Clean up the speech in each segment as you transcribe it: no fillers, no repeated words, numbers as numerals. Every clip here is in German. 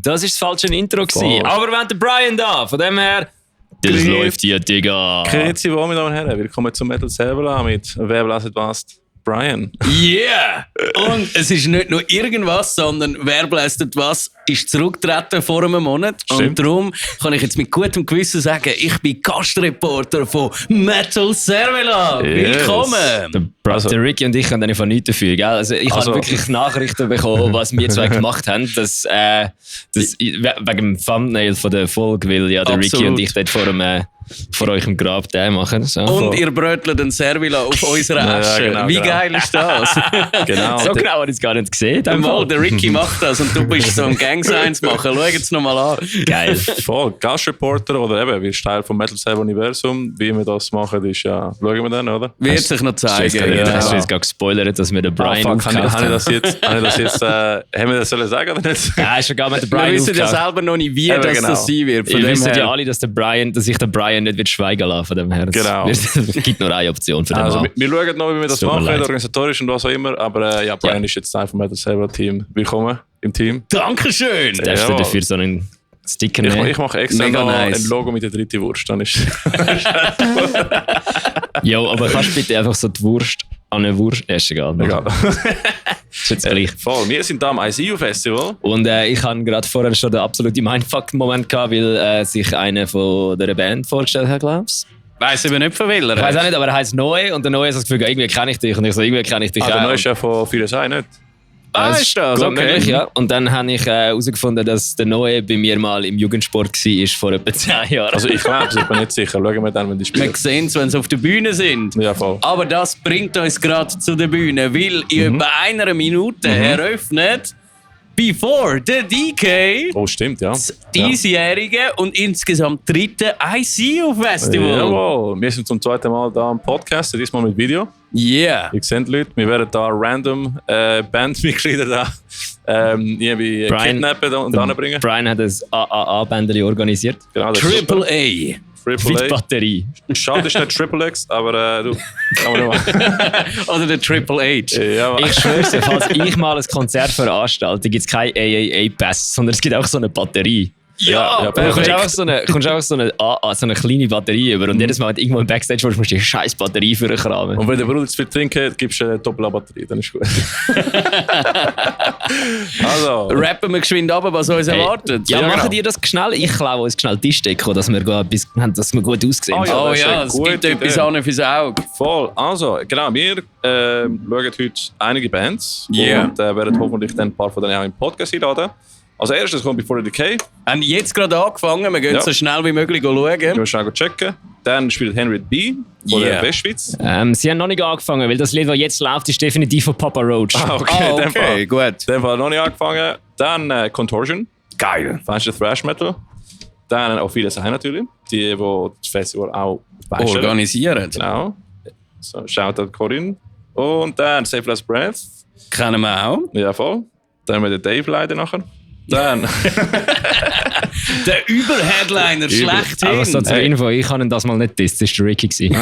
Das ist das falsche Intro gewesen. Aber wir haben den Brian da, von dem her... Das läuft hier, Digga. Grüezi wohl, meine Damen und Herren. Willkommen zum Metal selber mit «Wer bläst was?» Brian. Yeah! Und es ist nicht nur irgendwas, sondern «Wer bläst was?» ist zurückgetreten vor einem Monat. Stimmt. Und darum kann ich jetzt mit gutem Gewissen sagen, ich bin Gastreporter von Metal Servela. Yes. Willkommen! Der Ricky und ich können einfach nichts dafür. Gell? Also ich habe wirklich Nachrichten bekommen, was wir zwei gemacht haben. Dass, wegen dem Thumbnail von der Folge, weil ja der Ricky und ich dort vor euch im Grab machen. So. Und ihr brötelt den Servila auf unserer Asche. Ja, genau, Wie geil ist das? Genau. So genau habe ich es gar nicht gesehen. Mal, der Ricky macht das und du bist so ein Gang-Signs machen. Schau jetzt nochmal an. Geil. Voll. Gastreporter oder eben, wir sind Teil vom Metal selber Universum. Wie wir das machen, ist ja... Schauen wir dann, oder? Wird sich noch zeigen. Hast du jetzt gerade gespoilert, dass wir den Brian aufgekauft haben? Haben wir das sollen sagen oder nicht? Ja, ist schon gar mit den Wir Brian wissen ja aufgekauft. selber noch nicht, wie Eben, das genau. sein wird. Von Ihr dem wisst her. ja alle, dass ich den Brian nicht wird schweigen lassen von dem her. Genau. Es gibt nur eine Option für den Also, Mann. wir schauen noch, wie wir das Tut mir machen, leid. organisatorisch und was auch immer. Aber ja, Brian ist jetzt Teil vom Metal selber Team. Willkommen im Team. Dankeschön! Darfst du Jawohl. dafür so einen Sticker nehmen? Ich mache extra Mega noch nice. ein Logo mit der dritten Wurst. Dann ist Jo, aber kannst du bitte einfach so die Wurst an eine Wurst... Ist egal. egal. Das ist jetzt gleich. Voll. Wir sind da am ICU Festival. Und ich hatte gerade vorher schon den absoluten Mindfuck-Moment gehabt, weil sich einer von der Band vorgestellt hat, glaubst du? Weiss aber nicht von welcher. Ich weiß auch nicht, aber er heisst Noe und der Noe hat das Gefühl, irgendwie kenne ich dich. Und ich so, irgendwie kenne ich dich Der auch. neue ist ja von Firesei, nicht? Ist das? Gut Okay. möglich, ja. Und dann habe ich herausgefunden, dass der Noe bei mir mal im Jugendsport war vor etwa 10 Jahren. Also ich glaube es, ich bin nicht sicher. Schauen wir dann, wenn die spielen. Wir sehen es, wenn sie auf der Bühne sind. Ja, voll. Aber das bringt uns gerade zu der Bühne, weil in etwa einer Minute eröffnet Before the DK Oh, stimmt, ja. das diesjährige und insgesamt dritte ICU-Festival. Jawohl. Wir sind zum zweiten Mal da am Podcast, diesmal mit Video. Yeah. Ihr seht Leute, wir werden da random Bandmitglieder da irgendwie Brian- kidnappen und anbringen. Brian hat ein AAA-Bändchen organisiert. Genau, das ist Triple super. A. Mit Triple A. Batterie. Schade, ist nicht Triple X, aber du, kann man noch machen. Oder der Triple H. Ja, Ich schwör's dir, falls ich mal ein Konzert veranstalte, gibt es kein AAA-Pass, sondern es gibt auch so eine Batterie. ja, Du kommst perfekt. einfach so eine kleine Batterie über und jedes Mal, wenn du irgendwo im Backstage warst, musst du die scheiß Batterie für kramen. Und wenn der Bruder zu viel trinkt, gibst du eine Doppelbatterie, dann ist gut. Also, Rappen wir geschwind ab, was uns erwartet. Ja, Ja, machen genau. die das schnell? Ich klaue uns schnell Tischdeko, dass wir gut aussehen. Ah, ja. Oh das ist ja, eine es gute gibt etwas Idee. an fürs Auge. voll. Also, genau, wir schauen heute einige Bands Yeah. und werden hoffentlich dann ein paar von denen auch im Podcast einladen. Als erstes kommt Before the Decay. Haben jetzt gerade angefangen, wir gehen Ja. so schnell wie möglich Wir schauen. müssen schnell checken. Dann spielt Henry B. von Yeah. der Westschweiz. Sie haben noch nicht angefangen, weil das Lied, das jetzt läuft, ist definitiv von Papa Roach. Ah, okay, in dem Fall. gut. In dem Fall noch nicht angefangen. Dann Contortion. Geil. Feinster Thrash Metal. Dann auch viele sein natürlich. Die das Festival auch beistellen. Organisieren. Genau. So, Shoutout Corinne. Und dann Save Last Breath. Kennen wir auch. Ja, voll. Dann haben wir den Dave leider nachher. Dann. Der Überheadliner schlechthin. Aber so zur Hey. Info, ich habe ihn das mal nicht getestet, das war der Ricky gewesen.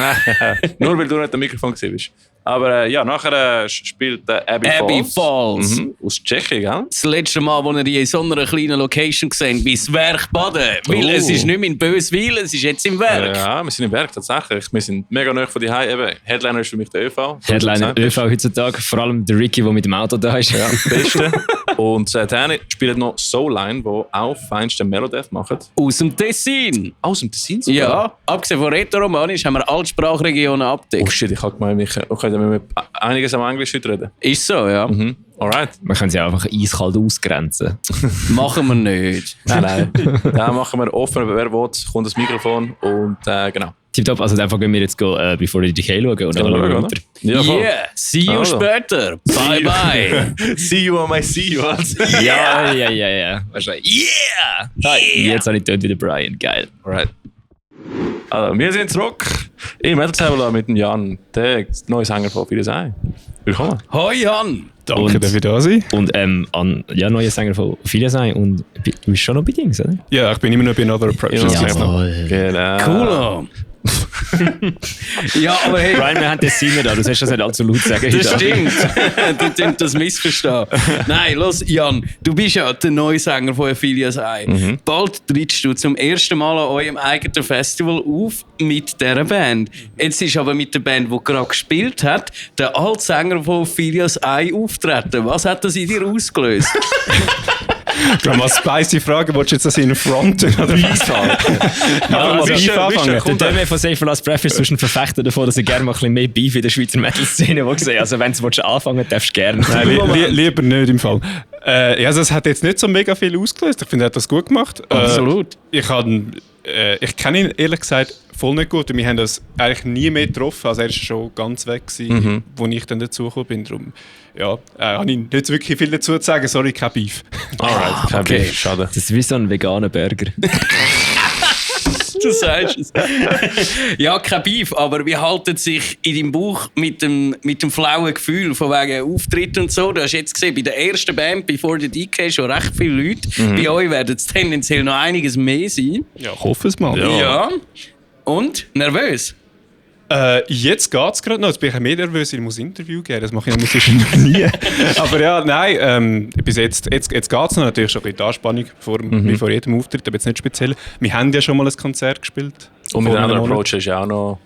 Nur weil du nicht am Mikrofon bist. Aber ja, nachher spielt Abby Falls. Aus Tschechien, gell? Das letzte Mal, als ihr in so einer kleinen Location gesehen bis Werk Baden. Weil es ist nicht mehr in Böswil, es ist jetzt im Werk. Ja, wir sind im Werk tatsächlich. Wir sind mega nahe von die Heim. Headliner ist für mich der ÖV. Headliner ÖV heutzutage, vor allem der Ricky, der mit dem Auto da ist. Ja, am besten. Und dann spielt noch Soulline, die auch feinste Melodeath machen. Aus dem Tessin. Aus dem Tessin sogar? Ja, abgesehen von Rätoromanisch haben wir alle Sprachregionen Oh abgedeckt. shit, ich habe gemeint, wir können mit einiges am Englisch heute reden. Ist so, ja. Alright. Man kann sie einfach eiskalt ausgrenzen. Machen wir nicht. Nein. Dann machen wir offen, wer will, kommt das Mikrofon und genau. Tipptopp, also einfach gehen wir jetzt Before the Decay schauen und dann schauen wir weiter. Ja, voll. Yeah, see you Also. später. Bye bye. See you on my see you. Ja. Wahrscheinlich. Yeah! Jetzt habe ich dort wieder Brian, geil. Alright. Also, wir sind zurück im Metal Table mit dem Jan, der neue Sänger von Firesei. Willkommen. Hoi Jan. Danke, Und- darf ich da sein? Und neuer Sänger von Viele sein und du bist schon noch bei Dings, oder? Ja, ich bin immer noch bei Another Approach. Ja. das gibt's noch. Genau. Cool. Ja, aber hey. Brian, wir haben das Singen da, du sollst das nicht allzu laut sagen. Das stimmt. Du könntest das missverstehen. Nein, los, Jan, du bist ja der neue Sänger von Ephelia's Eye. Bald trittst du zum ersten Mal an eurem eigenen Festival auf mit dieser Band. Jetzt ist aber mit der Band, die gerade gespielt hat, der Altsänger von Ephelia's Eye auftreten. Was hat das in dir ausgelöst? Ich glaube, was spicy Frage, willst du jetzt das in fronten oder was? Der Döme von Safe Last Breath ist zwischen Verfechter davon, dass er gerne mal ein bisschen mehr Beef in der Schweizer Metal-Szene will. Also wenn du anfangen willst, darfst du gerne. Nein, lieber nicht im Fall. Also es hat jetzt nicht so mega viel ausgelöst. Ich finde, er hat das gut gemacht. Absolut. Ich kenne ihn ehrlich gesagt voll nicht gut. Wir haben das eigentlich nie mehr getroffen. Also er war schon ganz weg, als ich dann dazugekommen bin. Darum habe ich nicht wirklich viel dazu zu sagen. Sorry, kein Beef. Alright, kein Beef. Schade. Das ist wie so ein veganer Burger. Du sagst es. Ja, kein Beef, aber wie haltet sich in deinem Bauch mit dem flauen Gefühl von wegen Auftritt und so? Du hast jetzt gesehen, bei der ersten Band, Before the Decay, schon recht viele Leute. Bei euch werden es tendenziell noch einiges mehr sein. Ja, ich hoffe es mal. Ja. Und? Nervös? Jetzt geht es gerade noch. Jetzt bin ich mehr nervös, ich muss ein Interview geben. Das mache ich noch nie. Aber ja, nein, bis jetzt geht es noch. Natürlich schon ein bisschen Anspannung wie vor jedem Auftritt, aber jetzt nicht speziell. Wir haben ja schon mal ein Konzert gespielt. Und mit Another Approach hast du auch noch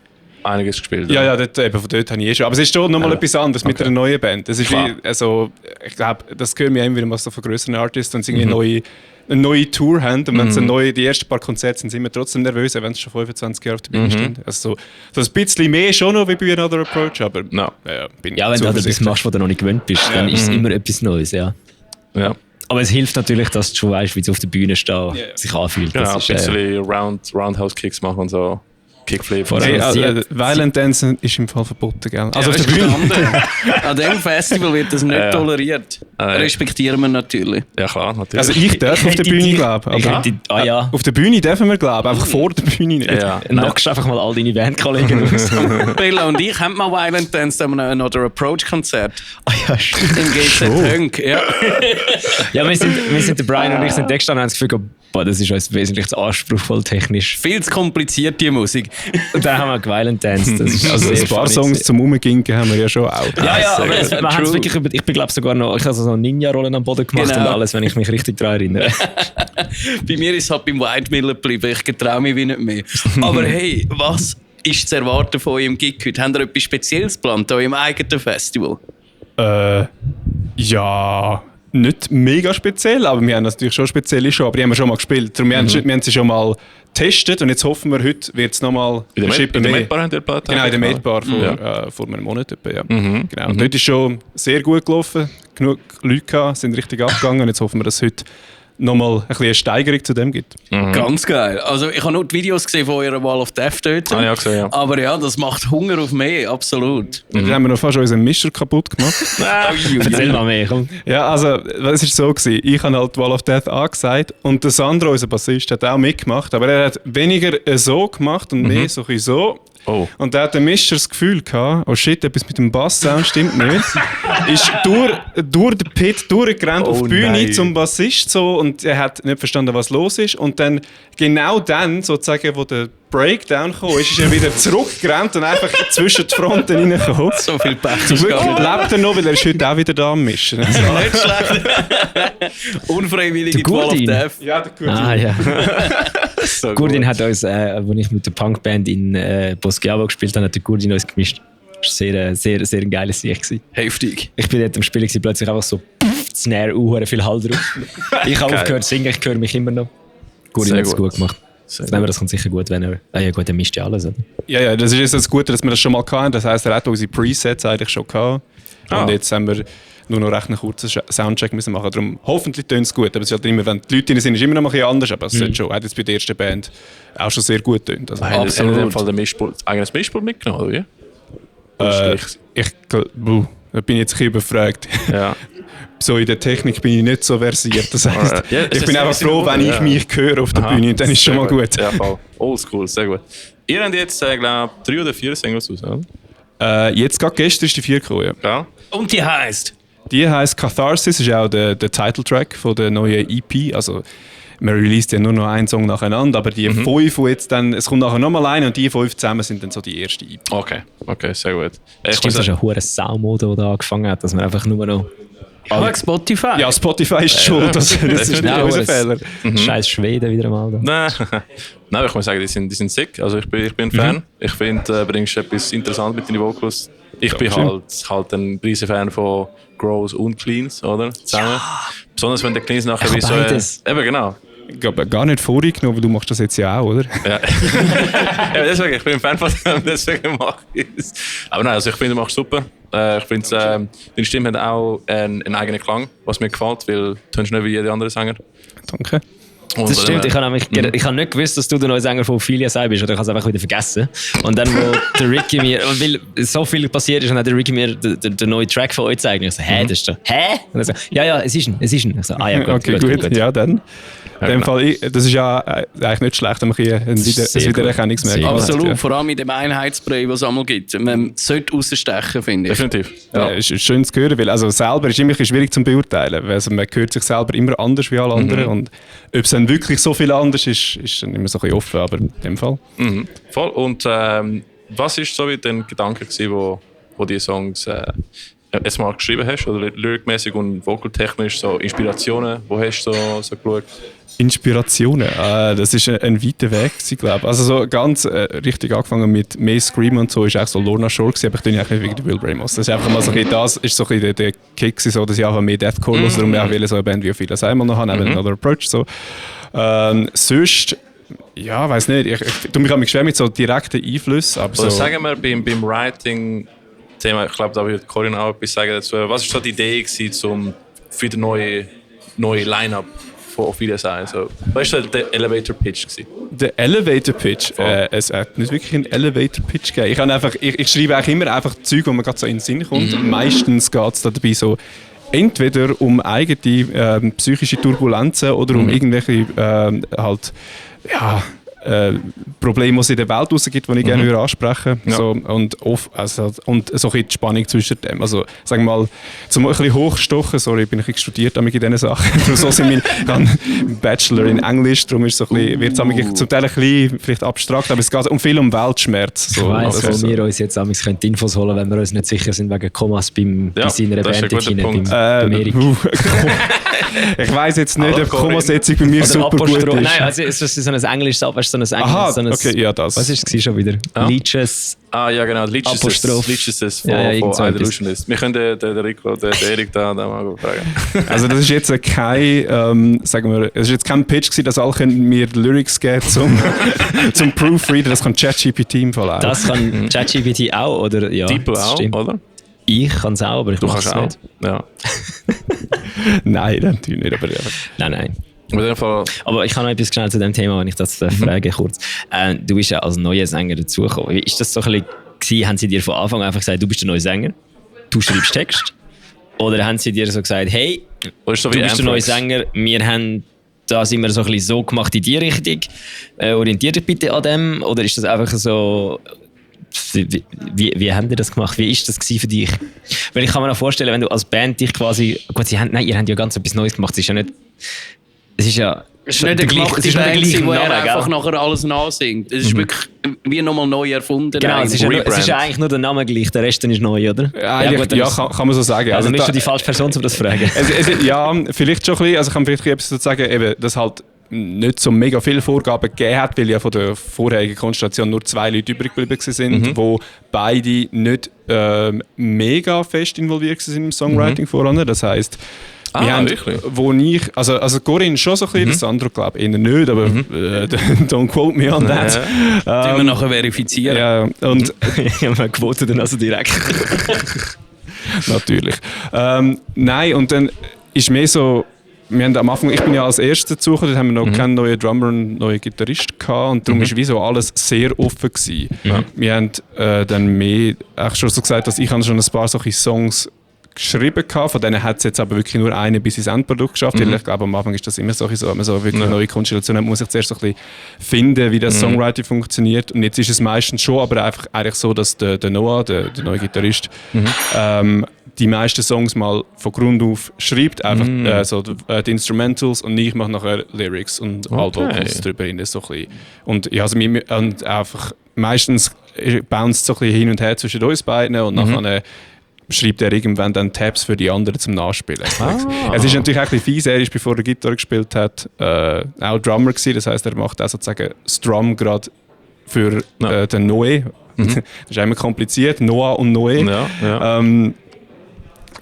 einiges gespielt. Ja, von dort habe ich schon. Aber es ist schon noch mal etwas anderes mit einer neuen Band. Das ist wie, also, ich glaube, das hören wir immer wieder so von grösseren Artists, wenn sie irgendwie eine neue Tour haben und wenn sie die ersten paar Konzerte sind wir trotzdem nervös, wenn sie schon 25 Jahre auf der Bühne stehen. Also so ein bisschen mehr schon noch wie bei Another Approach, aber wenn du halt etwas machst, was du noch nicht gewöhnt bist, dann ist es immer etwas Neues, ja. Aber es hilft natürlich, dass du schon weißt, wie es auf der Bühne sich anfühlt. Genau, ein bisschen Roundhouse-Kicks machen und so. Kickflip. Violent Dance ist im Fall verboten, gell? Also auf der Bühne. An diesem Festival wird das nicht toleriert. Respektieren wir natürlich. Ja klar, natürlich. Also ich darf auf der Bühne, glaube ich. Auf der Bühne dürfen wir, glaube ich. Einfach vor der Bühne nicht. Knockst einfach mal all deine Bandkollegen raus. Bella und ich haben mal Violent Dance an einem Another Approach-Konzert. Ja, stimmt. Im GZ Punk, ja. Ja, wir sind der Brian und ich sind extra und haben das Gefühl, das ist uns wesentlich zu anspruchsvoll technisch. Viel zu kompliziert, die Musik. Und dann haben wir Violent Dance. Das ist also ein paar Songs zum Rumginken haben wir ja schon auch. Ja, aber wir haben es wirklich, ich bin glaube sogar noch, ich habe so Ninja-Rollen am Boden gemacht und alles, wenn ich mich richtig daran erinnere. Bei mir ist es halt beim White Miller geblieben, ich getraue mich wie nicht mehr. Aber hey, was ist zu erwarten von eurem Gig heute? Habt ihr etwas Spezielles geplant an eurem eigenen Festival? Ja... Nicht mega speziell, aber wir haben natürlich schon spezielle Show, aber die haben wir schon mal gespielt. Darum, wir haben sie schon mal getestet und jetzt hoffen wir, heute wird es nochmal in der Medbar haben wir ein paar Tage. Genau, in der Medbar vor einem Monat etwa, ja. Genau. Und heute ist schon sehr gut gelaufen, genug Leute gehabt, sind richtig abgegangen und jetzt hoffen wir, dass heute nochmal ein bisschen eine Steigerung zu dem gibt. Ganz geil. Also ich habe nur die Videos gesehen von eurer Wall of Death dort. Ja, gesehen, ja. Aber ja, das macht Hunger auf mehr, absolut. Dann haben wir noch fast unseren Mischer kaputt gemacht. Erzähl mal mehr, komm. Ja, also, es war so gewesen. Ich habe halt Wall of Death angesagt und der Sandro, unser Bassist, hat auch mitgemacht, aber er hat weniger so gemacht und mehr so ein so. Oh. Und da hat der Mischer das Gefühl gehabt, oh shit, etwas mit dem Basssound stimmt nicht. Ist durch den Pit durchgerannt auf die Bühne zum Bassist so und er hat nicht verstanden, was los ist. Und dann, genau dann, sozusagen, wo der Breakdown kam, ist er wieder zurückgerannt und einfach zwischen die Fronten reingekommen. So viel Pech. Zum Glück lebt er noch, weil er ist heute auch wieder da am Mischen. Nicht schlecht. Unfreiwillige Wall of Death. Ja, der Gurdin. Ah, ja. So Gurdin hat uns, als ich mit der Punkband in Boschiavo gespielt habe, hat der Gurdin uns gemischt. Das war sehr ein geiles Sieg. Heftig. Ich bin dort am Spielen, plötzlich einfach so Snare, viel Hall drauf. Ich habe aufgehört zu singen, ich höre mich immer noch. Gurdin hat es gut gemacht. Das kommt sicher gut, wenn er... ja gut, er mischt ja alles, oder? Ja, das ist jetzt das Gute, dass wir das schon mal hatten. Das heisst, er hat unsere Presets eigentlich schon gehabt. Und jetzt haben wir nur noch recht einen kurzen Soundcheck müssen machen. Darum, hoffentlich tönt es gut. Aber es ist halt immer, wenn die Leute drin sind, ist immer noch ein bisschen anders. Aber es hat jetzt bei der ersten Band auch schon sehr gut tönt. Also, haben Sie in dem Fall eigenes Mischpult mitgenommen, oder wie? Da bin ich jetzt ein bisschen überfragt. Ja. So in der Technik bin ich nicht so versiert. Das heisst, ich bin einfach froh, wenn ich mich höre auf der Bühne. Und dann ist schon mal gut. Ja, voll. Oldschool, sehr gut. Ihr habt jetzt, glaube ich, 3 oder 4 Singles raus, oder? Jetzt gerade gestern ist die 4 gekommen, Ja. Und die heisst? Die heisst Catharsis, ist auch der Titeltrack von der neuen EP. Also man released ja nur noch einen Song nacheinander, aber die 5, die jetzt dann, es kommt nachher nochmal ein und die 5 zusammen sind dann so die erste EP. Okay, sehr gut. Stimmt, das ist ein hoher Saumode, der da angefangen hat, dass man einfach nur noch... Spotify? Ja, Spotify ist schuld, das ist nicht unser Fehler. Scheiß Schweden wieder mal da. Nein, ich muss sagen, die sind sick. Also ich bin ein Fan. Ich finde, du bringst etwas interessant mit deinen Vocals. Ich bin halt ein riesen Fan von Grows und Cleans, oder? Zusammen. Ja. Besonders wenn der Cleans nachher wie so... Eben, genau. Ich glaube, gar nicht vorgenommen, weil du machst das jetzt ja auch, oder? Ja. Ja, deswegen, ich bin ein Fan von dem, deswegen mache ich es. Aber nein, also ich finde, du machst super. Ich finde, deine Stimme hat auch einen eigenen Klang, was mir gefällt, weil du tönst nicht wie jeder andere Sänger. Danke. Und das stimmt, ich habe nicht gewusst, dass du der neue Sänger von Ophelia Sei bist, oder ich habe es einfach wieder vergessen. Und dann, wo der Ricky mir, weil so viel passiert ist, und hat der Ricky mir den neuen Track von euch gezeigt. Und ich so, das ist der, Und er so, ja, es ist ein. Ich so, ja, gut, okay, gut. Ja, dann. In dem Fall, das ist ja eigentlich nicht schlecht, wenn man ein Wiedererkennungsmerkmal hat. Absolut, Ja. vor allem mit dem Einheitsspray, das es einmal gibt. Man sollte rausstechen, finde ich. definitiv. Ja, ist schön zu hören, weil also selber ist immer ein bisschen schwierig zu beurteilen. Also man hört sich selber immer anders wie alle anderen. Und ob es dann wirklich so viel anders ist, ist dann immer so ein bisschen offen, aber in dem Fall. Voll. Und was war so wie dein Gedanke gewesen, wo die Songs jetzt mal geschrieben hast, oder lyrikmäßig und vokaltechnisch, so Inspirationen, wo hast du so geschaut? Inspirationen, das ist ein weiter Weg, glaube ich. Also so ganz richtig angefangen mit mehr Scream und so, ist auch so Lorna Shore gewesen, aber ich tue eigentlich wegen der Will Ramos. Das ist einfach mal so ein bisschen, das ist so ein bisschen der Kick, so, dass ich einfach mehr Deathcore höre, darum auch so eine Band wie viele einmal noch haben, Another Approach, so. Sonst, ja, weiß nicht, ich tue mich auch schwer mit so direkten Einflüssen, aber so... Sagen wir beim Writing-Thema, ich glaube, da wird Corinne auch etwas sagen dazu. Was war so die Idee gewesen, für den neue Line-Up von Ophelia Sei? So, was war der Elevator Pitch gewesen? Der Elevator Pitch? Es hat nicht wirklich einen Elevator Pitch gegeben. Ich schreibe eigentlich immer einfach Zeug, wo mir gerade so in den Sinn kommt. Meistens geht es dabei so entweder um eigene psychische Turbulenzen oder um irgendwelche Probleme, die es in der Welt rausgibt, die ich gerne ansprechen würde. So, und so ein bisschen die Spannung zwischen dem. Also, sagen wir mal, zum ein bisschen hochstochen, sorry, ich bin ein bisschen studiert in diesen Sachen. So sind ich habe einen Bachelor in Englisch, darum ist es zum Teil ein bisschen vielleicht abstrakt, aber es geht viel um Weltschmerz. So. Ich weiss, wo wir uns jetzt Infos holen, wenn wir uns nicht sicher sind wegen Kommas bei seiner Band. Ich weiss jetzt nicht, ob Kommasetzung bei mir super gut ist. Nein, also es ist so ein englisches okay, ja, das. Was war es schon wieder? Ja. Leeches. Ah, ja, genau. Leeches von Illusionist. Wir können den Rico, den Erik da mal fragen. Also, das ist jetzt kein, sagen wir, es ist jetzt kein Pitch gewesen, dass alle mir Lyrics geben zum Proofreaden. Das kann ChatGPT im Fall auch. Das kann ChatGPT auch, oder? Ja, DeepL auch, stimmt. oder? Ich kann es auch, aber ich mache es nicht. Ja. Nein, natürlich nicht. Aber Nein. In dem Fall. Aber ich habe noch etwas schnell zu dem Thema, wenn ich das frage kurz. Du bist ja als neuer Sänger dazugekommen. Wie ist das so ein bisschen, haben sie dir von Anfang an einfach gesagt, du bist der neue Sänger, du schreibst Text? Oder haben sie dir so gesagt, hey, du bist der neue Sänger, wir haben das immer so ein bisschen so gemacht in die Richtung, orientier dich bitte an dem? Oder ist das einfach so... Wie haben die das gemacht? Wie ist das für dich? Weil ich kann mir auch vorstellen, wenn du als Band dich quasi... Gut, ihr habt ja ganz etwas Neues gemacht. Es ist ja nicht... Es ist ja... Es ist nicht der gemachte Band, wo er einfach nachher alles nachsingt. Es ist wirklich wie nochmal neu erfunden. Genau, es ist ja eigentlich nur der Name gleich, der Rest ist neu, oder? Kann man so sagen. Also bist du die falsche Person, um das zu fragen. Ja, vielleicht schon ein bisschen. Also ich kann vielleicht etwas dazu sagen, eben, dass halt nicht so mega viele Vorgaben gegeben hat, weil ja von der vorherigen Konstellation nur 2 Leute übrig geblieben sind, wo beide nicht mega fest involviert sind im Songwriting voran. Das heisst, wir haben, wo ich, also Corinne schon so ein bisschen, das andere glaube ich eher nicht, aber don't quote me on that. Die wir nachher verifizieren. Ja, und man quotet dann also direkt. Natürlich. Nein, und dann ist mehr so, wir haben am Anfang, ich bin ja als Erster dazugekommen, dort haben wir noch keinen neuen Drummer und neuen Gitarrist gehabt und darum war wie so alles sehr offen gewesen. Wir haben dann mehr, schon so gesagt, dass ich schon ein paar solche Songs geschrieben hatte, von denen hat es jetzt aber wirklich nur eine bis ins Endprodukt geschafft. Ich glaube, am Anfang ist das immer so, wenn man so wirklich eine neue Konstellation hat, muss ich zuerst so ein bisschen finden, wie das Songwriting funktioniert. Und jetzt ist es meistens schon, aber einfach eigentlich so, dass der Noah, der neue Gitarrist, die meisten Songs mal von Grund auf schreibt, einfach die Instrumentals, und ich mache nachher Lyrics und Vocals drüber hin. So ein bisschen. Und, ja, also und einfach meistens bounced so ein bisschen hin und her zwischen uns beiden und nachher schreibt er irgendwann dann Tabs für die anderen zum Nachspielen. Es ist natürlich auch ein bisschen fies, er ist, bevor er Gitarre gespielt hat, auch Drummer gewesen, das heisst, er macht auch sozusagen das Drum gerade für den Noe. Das ist immer kompliziert, Noah und Noe. Ja.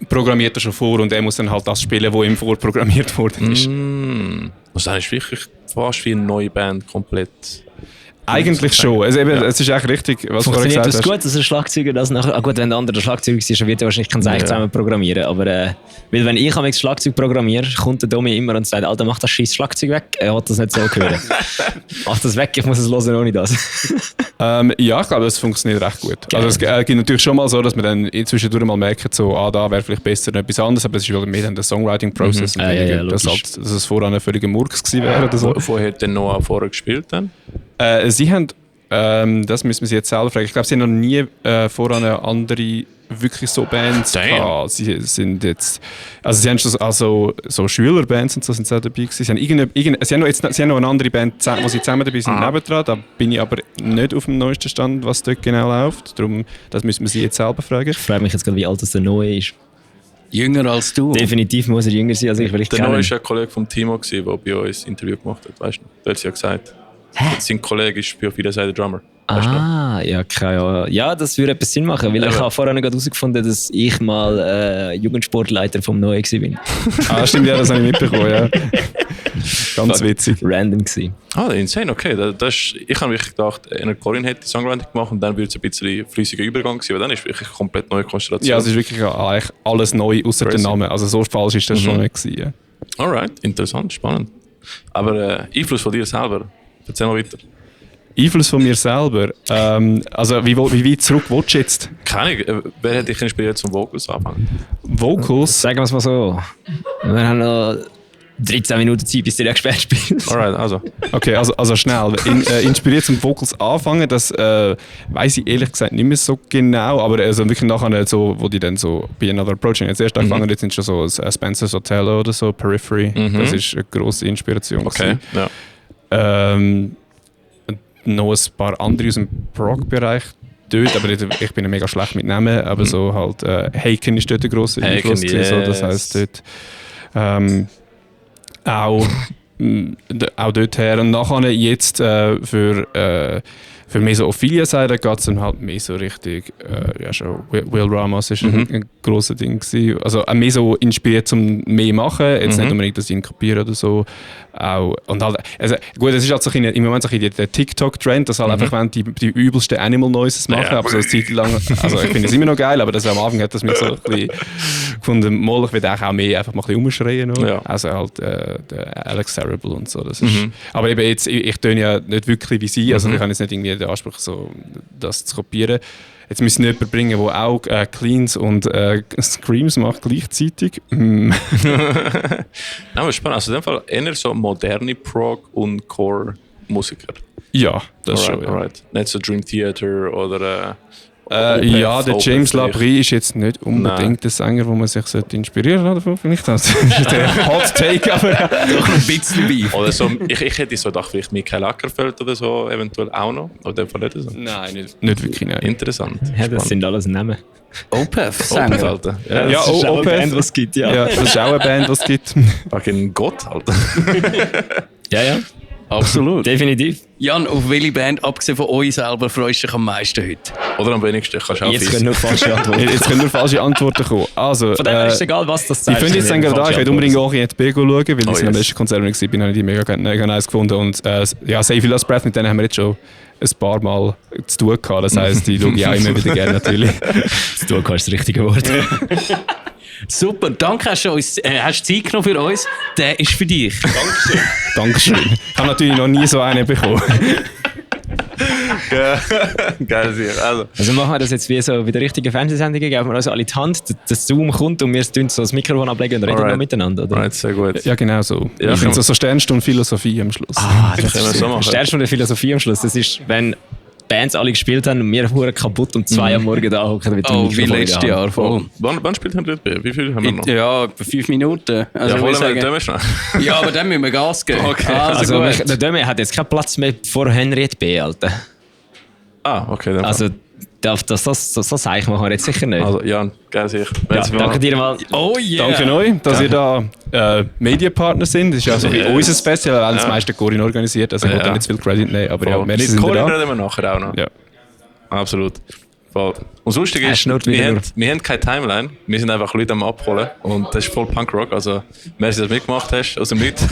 Programmiert er schon vor und er muss dann halt das spielen, was ihm vorprogrammiert worden ist. Also das ist wirklich fast wie eine neue Band komplett. Eigentlich schon. Also eben, es ist echt richtig, was du vorhin gesagt hast. Funktioniert das gut, dass ein Schlagzeuger das nachher... gut, wenn der andere Schlagzeuger ist, dann wird er wahrscheinlich kein Seich zusammen programmieren. Aber weil wenn ich das Schlagzeug programmiere, kommt der Domi immer und sagt, Alter, mach das scheiß Schlagzeug weg. Er hat das nicht so gehört. Mach das weg, ich muss es hören ohne das. Ja, ich glaube, das funktioniert recht gut. Also es gibt natürlich schon mal so, dass man dann zwischendurch mal merkt, so, da wäre vielleicht besser noch etwas anderes, aber es ist mehr dann der Songwriting-Prozess. Dass es vorher ein völliger Murks gewesen wäre oder so. Vorher hat der Noah vorher gespielt dann? Sie haben, das müssen wir Sie jetzt selber fragen, ich glaube, Sie haben noch nie vorher eine andere wirklich so Bands gehabt. Sie sind jetzt, also Sie haben schon so Schülerbands und so sind sie auch dabei gewesen. Sie haben noch eine andere Band, wo Sie zusammen dabei sind, nebendran. Da bin ich aber nicht auf dem neuesten Stand, was dort genau läuft. Darum, das müssen wir Sie jetzt selber fragen. Ich frage mich jetzt gerade, wie alt das der Neue ist. Jünger als du? Definitiv muss er jünger sein als ich, weil ich der Neue war ein Kollege vom Timo, der bei uns ein Interview gemacht hat. Weißt du? Der hat es ja gesagt. Sein Kollege ist bei Wieder der Drummer. Ja, das würde etwas Sinn machen, weil ich habe vorher gerade herausgefunden, dass ich mal Jugendsportleiter vom Neuen war. Stimmt, ja, das habe ich mitbekommen, ja. Ganz witzig. Random gewesen. Insane, okay. Ich habe wirklich gedacht, Corinne hätte die Songwriting gemacht und dann würde es ein bisschen flüssiger Übergang sein, aber dann ist es wirklich eine komplett neue Konstellation. Ja, es ist wirklich eigentlich alles neu, außer der Name. Also so falsch ist das schon nicht gewesen. Ja. Alright, interessant, spannend. Aber Einfluss von dir selber? Erzähl mal weiter. Einfluss von mir selber? Also wie weit zurück willst du jetzt? Keine Ahnung. Wer hat dich inspiriert zum Vocals anfangen? Vocals? Sagen wir es mal so. Wir haben noch 13 Minuten Zeit, bis der Experte spielt. Alright, also. Okay, also schnell. Inspiriert zum Vocals anfangen, das weiss ich ehrlich gesagt nicht mehr so genau, aber also wirklich nachher so, wo die dann so bei Another Approaching jetzt erst angefangen, jetzt sind schon so Spencer's Hotel oder so, Periphery. Das ist eine grosse Inspiration. Okay, ja. Noch ein paar andere aus dem Prog-Bereich dort, aber ich bin mega schlecht mit Namen, aber so halt Haken ist dort ein grosser Einfluss gewesen, so, das heisst dort auch dort her und nachher jetzt für mehr so Ophelia-Seite geht es dann halt mehr so richtig, schon Will Ramos ist ein grosses Ding gewesen. Also mehr so inspiriert zum mehr machen, jetzt nicht unbedingt, dass ich ihn kopiere oder so. Auch, und halt, also gut, es ist halt so im Moment so der TikTok-Trend, dass halt einfach wenn die übelsten Animal Noises machen, aber so eine Zeit lang, also ich finde es immer noch geil, aber das am Anfang hat das mich so ein bisschen gefunden, ich will auch mehr einfach mal ein bisschen umschreien. Ja. Also halt der Alex Terrible und so. Das ist, aber eben jetzt, ich töne ja nicht wirklich wie sie, also ich habe jetzt nicht irgendwie den Anspruch, so, das zu kopieren. Jetzt müssen wir jemanden bringen, der auch Cleans und Screams macht gleichzeitig. Nein, aber spannend. Also in dem Fall eher so moderne Prog- und Core-Musiker. Ja, das schon. Ja. Nicht so Dream Theater oder... ja, der James Labrie ist jetzt nicht unbedingt der Sänger, wo man sich inspirieren sollte. Vielleicht das ist der Hot Take, aber doch ein bisschen dabei. Oder so, ich hätte so gedacht, vielleicht Michael Ackerfeld oder so eventuell auch noch. Oder nicht so? Nein, nicht wirklich. Nein. Interessant. Ja, das sind alles Namen. Opeth, Sänger. Alter. Ja, das ist auch eine Band, was es gibt, ja. Das ist auch eine Band, was es gibt. Fucking Gott, Alter. Ja. Absolut. Definitiv. Jan, auf welche Band, abgesehen von euch selber, freust du dich am meisten heute? Oder am wenigsten, kannst du auch Jetzt können nur falsche Antworten. Jetzt können nur falsche Antworten kommen. Also, von dem her ist es egal, was das zeigt. Ich finde jetzt dann gerade ich werde unbedingt auch in die B schauen, weil ich am besten Konzert war, habe ich die mega nice gefunden. Und ja, Save Last Breath, mit denen haben wir jetzt schon ein paar Mal zu tun gehabt. Das heisst, die schaue ich auch immer wieder gerne natürlich. Zu tun gehabt ist das richtige Wort. Super, danke, hast du Zeit genommen für uns. Der ist für dich. Dankeschön. Dankeschön. Ich habe natürlich noch nie so einen bekommen. Geil, sicher. Also machen wir das jetzt wie so bei der richtigen Fernsehsendung, geben wir also alle die Hand, dass Zoom kommt und wir so das Mikrofon ablegen und reden noch miteinander. Oder? Alright, sehr gut. Ja, genau so. Ja, so Sternstunde Philosophie am Schluss. Das ist Sternstunde Philosophie am Schluss. Das ist, wenn Bands alle gespielt haben und wir waren kaputt um 2 am Morgen da hocken mit dem Oh, wie Mikrofon letztes in der Jahr, Hand. voll. Wann spielt ihr dort? Wie viel haben wir noch? Ja, etwa 5 Minuten. Also Ja, ich holen würde wir den sagen, schnell. ja, aber dann müssen wir Gas geben. Okay. Also gut. der Döme hat jetzt keinen Platz mehr vor Henriette B, Alter. Ah, okay. Dann Also das Zeichen machen wir jetzt sicher nicht. also Jan, gerne sicher. Ja, danke dir mal. Oh yeah. Danke euch, dass ihr da Medienpartner sind. Das ist ja so wie unser Special, weil das meiste Corinne organisiert. Also ich wollte nicht zu viel Credit nehmen, aber ja, wir sind Corinne da. reden wir nachher auch noch. Ja. Absolut. Voll. Und das Lustige ist, schnurrt wieder wir haben keine Timeline. Wir sind einfach Leute am Abholen. Und das ist voll Punkrock. Also, merci, dass du mitgemacht hast aus dem Nichts.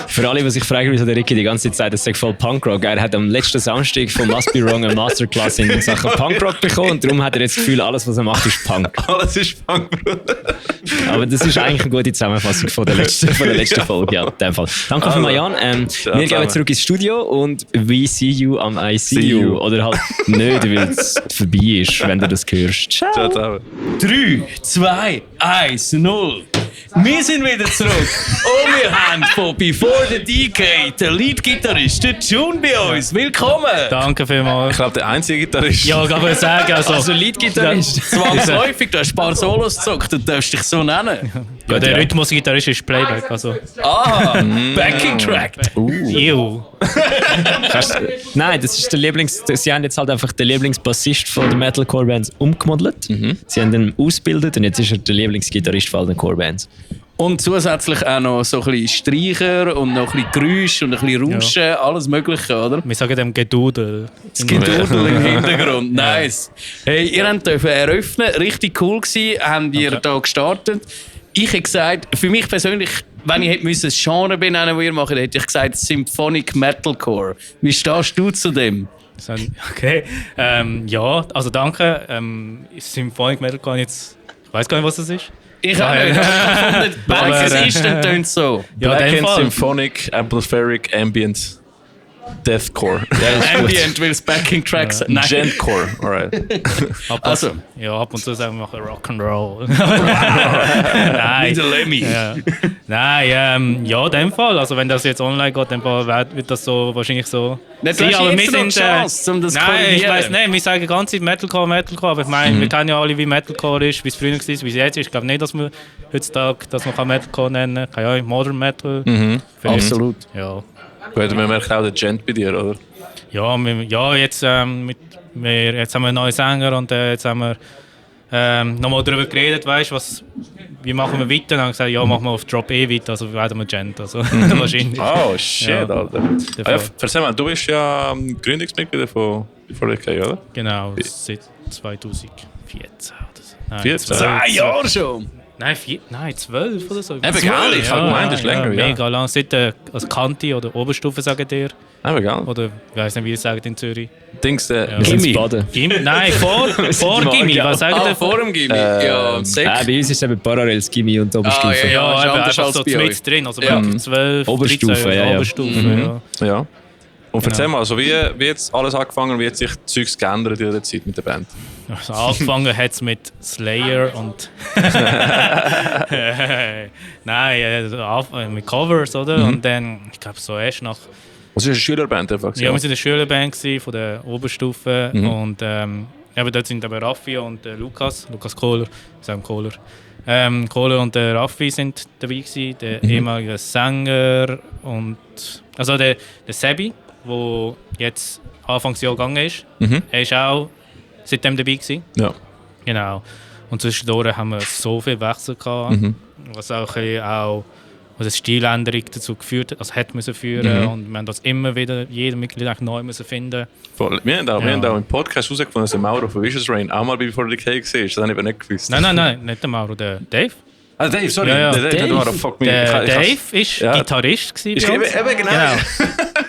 Für alle, die sich fragen, wieso der Ricky die ganze Zeit das sagt voll Punkrock. Er hat am letzten Soundstick von Must Be Wrong eine Masterclass in Sachen Punkrock bekommen und darum hat er jetzt das Gefühl, alles, was er macht, ist Punk. Alles ist Punk, Bruder. Aber das ist eigentlich eine gute Zusammenfassung von der letzten Folge. Ja, in dem Fall. Danke für Jan. Wir gehen zurück ins Studio und we see you am I see you. Oder halt nicht, weil es vorbei ist, wenn du das hörst. Ciao. Ciao zusammen. 3, 2, 1, 0. Wir sind wieder zurück. Und wir haben von Before the Decade den Lead-Gitarrist, den June, bei uns. Willkommen. Danke vielmals. Ich glaube, der einzige Gitarrist. Ja, ich kann sagen, also Lead-Gitarrist. Zwangsläufig, du hast ein paar Solos gezockt, du darfst dich so nennen. ja, der Rhythmusgitarrist ist Playback, also. Ah, Backing-Track. Ew. Nein, das ist sie haben jetzt halt einfach den Lieblingsbassist von den Metalcore-Bands umgemodelt. Sie haben ihn ausgebildet und jetzt ist er der Lieblingsgitarrist von allen Core-Bands. Und zusätzlich auch noch so ein bisschen Streicher und noch ein bisschen Geräusch und ein bisschen Rauschen, alles Mögliche, oder? Wir sagen dem Gedudel. Das Gedudel im Hintergrund, nice. Hey, ihr dürft eröffnen, richtig cool gewesen, habt ihr da gestartet. Ich hätte gesagt, für mich persönlich, wenn ich hätte ein Genre benennen müssen, das ihr macht, hätte ich gesagt Symphonic Metalcore. Wie stehst du zu dem? Okay. Ja, also danke. Symphonic Metalcore jetzt. Ich weiß gar nicht, was das ist. Ich habe nicht gefunden, welches ist denn tönt so? Ja, Black in dem and Fall. Symphonic, Atmospheric, Ambient, Deathcore. Ambient, weil es Backing-Tracks sind. Nein. Gentcore, alright. Also. Ja, ab und zu sagen wir machen Rock'n'Roll. Nein. Wie der Lemmy. Ja. Nein, ja, in dem Fall. Also wenn das jetzt online geht, dann wird das so wahrscheinlich so. Nicht, sein, du hast aber jetzt noch die Chance, um das zu nein, ich korrigieren. weiss nicht, wir sagen die ganze Zeit Metalcore, aber ich meine, wir kennen ja alle, wie Metalcore ist, wie es früher war, wie es jetzt ist. Ich glaube nicht, dass man heutzutage das noch Metalcore nennen kann. Keine Ahnung, Modern Metal. Vielleicht. Absolut. Ja. Gut, man merkt auch den Gent bei dir, oder? Ja, jetzt, jetzt haben wir einen neuen Sänger und jetzt haben wir nochmal darüber geredet, weißt, wie machen wir weiter? Dann haben wir gesagt, ja, machen wir auf Drop E weiter, also werden wir Gent, also wahrscheinlich. Oh, shit, Ja. Alter. Ah, ja, erzähl mal, du bist ja Gründungsmitglied von DK, oder? Genau, seit 2014 oder so. Nein, 14? 10 Jahre schon. Nein, 12 oder so. Eben, gell? Ich habe gemeint, das ist länger, ja. Mega lang, seit also Kante oder Oberstufe, sagen dir. Eben, gell? Oder, ich weiss nicht, wie ihr sagt in Zürich. Dings, Wir sind in Baden. Nein, vor Gimmi, was sagt ihr? Vor dem Gimmi. Ja, Sek. Bei uns ist es eben parallel das Gimmi und die Oberstufe. Ja, ist eben anders einfach als so bei euch. mit drin, also Ja. 12, Oberstufe, 13, ja. Oberstufe, ja. Ja. Und erzähl mal, also wie jetzt alles angefangen, wie hat sich Zeugs geändert in der Zeit mit der Band? Also angefangen hat es mit Slayer und nein, mit Covers, oder? Und dann, ich glaube, so erst nach. Was ist eine Schülerband einfach? Ja, wir waren in der Schülerband von der Oberstufe und eben dort sind aber Raffi und Lukas Kohler, Sam Kohler. Kohler und der Raffi sind dabei gewesen, der ehemalige Sänger und also der Sebi, der jetzt Anfangsjahr gegangen ist. Er ist auch seitdem dabei gewesen. Ja. Genau. Und zwischendurch haben wir so viel Wechsel gehabt, was auch ein bisschen auch eine Stiländerung dazu geführt hat, also hat müssen führen und wir haben das immer wieder, jeder Mitglied eigentlich neu müssen finden. Voll. Wir haben auch im Podcast herausgefunden, dass der Mauro von Vicious Rain auch mal bei Before the Decay war. Das habe ich aber nicht gewusst. Nein, nicht der Mauro, der Dave. Ah, Dave, sorry. Ja, ja. Der Dave. Mauro, fuck me. Der Ich Dave ist Ja. Gitarrist gewesen. Ich bei uns. eben genau.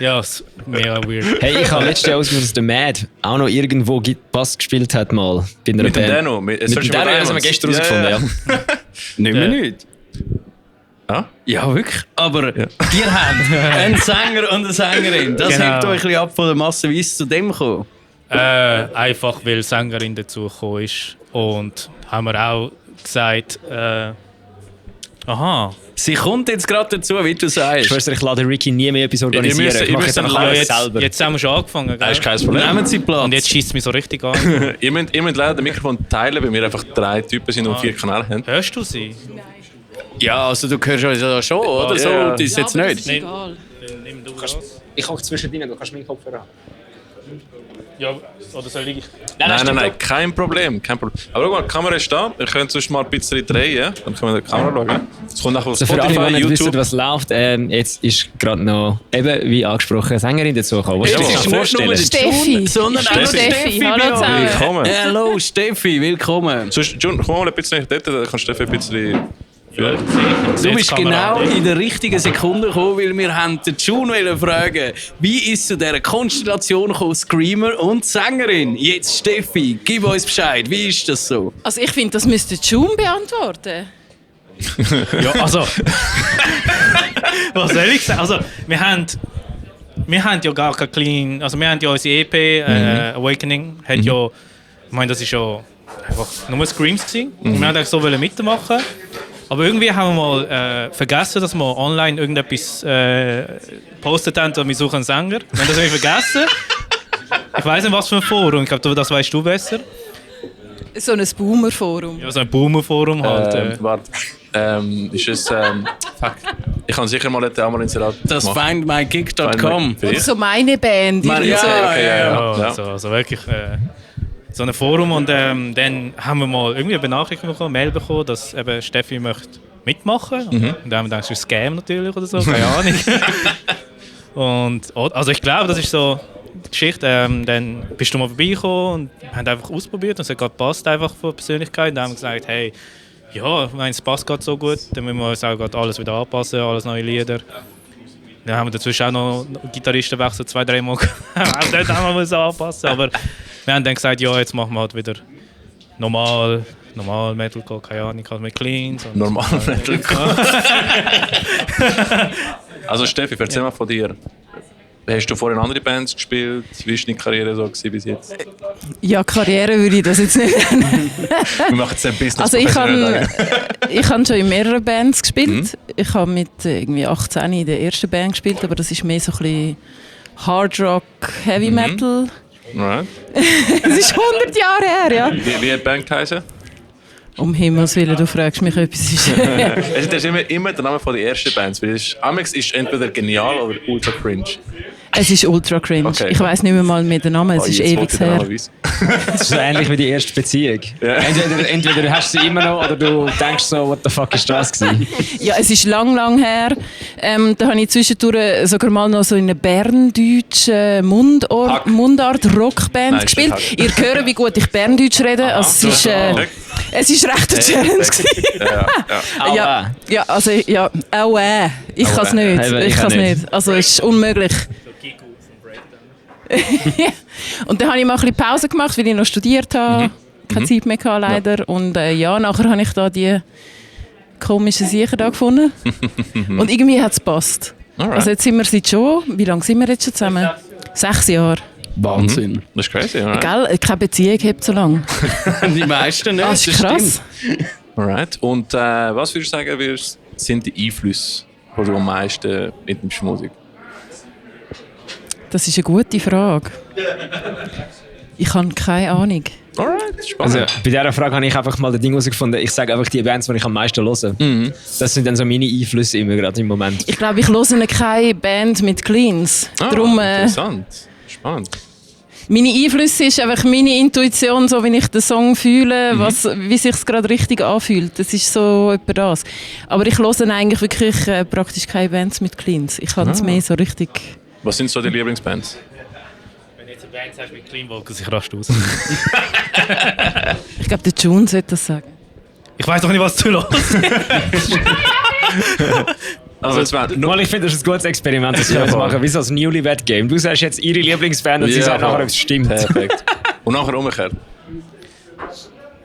Ja, ist mega weird. Hey, ich habe letztes Jahr ausgehört, dass der Mad auch noch irgendwo Bass gespielt hat mal. Bei einer Mit dem Band. Dano. Mit dem Dano, das haben wir gestern rausgefunden, ja. Nicht mehr nicht. Ah? Ja, wirklich. Aber ihr habt einen Sänger und eine Sängerin. Das Genau. hebt euch ein bisschen ab von der Masse, wie es zu dem kommt. Einfach weil Sängerin dazu gekommen ist. Und haben wir auch gesagt, Aha. Sie kommt jetzt gerade dazu, wie du sagst. Ich schwöre, ich lade Ricky nie mehr etwas organisieren. Ich mache jetzt einfach alles selber. Jetzt haben wir schon angefangen. Das ist kein Problem. Nehmen Sie Platz. Und jetzt schießt es mich so richtig an. Ihr müsst leider das Mikrofon teilen, weil wir einfach 3 Typen sind und 4 Kanäle haben. Hörst du sie? Ja, also du hörst uns ja schon, oder? Ja. So, Ja. das ist jetzt aber nicht. das ist egal. Nimm du raus. Ich hocke zwischendrin, du kannst meinen Kopfhörer haben. Ja, oder soll ich? Nein, kein Problem. Aber schau mal, die Kamera ist da. Wir können sonst mal ein bisschen drehen. Dann können wir die Kamera schauen. Es kommt nachher auf Also für alle, Spotify, die nicht wissen, YouTube. was läuft, jetzt ist gerade noch, eben wie angesprochen, eine Sängerin dazugekommen. Was Ja, du dir das ist vorstellen? Steffi. Sondern Ich bin auch Steffi. Hallo bei uns. zusammen. Willkommen. Hallo Steffi, willkommen. Sonst, Jun, komm mal ein bisschen dort, dann kannst du Steffi ein bisschen... Du bist genau in der richtigen Sekunde gekommen, weil wir haben den Jun fragen, wie ist zu dieser Konstellation gekommen, Screamer und Sängerin? Jetzt Steffi, gib uns Bescheid, wie ist das so? Also ich finde, das müsste June beantworten. Ja, also. Was soll ich sagen? Also, wir haben ja gar kein clean. Also, wir haben ja unsere EP, Awakening, hat ja. Ich meine, das ist ja einfach nur Screams gewesen. Und wir haben eigentlich so mitmachen. Aber irgendwie haben wir mal vergessen, dass wir online irgendetwas gepostet haben, und wir suchen einen Sänger. Wir haben das irgendwie vergessen. Ich weiss nicht, was für ein Forum. Ich glaube, das weißt du besser. So ein Boomer-Forum. Ja, so ein Boomer-Forum halt. Warte. Ist es... fuck. Ich kann sicher mal den Amarinserat Das findmygig.com. Oder so meine Band. irgendwie so. Ja. Also wirklich so ein Forum. Und dann haben wir mal irgendwie eine Benachrichtigung bekommen, Mail bekommen, dass eben Steffi möchte mitmachen. Und dann haben wir gedacht, das ist ein Scam natürlich oder so, keine Ahnung. Und also ich glaube, das ist so die Geschichte. Dann bist du mal vorbeigekommen und haben einfach ausprobiert und es hat gerade passt einfach von der Persönlichkeit. Dann haben wir gesagt, hey, ja, ich meine, es passt gerade so gut, dann müssen wir uns auch gerade alles wieder anpassen, alles neue Lieder. Dann haben wir dazwischen auch noch Gitarristenwechsel 2-3 Mal auch dort haben wir uns anpassen. Aber wir haben dann gesagt, ja, jetzt machen wir halt wieder normal Metalcore, keine Ahnung, halt mit Cleans. Und Normal Metalcore. Also Steffi, erzähl mal von dir. Hast du vorhin andere Bands gespielt? Wie war deine Karriere so bis jetzt? Ja, Karriere würde ich das jetzt nicht nennen. Wir machen jetzt ein Business. Also ich habe schon in mehreren Bands gespielt. Ich habe mit irgendwie 18 in der ersten Band gespielt, aber das ist mehr so ein bisschen Hard Rock, Heavy Metal. Right. Das ist 100 Jahre her, ja. Wie hat die Band geheißen? Um Himmels Willen, du fragst mich etwas. Das ist immer der Name von der ersten Band. Amex ist entweder genial oder ultra cringe. Es ist ultra cringe. Okay. Ich weiss nicht mehr mal den Namen, es ist Jetzt ewig wollte ich den her. Namen wissen. Das ist so ähnlich wie die erste Beziehung. Ja. Entweder hast du sie immer noch oder du denkst so, what the fuck ist das gewesen? Ja, es ist lang her. Da habe ich zwischendurch sogar mal noch so in einer berndeutschen Mundart-Rockband Nein, gespielt. ist Ihr hört, wie gut ich Berndeutsch rede. Also es ist recht eine Challenge gewesen. Ja. Ja, also ja, auch ich kann es nicht. Eben, Ich ich kann es auch nicht. nicht. Also es ist unmöglich. Und dann habe ich mal ein bisschen Pause gemacht, weil ich noch studiert habe. Keine Zeit mehr gehabt, leider. Und ja, nachher habe ich da die komischen Sachen da gefunden. Und irgendwie hat es gepasst. Alright. Also jetzt sind wir seit schon, wie lange sind wir jetzt schon zusammen? 6 Jahre. Wahnsinn. Das ist crazy, alright. Gell? Keine Beziehung hebt so lange. Die meisten nicht. Das ist krass. Alright. Und was würdest du sagen, sind die Einflüsse, die du am meisten mitnimmst von Musik? Das ist eine gute Frage. Ich habe keine Ahnung. Alright, spannend. Also bei dieser Frage habe ich einfach mal das Ding herausgefunden. Ich sage einfach die Bands, die ich am meisten höre. Das sind dann so meine Einflüsse immer gerade im Moment. Ich glaube, ich höre keine Band mit Cleans. Darum, interessant. Spannend. meine Einflüsse ist einfach meine Intuition, so wie ich den Song fühle, wie sich es gerade richtig anfühlt. Das ist so etwa das. Aber ich höre eigentlich wirklich praktisch keine Bands mit Cleans. Ich kann es mehr so richtig... Was sind so die Lieblingsbands? Wenn du jetzt eine Band sagst mit Clean Vocals, ich raste aus. Ich glaube, der June sollte das sagen. Ich weiß doch nicht, was du hörst. Also, jetzt mal, Mal, ich finde, das ist ein gutes Experiment, das können wir jetzt machen, wie so ein Newlywed-Game. Du sagst jetzt ihre Lieblingsband und sie sagt nachher, ob es stimmt. Perfekt. Und nachher umgekehrt.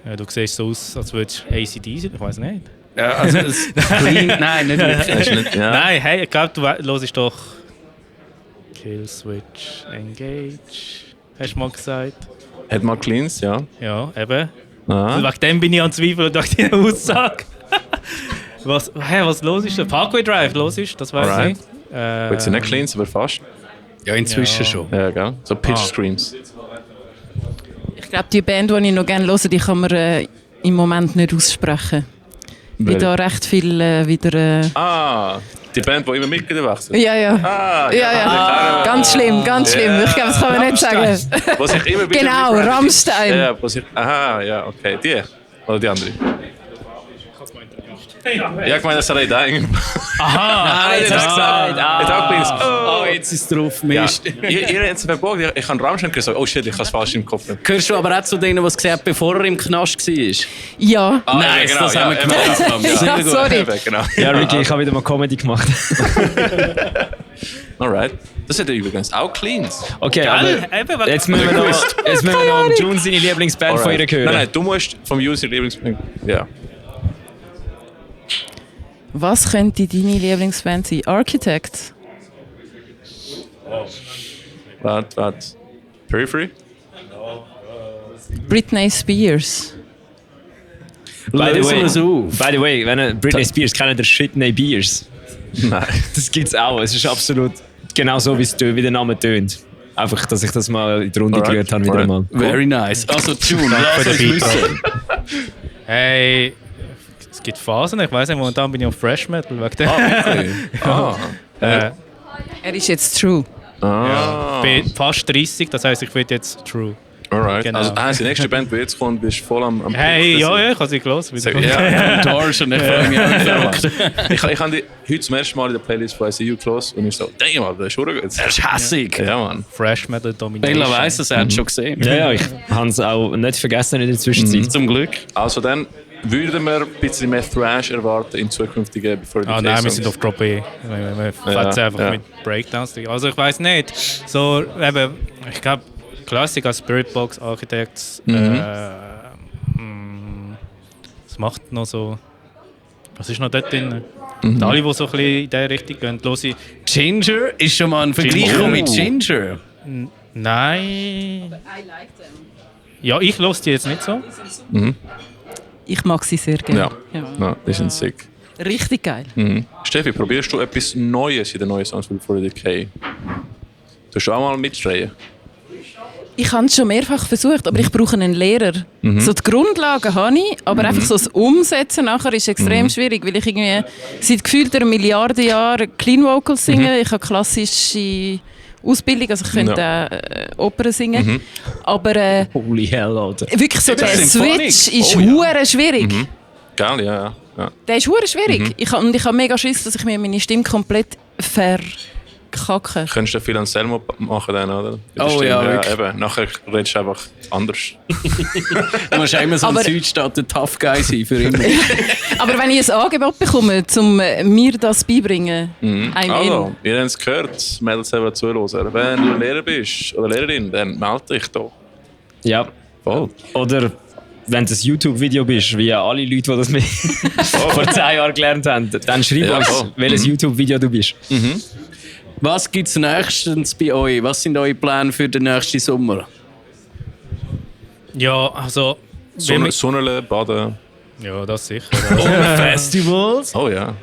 Ja, du siehst so aus, als würdest du ACD sein, ich weiß nicht. Ja, also nein, nicht wirklich. Hast du nicht? Ja. Nein, hey, ich glaube, du hörst doch Killswitch Engage, hast du mal gesagt. Hat mal Cleans, ja. Ja, eben. Ah. Wegen dem bin ich an Zweifel und wegen deiner Aussage. Was los ist? Der Parkway Drive los ist, das weiß Alright. ich nicht. Gut, sind nicht Cleans, aber fast. Ja, inzwischen schon. Ja, gell? So Pitch Screams. Ich glaube, die Band, die ich noch gerne höre, die kann man im Moment nicht aussprechen. Weil da recht viel wieder... Die Band, die immer Mitglieder wechselt. Ja. Ja. Ganz schlimm. Ich glaube, das kann man nicht sagen. Was ich immer wieder Genau, Rammstein. Ja, ja, okay. Die? Oder die andere? Ja, ich meine, das sei da irgendwie. Aha! Jetzt hast du gesagt. Jetzt auch Cleans. Oh, jetzt ist es drauf. Ja. Mist. Ihr habt es verbogen. Ich habe Rammstein gesagt, oh shit, ich habe es falsch im Kopf. Gehörst du aber auch zu denen, die es gesagt haben, bevor er im Knast war? Ja. Nice, genau, das haben wir gemacht. Ja, sorry. Genau. Ja, Ricky, ich habe wieder mal Comedy gemacht. Alright. Das sind übrigens auch Cleans. Okay, aber jetzt müssen wir noch June seine Lieblingsband von ihr hören. Nein, du musst vom User Lieblingsband. Ja. Was könnte deine Lieblingsband sein? Architects? Warte. Periphery? Britney Spears? By the auf. way, wenn Britney Spears kennt, der Shitney Beers. Nein. Das gibt's auch. Es ist absolut genau so, wie der Name tönt. Einfach, dass ich das mal in die Runde gerührt habe wieder mal. Very nice. Also, June, lass uns wissen. Hey, es gibt Phasen, ich weiß nicht, momentan bin ich auf Fresh Metal wegen dem. Er ist jetzt true. Ich bin fast 30, das heisst, ich will jetzt True. Alright. Genau. Also, die nächste Band, die jetzt kommt, bist du voll am Hey, ja, ich habe sie gelesen. Ja. Doors und ich freue mich auch. Ich habe die heute zum ersten Mal in der Playlist von ICU gelesen und ich so, damn, Alter, das ist schon gut. Er ist hässig. Ja, Mann. Fresh Metal Domination. Bella weiss es, er hat es schon gesehen. Ja, ich habe es auch nicht vergessen in der Zwischenzeit. Zum Glück. Also dann würden wir ein bisschen mehr Thrash erwarten in zukünftigen Before the Nein, wir sind auf Drop E. Wir fetzen einfach ja. mit Breakdowns. Also ich weiß nicht. So, eben, ich glaube, Klassiker, Spiritbox, Architects. Was macht noch so? Was ist noch dort drin? Und alle, die so ein bisschen in diese Richtung gehen, höre ich. Ginger ist schon mal ein Vergleich Ginger. mit Ginger. Nein. Ja, ich höre die jetzt nicht so. Ich mag sie sehr gerne. Ja, die sind sick. Richtig geil. Steffi, probierst du etwas Neues in den neuen Songs von Before the Decay? Du hast auch mal mitschreien. Ich habe es schon mehrfach versucht, aber ich brauche einen Lehrer. So die Grundlagen habe ich, aber einfach so das Umsetzen nachher ist extrem schwierig, weil ich irgendwie seit gefühlt einer Milliarde Jahren Clean Vocals singe. Ich habe klassische Ausbildung, also ich könnte Opern singen. Aber Holy hell, Alter. wirklich so der Symphonic. Switch ist hure schwierig. Geil, ja. Der ist hure schwierig. Ich habe mega Schiss, dass ich mir meine Stimme komplett verkacke. Könntest du viel an Selmo machen dann, oder? Oh ja, wirklich. Eben. Nachher redest du einfach anders. Du musst immer so ein Aber- Südstaaten Tough Guy sein für immer. Aber wenn ich ein Angebot bekomme, um mir das beibringen, Also, ihr habt es gehört, Mädels selber zuhören. Wenn du Lehrer bist oder Lehrerin, dann melde dich doch. Ja. Voll. Oder wenn du ein YouTube-Video bist, wie alle Leute, die das mit vor 10 Jahren gelernt haben, dann schreib Ja, uns, voll. welches YouTube-Video du bist. Was gibt es nächstens bei euch? Was sind eure Pläne für den nächsten Sommer? Ja, also. Sonnele, Baden. Ja, das sicher. Festivals? Oh ja.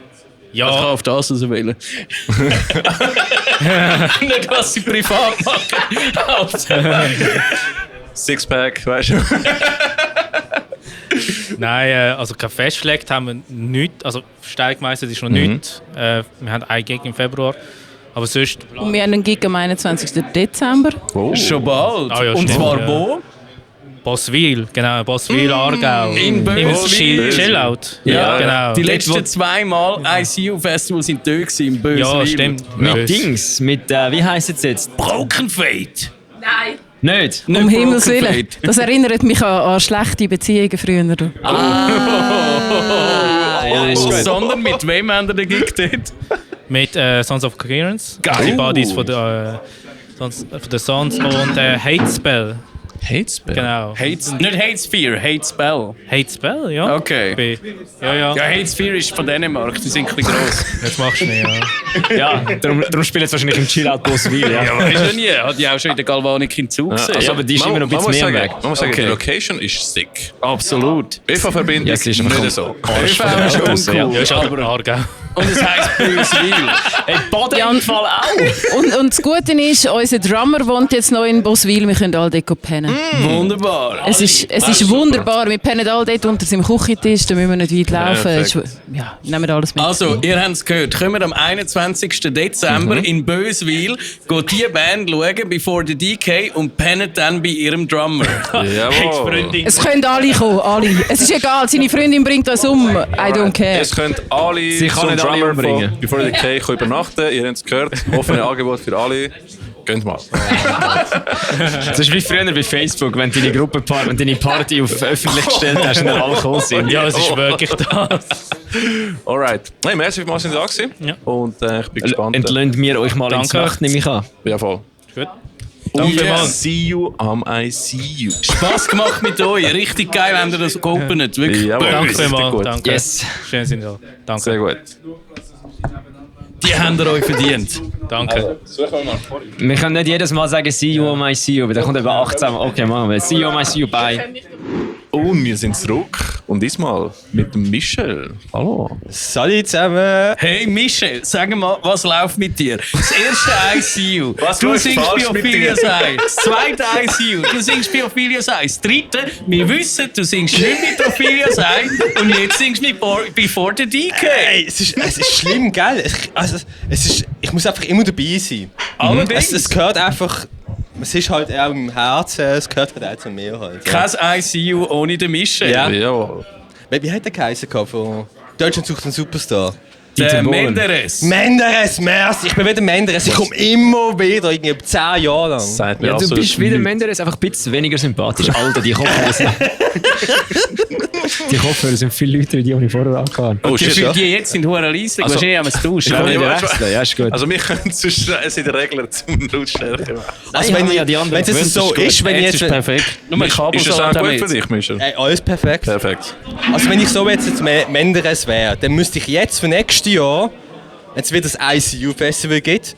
Ich kann Ja, auf das wählen. Nicht, was sie privat machen. Sixpack, weißt du? nein, also kein Festgelegt haben wir nicht. Also Steigmeister ist noch nicht. Wir haben einen Gig im Februar. Aber sonst. Und wir haben einen Gig am 21. Dezember. Schon bald. Ah ja, Und stimmt, zwar ja. wo? Boswil, genau. Boswil, Aargau. In Boswil. Chillout. Ja, genau. Die letzten 2 Mal ICU-Festivals sind dort gewesen, in Böswil. Ja, stimmt. Mit Dings, mit, wie heisst es jetzt? Broken Fate. Nein. Nicht? Um Himmels Broken Willen. Fate. Das erinnert mich an schlechte Beziehungen früher. Ja, ist gut. Sondern mit wem haben ihr den Gig dort? Mit Sons of Coherence. Geil. Die Buddies von der Sons und Hate Spell. Hatespell? Genau. Nicht Hate Sphere, Hate Spell. Hate Spell, ja. Okay. Ja. Ja, Hate Sphere ist von Dänemark, die sind ein bisschen gross. Jetzt machst du nicht, ja. Ja, darum spielt es wahrscheinlich im Chillout Boswil. Ja. Weißt du nie, hat die auch schon in der Galvanik in Zug gesehen. Also, aber die ist immer noch ein bisschen mehr weg. Man muss sagen, Okay. die Location ist sick. Absolut. ÖV-Verbindung Ja, es ist nicht einfach so. ÖV ist uncool. Ja, ist aber Aargau. Und es heisst Böswil. Baden-Fall auch. Und das Gute ist, unser Drummer wohnt jetzt noch in Boswil, wir können alle dort pennen. Wunderbar. Es ist wunderbar, wir pennen alle dort unter seinem Küchentisch, da müssen wir nicht weit laufen. Perfekt. Ja, nehmen wir alles mit. Also, ihr habt es gehört, kommen wir am 21. Dezember in Böswil, geht die Band schauen, Before the DK, und pennen dann bei ihrem Drummer. Jawohl. Es können alle kommen, alle. Es ist egal, seine Freundin bringt uns um, I don't care. Es können alle Sie kann zum nicht alle Drummer umbringen. von Before the Cake übernachten. Ihr habt es gehört. Offene Angebot für alle. Geht mal. Das ist wie früher bei Facebook, wenn du deine Party auf öffentlich gestellt hast und dann alle gekommen sind. Ja, es ist wirklich das. Alright. Hey, merci vielmals, sind da gewesen. Ja. Und ich bin gespannt. Entlöhnt wir euch mal ins Danke. Nacht, nehme ich an. Ja, voll. Gut. Danke Yes. vielmals. See you am I see you. Spass gemacht mit euch. Richtig geil, haben wir das geopnet. Wirklich. Jawohl. Danke Richtig vielmals. gut. Danke. Yes. Schön sind da. Danke. Sehr gut. Die habt ihr euch verdient. Danke. Wir können nicht jedes Mal sagen, see you, my see you, aber da kommt eben 18 Mal. Okay, machen wir. See you, my see you, bye. Und wir sind zurück. Und diesmal mit dem Michel. Hallo. Salut zusammen! Hey Michel, sag mal, was läuft mit dir? Das erste ICU. Was Du läuft singst falsch bei mit Ophelia dir? Sei. Das zweite ICU. Du singst bei Ophelia Sei. Das dritte, wir wissen, du singst nicht mit Ophelia Sei. Und jetzt singst du mit Before the DK. Hey, es ist schlimm, gell? Ich muss einfach immer dabei sein. Allerdings. Es gehört einfach. Es ist halt auch im Herzen, es gehört halt auch zu mir halt. Ja. Kein ICU ohne den Michel. Ja. Jawohl. Wie hat der geheißen von Deutschland sucht einen Superstar? Der Menderes. Menderes, merci! Ich bin wieder Menderes, ich komme immer wieder, irgendwie 10 Jahre lang. Sagt mir Ja, du absolut bist wieder nichts. Menderes, einfach ein bisschen weniger sympathisch. Alter, die Kopfhörer sind... Die Kopfhörer sind viel lauter, wie die ich vorher angehauen. Oh Die, shit, ja. die jetzt sind hure leislich. Also- Wahrscheinlich haben wir es tauscht. Ich kann Ja, wieder ja, wechseln, ja, ist gut. Also wir können es in der Regel zum Lautstärke machen. Also Nein, wenn ja, die anderen es gewöhnt, so ist gut. ist, wenn ich Jetzt jetzt... ist perfekt. Nur Ist Kabel das auch gut für dich, Michel? Ey, alles perfekt. Perfekt. Also wenn ich so jetzt Menderes wäre, dann müsste ich jetzt für nächstes Jahr, wenn es wieder das ICU-Festival gibt,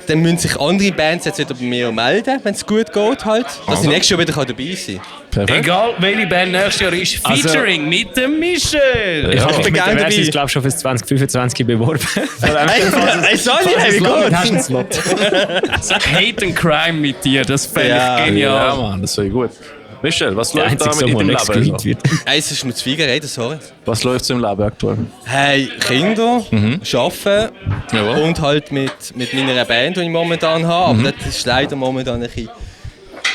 dann müssen sich andere Bands jetzt wieder bei mir melden, wenn es gut geht halt, dass ich nächstes Jahr wieder dabei sein kann. Perfekt. Egal, welche Band nächstes Jahr ist, Also- featuring mit dem Michel. Ich habe Ich mich bin mit gerne der dabei. Versus, glaube ich, schon fürs 2025 beworben. Ey, sorry, hey, wie Hast du einen gut? Slot? Hate and Crime mit dir, das fände Ja, ich genial. Ja, Mann, das wäre gut. Michel, was Der läuft da einzige mit Song, in der deinem nicht Leben? gescreent So? wird. Ey, es ist mir zu viel geredet, sorry. Was läuft so im Leben aktuell? Hey, Kinder, Arbeiten Jawohl. und halt mit meiner Band, die ich momentan habe, aber das ist leider momentan ein bisschen...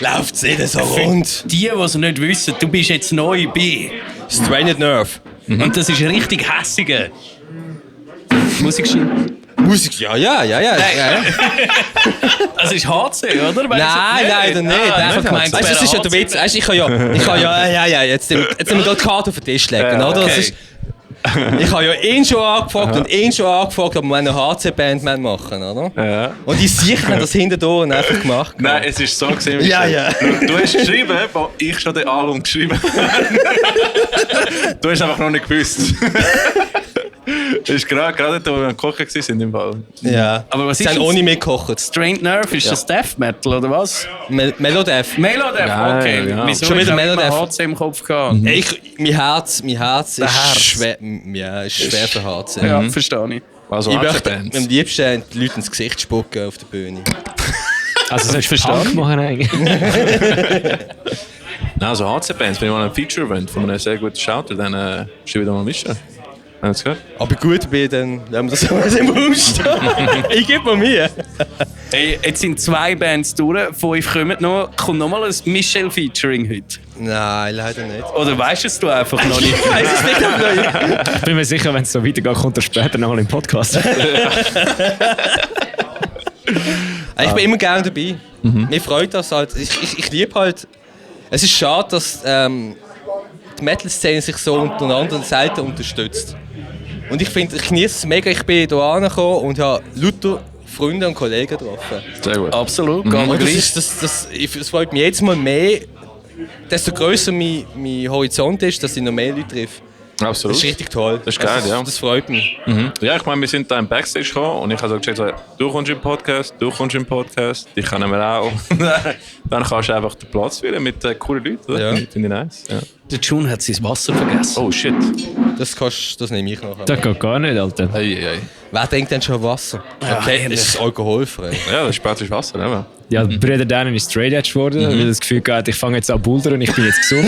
Läuft es nicht so rund. Die es nicht wissen, du bist jetzt neu bei. Strained Nerve. Und das ist richtig hässige Musikstil. Musik, ja. Das ist HC, oder? Nein, leider nicht. Einfach gemeint, Weißt du, das ist ja der Witz. Weißt, ich kann ja, jetzt müssen wir dort die Karte auf den Tisch legen, oder? Das okay. ist, ich habe ja ihn schon angefragt und ihn schon angefragt, ob wir eine HC-Band machen, oder? Ja. Und die sicher haben das hinterher einfach gemacht. Nein, es ist so gesehen, Michel. Ja. Du hast geschrieben, wo ich schon den Album geschrieben habe. Du hast einfach noch nicht gewusst. Das ist gerade da, wo wir am Kochen waren im Fall. Ja. Aber was Sie ist haben das? ohne mich gekocht. Strained Nerve, ist das Death Metal oder was? Melodeath. Melodeath, Ja, okay. ja. Wieso? Schon wieder Ich habe immer Melodeath. HC im Kopf gehabt. Mein Herz ist Herz. schwer, ja, ist schwer für HC. Ja, verstehe ich. Also Ich möchte Bands. am liebsten die Leute ins Gesicht spucken auf der Bühne. Also sollst du Punk machen eigentlich? Nein, also HC-Bands, wenn ich mal ein Feature-Event von einem sehr guten Shouter, dann schreibe ich da mal Michel. Haben Sie es gehört? Aber gut bin, dann lassen wir das alles im Raum stehen. Ich gebe mir Mühe. Hey, jetzt sind 2 Bands durch, 5 kommen noch. Kommt noch mal ein Michel-Featuring heute? Nein, leider nicht. Oder weißt es du einfach noch nicht? Ich weiss es nicht, aber noch nicht. Ich bin mir sicher, wenn es so weitergeht, kommt er später nochmal im Podcast. Ich bin immer gerne dabei. Mir freut das halt. Ich liebe halt. Es ist schade, dass die Metal-Szene sich so untereinander selten unterstützt. Und ich finde, ich genieße es mega. Ich bin hier angekommen und habe lauter Freunde und Kollegen getroffen. Sehr gut. Absolut, Und das freut mich jetzt mal mehr, desto grösser mein Horizont ist, dass ich noch mehr Leute treffe. Absolut. Das ist richtig toll. Das ist geil, ja. Das freut mich. Ja, ich meine, wir sind da im Backstage gekommen und ich habe so gesagt, du kommst im Podcast, dich kennen wir auch. Dann kannst du einfach den Platz führen mit coolen Leuten, oder? Ja. Finde ich nice. Ja. Der June hat sein Wasser vergessen. Oh shit. Das nehme ich nachher. Das geht gar nicht, Alter. Ei. Wer denkt denn schon an Wasser? Okay, das ist alkoholfrei. Ja, das ist spätlich Wasser, ne? Ja, Brüder Dan ist straight edge geworden, weil er das Gefühl hatte, ich fange jetzt an bouldern und ich bin jetzt gesund.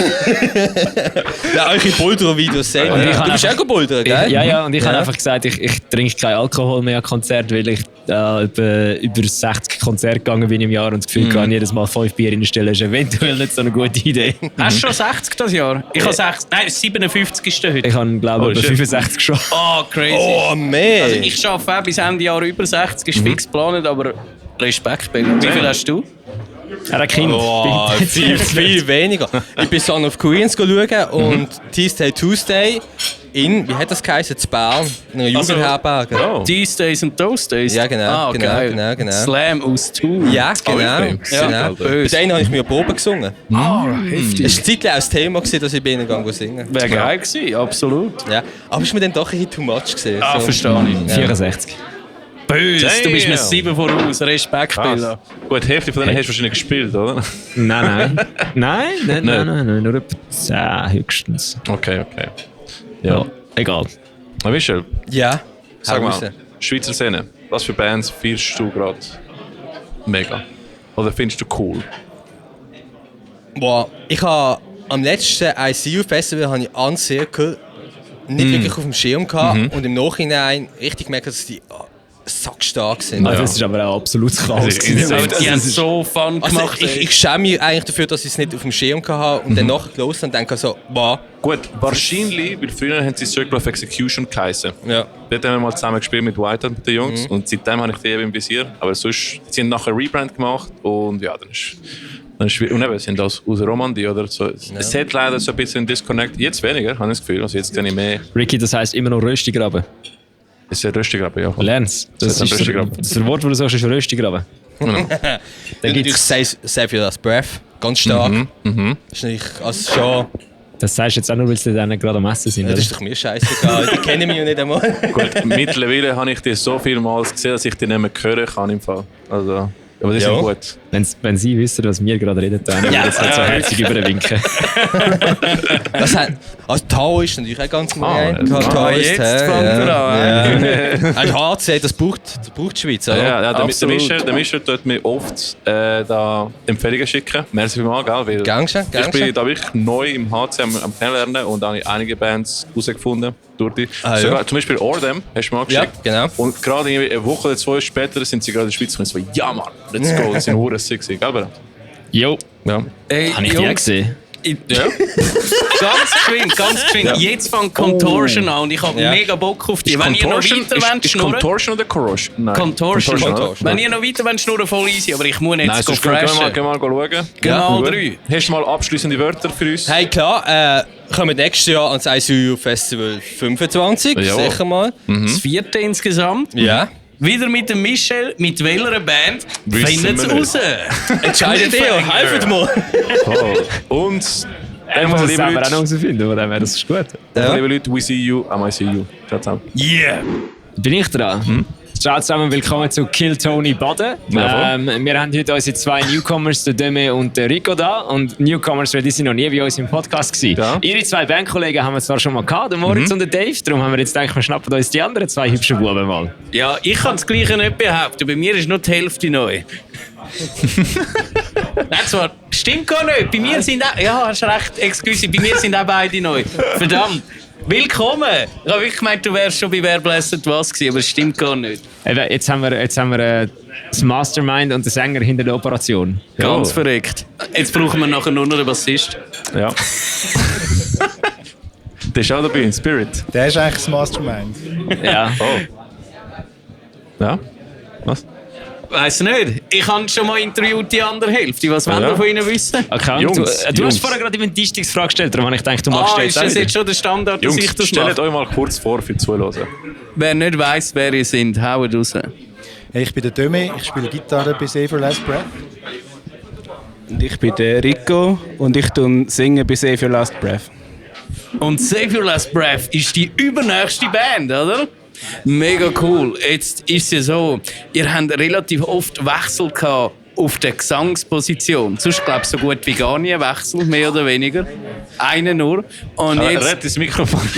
Ja, eure Boulder-Videos sehen. Und ich Du habe bist auch Boulder, gell? Ja, und ich habe einfach gesagt, ich trinke keinen Alkohol mehr an Konzert, weil ich über 60 Konzerte gegangen bin im Jahr und das Gefühl hatte, jedes Mal 5 Bier reinstellen ist eventuell nicht so eine gute Idee. Hast du schon 60 das Jahr? Ich habe 60. Nein, 57. heute. Ich habe, glaube ich, etwa 65 schon. Oh, crazy. Oh, man! Also ich arbeite auch bis Ende Jahr über 60, ist fix geplant, aber Respekt, Bella. Wie viel hast du? Er hat Kind. Oh, viel weniger. Ich bin Son of Queens schauen und Tuesday Tuesday in, wie hat das geheißen, in Bern, in einer Jugendherberge. Oh. These Days und Those Days? Ja, genau, geil. genau. Slam aus Tour. Ja, genau. Ja, Bei böse. denen habe ich mir Probe gesungen. Heftig. Es war zeitlich auch das Thema, dass ich bei ihnen gegangen singen. Wäre geil gewesen, absolut. Ja. Aber es war mir dann doch ein bisschen too much gewesen. Ah, verstehe ich. 64. Böse, du bist mir Damn. 7 voraus. Respekt, Bella. Gut, die Hälfte von denen hast du wahrscheinlich gespielt, oder? Nein. Nein, nur etwa 10 höchstens. Okay. Ja, egal. Na, Michel, Ja. sag Hau mal, raus. Schweizer Szene, was für Bands feierst du gerade mega? Oder findest du cool? Boah, ich habe am letzten ICU-Festival habe ich Uncircle nicht wirklich auf dem Schirm gehabt und im Nachhinein richtig gemerkt, dass die sackstark sind. Also, das ist aber auch absolut Chaos. Das ist insane. Die haben so Fun Also gemacht. ich schäme mich eigentlich dafür, dass ich es nicht auf dem Schirm hatte und dann nachher gelesen und denke so, wow. Gut, wahrscheinlich, weil früher haben sie Circle of Execution geheißen. Ja. Dort haben wir mal zusammen gespielt mit Whitehead, mit den Jungs. Und seitdem habe ich die eben im Visier. Aber sonst, sie haben nachher Rebrand gemacht und ja, dann ist schwierig. Und eben, sie sind aus Romandie oder so. Es hat leider so ein bisschen Disconnect. Jetzt weniger, habe ich das Gefühl. Also jetzt sehe ich mehr. Ricky, das heisst immer noch Röstigraben. Es ist ein Röstigraben, ja. Lern's. Das ein ist Röstigraben. das Wort, das du sagst, ist Röstigraben. Dann gibt's- natürlich Save Your Last Breath, ganz stark. Das ist natürlich, also schon, Das sagst du jetzt auch nur, weil sie dann gerade am Essen sind. das Oder? ist doch mir scheißegal, die kennen mich ja nicht einmal. Gut, mittlerweile habe ich die so vielmals gesehen, dass ich die nicht mehr hören kann im Fall. Also, aber die Ja. sind gut. Wenn sie wissen, was wir gerade reden, dann würden wir jetzt nicht so herzig überwinken. Das hat, also Tao ist natürlich auch ganz gemein. ja. Taoist, jetzt fängt er an. Ein HC, das braucht die Schweiz, oder? Ja, der Absolut. Michel tut mir oft da Empfehlungen schicken. Merci vielmals, gell? Weil Gangster. ich bin da wirklich neu im HC am Kennenlernen und habe einige Bands herausgefunden. Durch die. Ah, ja. Sogar, zum Beispiel Ordem, hast du mal Ja, geschickt. genau. Und gerade irgendwie eine Woche oder 2 später sind sie gerade in der Schweiz gekommen. Ich so, ja Mann, let's go. Das sind hure sick, gell? Bro? Jo, Ja. Hey, habe ich die auch Jungs, gesehen? Ja? ganz geschwind. Jetzt fängt Contortion an und ich habe Ja. mega Bock auf die. Wenn ihr noch weiter wollt ist schnurren... Contortion oder Corrosion? Nein. Contortion. oder? Wenn ihr noch weiter wollt schnurren, voll easy, aber ich muss Nein, jetzt sonst gehen wir freshen. mal schauen. Genau, Gut. 3. Hast du mal abschließende Wörter für uns? Hey, klar, kommen nächstes Jahr ans ICU Festival 25, Jawohl. sicher mal. Das 4. insgesamt. Ja. Wieder mit dem Michel, mit welcher Band? Wissen Findet es wir raus. Entscheidet ihr, helft mal. Oh. Und Er muss es liebe selber auch noch Leute, herausfinden, von dem her, das ist gut. liebe Leute, we see you, I see you. Ciao zusammen. Yeah. Bin ich dran? Ciao zusammen, willkommen zu Kill Tony Baden. Jawohl. Wir haben heute unsere 2 Newcomers, der Deme und der Rico, da. Und Newcomers, weil die sind noch nie bei uns im Podcast gewesen. Ja. Ihre 2 Bandkollegen haben wir zwar schon mal gehabt, der Moritz und der Dave. Darum haben wir jetzt gedacht, wir schnappen uns die anderen 2 hübschen Buben mal. Ja, ich kann das Gleiche nicht behaupten. Bei mir ist nur die Hälfte neu. Nein, zwar, stimmt gar nicht. Bei mir sind auch... Ja, hast recht, excuse. Bei mir sind auch beide neu. Verdammt. Willkommen! Ich habe wirklich gemeint, du wärst schon bei Wer blässet was gewesen, aber es stimmt gar nicht. Eben, jetzt haben wir das Mastermind und den Sänger hinter der Operation. Ganz verreckt. Jetzt brauchen wir nachher nur noch einen Bassist. Ja. Der ist auch dabei, in Spirit. Der ist eigentlich das Mastermind. Ja. Ja? Was? Weiss nicht. Ich habe schon mal interviewt die andere Hälfte. Was wollen wir von ihnen wissen? Okay, Jungs, du hast Jungs. vorher gerade über die Dienstagsfrage gestellt, darum habe ich gedacht, du machst Ah, jetzt ist auch das wieder. jetzt schon der Standard, dass ich Jungs, das stellt mache? euch mal kurz vor für die Zuhörer. Wer nicht weiss, wer ihr seid, haut raus. Hey, ich bin der Döme, ich spiele Gitarre bei Save Your Last Breath. Und ich bin der Rico und ich singe bei Save Your Last Breath. Und Save Your Last Breath ist die übernächste Band, oder? Mega cool. Jetzt ist es ja so, ihr habt relativ oft Wechsel gehabt auf der Gesangsposition. Sonst glaube ich so gut wie gar nie Wechsel, mehr oder weniger. Einen nur. Und jetzt... Red das Mikrofon.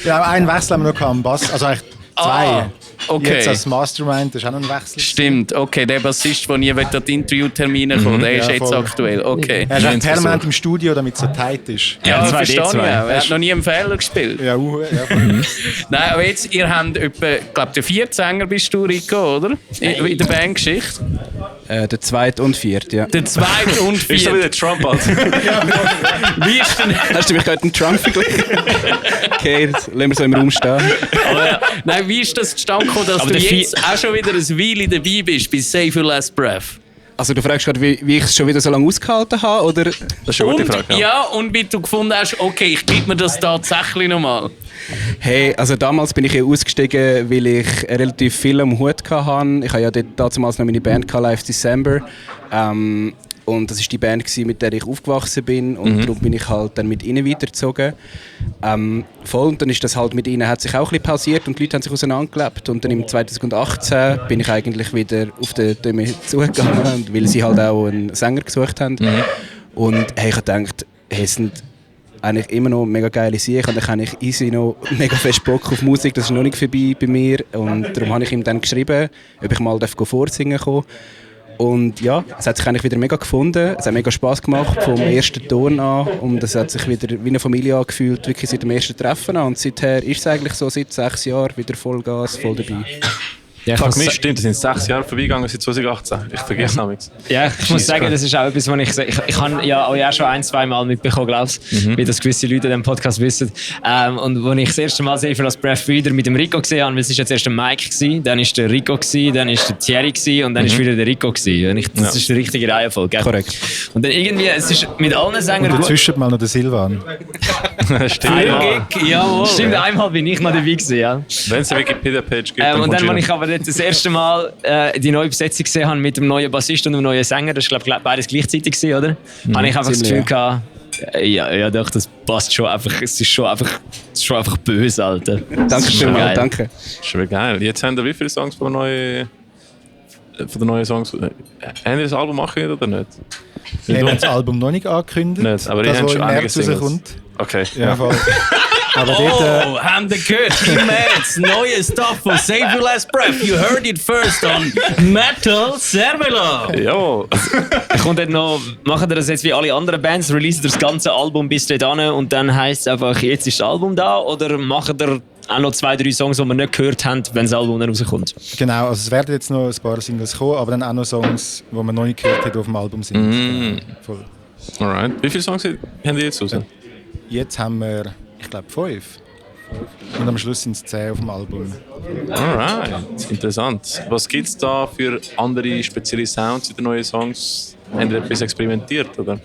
Ja, einen Wechsel haben wir noch am Bass, also eigentlich 2. Okay. Jetzt als Mastermind, das ist auch noch ein Wechsel. Stimmt, okay. Der Bassist, der nie an die Interviewtermine kommt, der ist jetzt aktuell. Okay. Er ist auch permanent im Studio, damit es so tight ist. Ja, das verstehe ich. Er hat noch nie einen Fehler gespielt. Ja, Nein, aber jetzt, ihr habt etwa, ich glaube, der 4. Sänger bist du, Rico, oder? In der Bandgeschichte. Der 2. und 4. ja. Der 2. und 4. Ist so wie der Trump, Alter. Wie ist denn... Hast du mich gerade mit dem Trump verglichen? Okay, jetzt lassen wir so im Raum stehen. Nein, wie ist das zustande gekommen, dass du jetzt auch schon wieder ein Weile dabei bist bei Save Your Last Breath? Also du fragst gerade, wie ich es schon wieder so lange ausgehalten habe, oder? Das ist eine gute Frage. Ja, und wie du gefunden hast, okay, ich gebe mir das tatsächlich nochmal. Hey, also damals bin ich ja ausgestiegen, weil ich relativ viel am Hut hatte. Ich hatte ja damals noch meine Band Live December. Und das war die Band, mit der ich aufgewachsen bin. Und darum bin ich halt dann mit ihnen weitergezogen. Voll, und dann ist das halt mit ihnen, hat sich auch ein bisschen pausiert und die Leute haben sich auseinandergelebt. Und dann im 2018 bin ich eigentlich wieder auf den Döme zugegangen, weil sie halt auch einen Sänger gesucht haben. Und hey, ich habe gedacht, hey, es sind eigentlich immer noch mega geile Sachen. Und dann habe ich easy noch mega fest Bock auf Musik. Das ist noch nicht vorbei bei mir. Und darum habe ich ihm dann geschrieben, ob ich mal vorsingen kann. Und ja, es hat sich eigentlich wieder mega gefunden. Es hat mega Spass gemacht vom ersten Ton an. Und es hat sich wieder wie eine Familie angefühlt, wirklich seit dem ersten Treffen an. Und seither ist es eigentlich so, seit 6 Jahren wieder Vollgas, voll dabei. Ja, Fuck mich, stimmt, es sind 6 Jahre vorbeigegangen seit 2018. Ich vergesse nichts. Ja, ich muss sagen, das ist auch etwas, was ich habe ja auch schon 1-2 Mal mitbekommen, glaube ich, wie das gewisse Leute in diesem Podcast wissen. Und als ich das erste Mal Save Your Last Breath wieder mit dem Rico gesehen habe, weil es ist jetzt erst der Mike gewesen, dann ist der Rico gewesen, dann ist der Thierry gewesen, und dann ist wieder der Rico gewesen. Das ist die richtige Reihenfolge. Korrekt. Und dann irgendwie, es ist mit allen Sängern und dazwischen mal noch der Silvan. Stimmt. Jawohl. Stimmt, einmal bin ich noch dabei gewesen, ja. Wenn es eine Wikipedia-Page gibt, und dann, als ich aber das erste Mal die neue Besetzung gesehen habe mit dem neuen Bassist und dem neuen Sänger, das war glaube ich beides gleichzeitig gewesen, oder? Habe ich einfach das Gefühl gehabt, ja doch, das passt schon einfach, es ist schon einfach böse, Alter. Danke schön, danke. Schon geil. Jetzt haben wir wie viele Songs von den neuen Songs? Haben wir das Album machen oder nicht? Wir haben das Album noch nicht angekündigt, nicht, aber das schon im März rauskommt. Okay. Ja, voll. Aber haben Sie gehört? Im März, neue Stuff von Save Your Last Breath. You heard it first on Metal Servela. Jawohl. Kommt dann noch, machen wir das jetzt wie alle anderen Bands, releasen das ganze Album bis dahin und dann heisst es einfach, jetzt ist das Album da, oder machen wir auch noch 2-3 Songs, die wir nicht gehört haben, wenn das Album dann rauskommt? Genau, also es werden jetzt noch ein paar Singles kommen, aber dann auch noch Songs, die man noch nicht gehört hat, die auf dem Album sind. Genau, voll. Alright. Wie viele Songs haben die jetzt raus? Jetzt haben wir, ich glaube, 5. Und am Schluss sind es 10 auf dem Album. Alright, interessant. Was gibt es da für andere spezielle Sounds in den neuen Songs? Haben ihr etwas experimentiert, oder?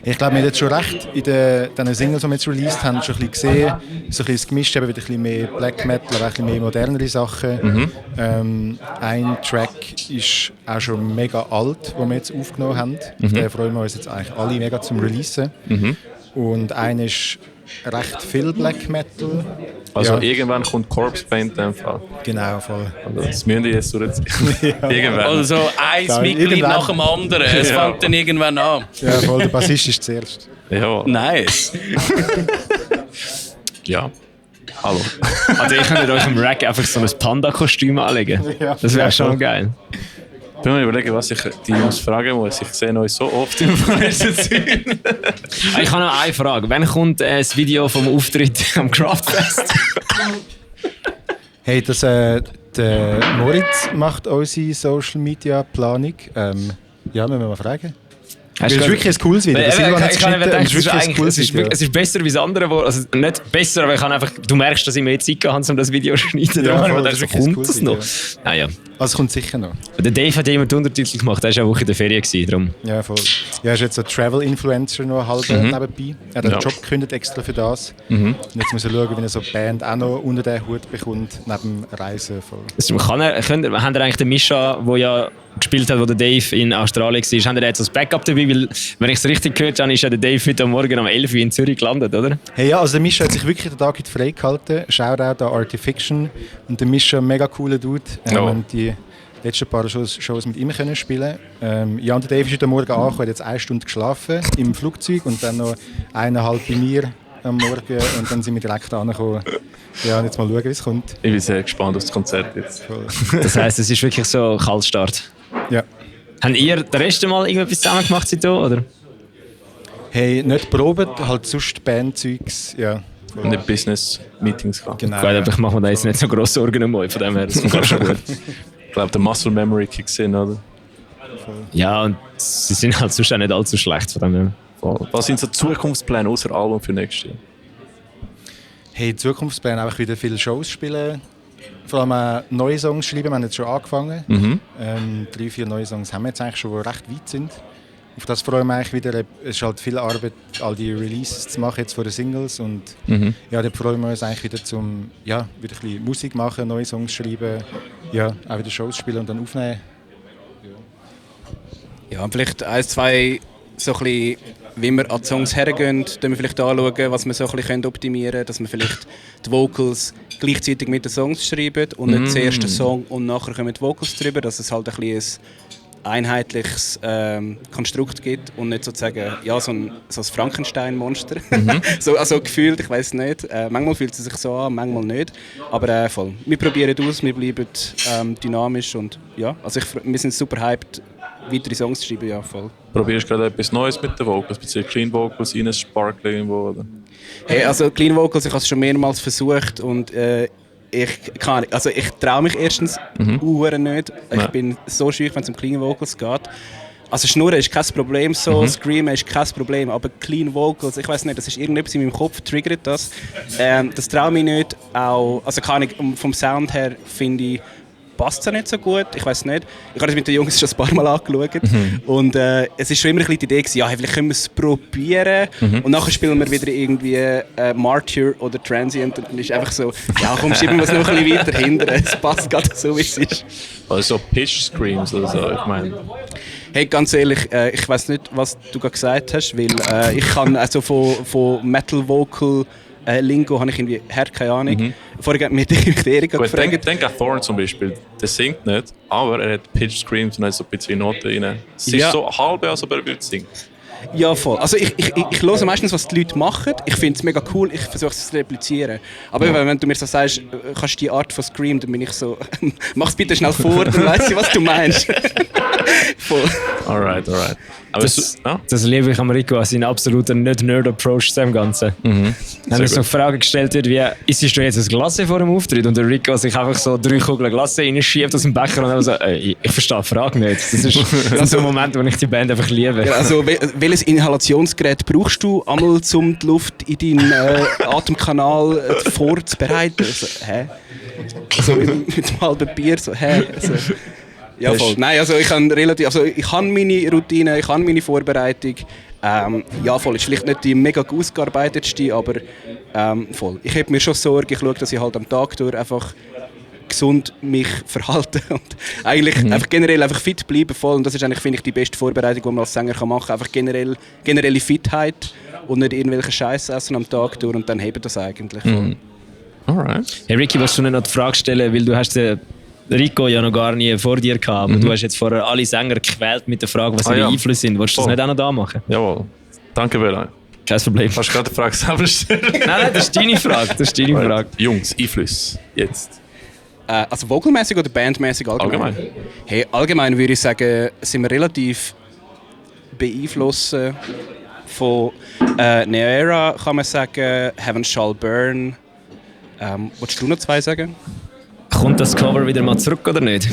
Ich glaube, wir haben jetzt schon recht in den Singles, die wir jetzt released haben, schon ein bisschen gesehen. So ein bisschen gemischt, wieder ein bisschen mehr Black Metal, aber ein bisschen mehr modernere Sachen. Ein Track ist auch schon mega alt, den wir jetzt aufgenommen haben. Auf den freuen wir uns jetzt eigentlich alle mega zum Releasen. Und einer ist recht viel Black Metal. Also irgendwann kommt Corpse Paint in dem Fall. Genau, voll. Also das müssen die jetzt durchziehen. Irgendwann. Also ein Mitglied nach dem anderen. Es fängt dann irgendwann an. Ja, voll, der Bassist ist zuerst. Ja. Nice. Ja. Hallo. Also ich könnte euch im Rack einfach so ein Panda-Kostüm anlegen. Das wäre schon geil. Ich bin mir überlegen, was ich die Jungs fragen muss. Ich sehe euch so oft im Fernsehen. Ich habe noch eine Frage. Wann kommt das Video vom Auftritt am Craftfest? Hey, der Moritz macht unsere Social-Media-Planung. Ja, müssen wir mal fragen. Das ist wirklich ein cooles Video. Es ist besser wie das andere. Also nicht besser, aber du merkst, dass ich mehr Zeit habe, um das Video zu schneiden. Ja, kommt das noch? Naja. Also es kommt sicher noch. Der Dave hat ja immer die Untertitel gemacht, er war eine Woche in der Ferien. Darum. Ja, voll. Ja, er ist jetzt so Travel-Influencer noch halb nebenbei. Er hat einen Job gekündigt extra für das. Und jetzt muss er schauen, wie er so die Band auch noch unter den Hut bekommt, neben Reisen. Voll. Also, haben ihr eigentlich den Mischa, der ja gespielt hat, wo der Dave in Australien war, haben ihr jetzt als Backup dabei? Weil, wenn ich es richtig gehört habe, ist ja der Dave heute Morgen um 11 Uhr in Zürich gelandet, oder? Hey, ja, also der Mischa hat sich wirklich den Tag heute frei gehalten. Shoutout an Artifiction. Und der Mischa, mega cooler Dude. Wir haben die letzten paar Shows mit ihm können spielen. Ja, und der Dave ist heute Morgen angekommen, hat jetzt 1 Stunde geschlafen im Flugzeug und dann noch 1,5 bei mir am Morgen und dann sind wir direkt angekommen. Ja, und jetzt mal schauen, wie es kommt. Ich bin sehr gespannt auf das Konzert jetzt. Das heisst, es ist wirklich so ein Kaltstart. Ja. Habt ihr den Rest mal irgendetwas zusammen gemacht seitdem, oder? Hey, nicht probiert, halt sonst Bandzeugs, ja. Und nicht Business-Meetings gehabt. Genau. Gut, aber ich mache mir da jetzt nicht so grosse Sorgen um euch, von dem her, das kommt schon gut. Ich glaube, der Muscle Memory kicks in, oder? Ja, und sie sind halt sonst auch nicht allzu schlecht, von dem her. Was sind so Zukunftspläne außer Album für nächstes Jahr? Hey, Zukunftspläne, einfach wieder viele Shows spielen. Vor allem auch neue Songs schreiben, wir haben jetzt schon angefangen. 3, 4 neue Songs haben wir jetzt eigentlich schon, die recht weit sind. Auf das freue ich mich eigentlich wieder. Es ist halt viel Arbeit, all die Releases zu machen jetzt von den Singles. Und ja, da freuen wir uns eigentlich wieder zum wieder ein bisschen Musik machen, neue Songs schreiben, ja, auch wieder Shows spielen und dann aufnehmen. Ja, und vielleicht 1, 2 so ein bisschen, wie wir an die Songs hergehen, dann wir vielleicht anschauen, was wir so ein bisschen optimieren können, dass wir vielleicht die Vocals gleichzeitig mit den Songs schreiben und nicht zuerst den Song und nachher kommen die Vocals drüber, dass es halt ein bisschen ein einheitliches Konstrukt gibt und nicht sozusagen so ein Frankenstein-Monster. Also gefühlt, ich weiß nicht. Manchmal fühlt es sich so an, manchmal nicht. Aber voll. Wir probieren aus, wir bleiben dynamisch und ja, also wir sind super hyped, weitere Songs zu schreiben, ja, voll. Probierst du gerade etwas Neues mit den Vocals, beziehungsweise Clean Vocals, rein Sparkle irgendwo, oder? Hey, also Clean Vocals, ich habe es schon mehrmals versucht und ich traue mich erstens nicht. Ich bin so schüch, wenn es um Clean Vocals geht. Also Schnurren ist kein Problem, Screamen ist kein Problem, aber Clean Vocals, ich weiß nicht, das ist irgendetwas in meinem Kopf, triggert das. Das traue ich mich nicht. Auch, also vom Sound her finde ich, passt es nicht so gut, ich weiß nicht. Ich habe das mit den Jungs schon ein paar Mal angeschaut und es war schon immer ein bisschen die Idee, vielleicht können wir es probieren und nachher spielen wir wieder irgendwie Martyr oder Transient und dann ist einfach so, ja komm, schieben wir es noch ein bisschen weiter hinten, es passt gerade so, wie es ist. Also so Pitch-Screams oder so, ich meine. Hey, ganz ehrlich, ich weiß nicht, was du gerade gesagt hast, weil ich kann also von Metal-Vocal Lingo habe ich irgendwie keine Ahnung. Vorher hat mich die Erika gefragt. Denk an Thorn zum Beispiel. Der singt nicht, aber er hat Pitch Screams und hat so ein bisschen Noten rein. Es ist so halb, als ob er singt. Ja, voll. Also ich höre meistens, was die Leute machen. Ich finde es mega cool, ich versuche es zu replizieren. Aber wenn du mir so sagst, kannst du die Art von Scream, dann bin ich so, mach's bitte schnell vor, dann weiss ich, was du meinst. Voll. Alright. Aber das liebe ich am Rico, als ein absoluter Nicht-Nerd-Approach zu dem Ganzen. Wenn er so eine Frage gestellt wird, wie, isst du jetzt ein Glas vor dem Auftritt? Und der Rico sich einfach so 3 Kugeln Glas reinschiebt aus dem Becher und dann so, ich verstehe die Frage nicht. Das ist so ein Moment, wo ich die Band einfach liebe. Ja, also, welches Inhalationsgerät brauchst du, einmal um die Luft in deinen Atemkanal vorzubereiten? Also, so mit einem halben Bier, so, Also, ja, voll. Nein, also ich habe meine Routine, ich habe meine Vorbereitung. Ja, voll. Ist vielleicht nicht die mega ausgearbeitetste, aber voll. Ich habe mir schon Sorge, ich schaue, dass ich halt am Tag durch einfach gesund mich verhalte und eigentlich einfach generell einfach fit bleiben voll. Und das ist eigentlich, finde ich, die beste Vorbereitung, die man als Sänger machen kann. Einfach generelle Fitheit und nicht irgendwelche Scheiße essen am Tag durch und dann hebt das eigentlich voll. Alright. Hey Ricky, willst du nicht noch die Frage stellen, weil du hast den Rico ja noch gar nie vor dir gehabt, aber du hast jetzt vorher alle Sänger gequält mit der Frage, was ihre Einflüsse sind. Willst du das nicht auch noch da machen? Jawohl. Danke, Bela. Kein Problem. Hast du gerade die Frage selber stellen? Nein, das ist deine Frage. Frage. Jungs, Einflüsse. Jetzt. Also vocalmäßig oder bandmäßig allgemein? Hey, allgemein würde ich sagen, sind wir relativ beeinflusst von Neoera, kann man sagen, Heaven Shall Burn. Wolltest du noch 2 sagen? Kommt das Cover wieder mal zurück oder nicht?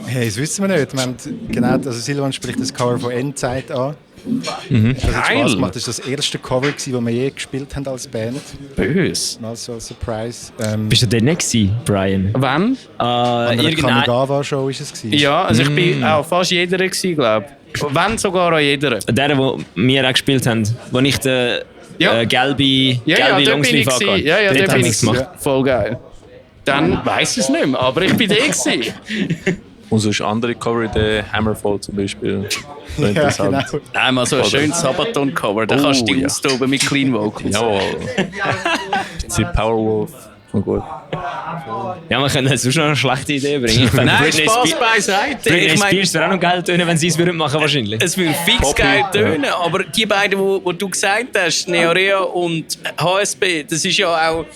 Hey, das wissen wir nicht. Wir haben, genau, also Silvan spricht das Cover von Endzeit an. Das hat Spaß gemacht. Das war das erste Cover, das wir je gespielt haben als Band. Bös. Mal so als Surprise. Bist du der nicht gewesen, Brian? Wann? An der Kamigawa-Show war es. Ja, also ich bin auch fast jeder gewesen, glaube ich. Wenn sogar auch jeder. Der, wo wir auch gespielt haben, wo ich den gelbe Longsleeve angehabt. Ja, dort der haben bin wir ich gemacht. voll geil. Dann weiss ich es nicht mehr, aber ich bin der gewesen. Und sonst andere Cover, der Hammerfall zum Beispiel. So Ja, interessant. genau. Einmal so ein schönes Sabaton-Cover, da kannst du dich austoben mit Clean Vocals. Jawohl. Sie Powerwolf. Und gut. Ja, wir können sonst noch eine schlechte Idee bringen. Ich fände, Nein, Britney Spaß Spe- beiseite. Britney Ich meine, Spears wäre auch noch geil tönen, wenn sie es würden machen wahrscheinlich. es würde fix geil tönen, aber die beiden, die du gesagt hast, Neorea und HSB, das ist ja auch...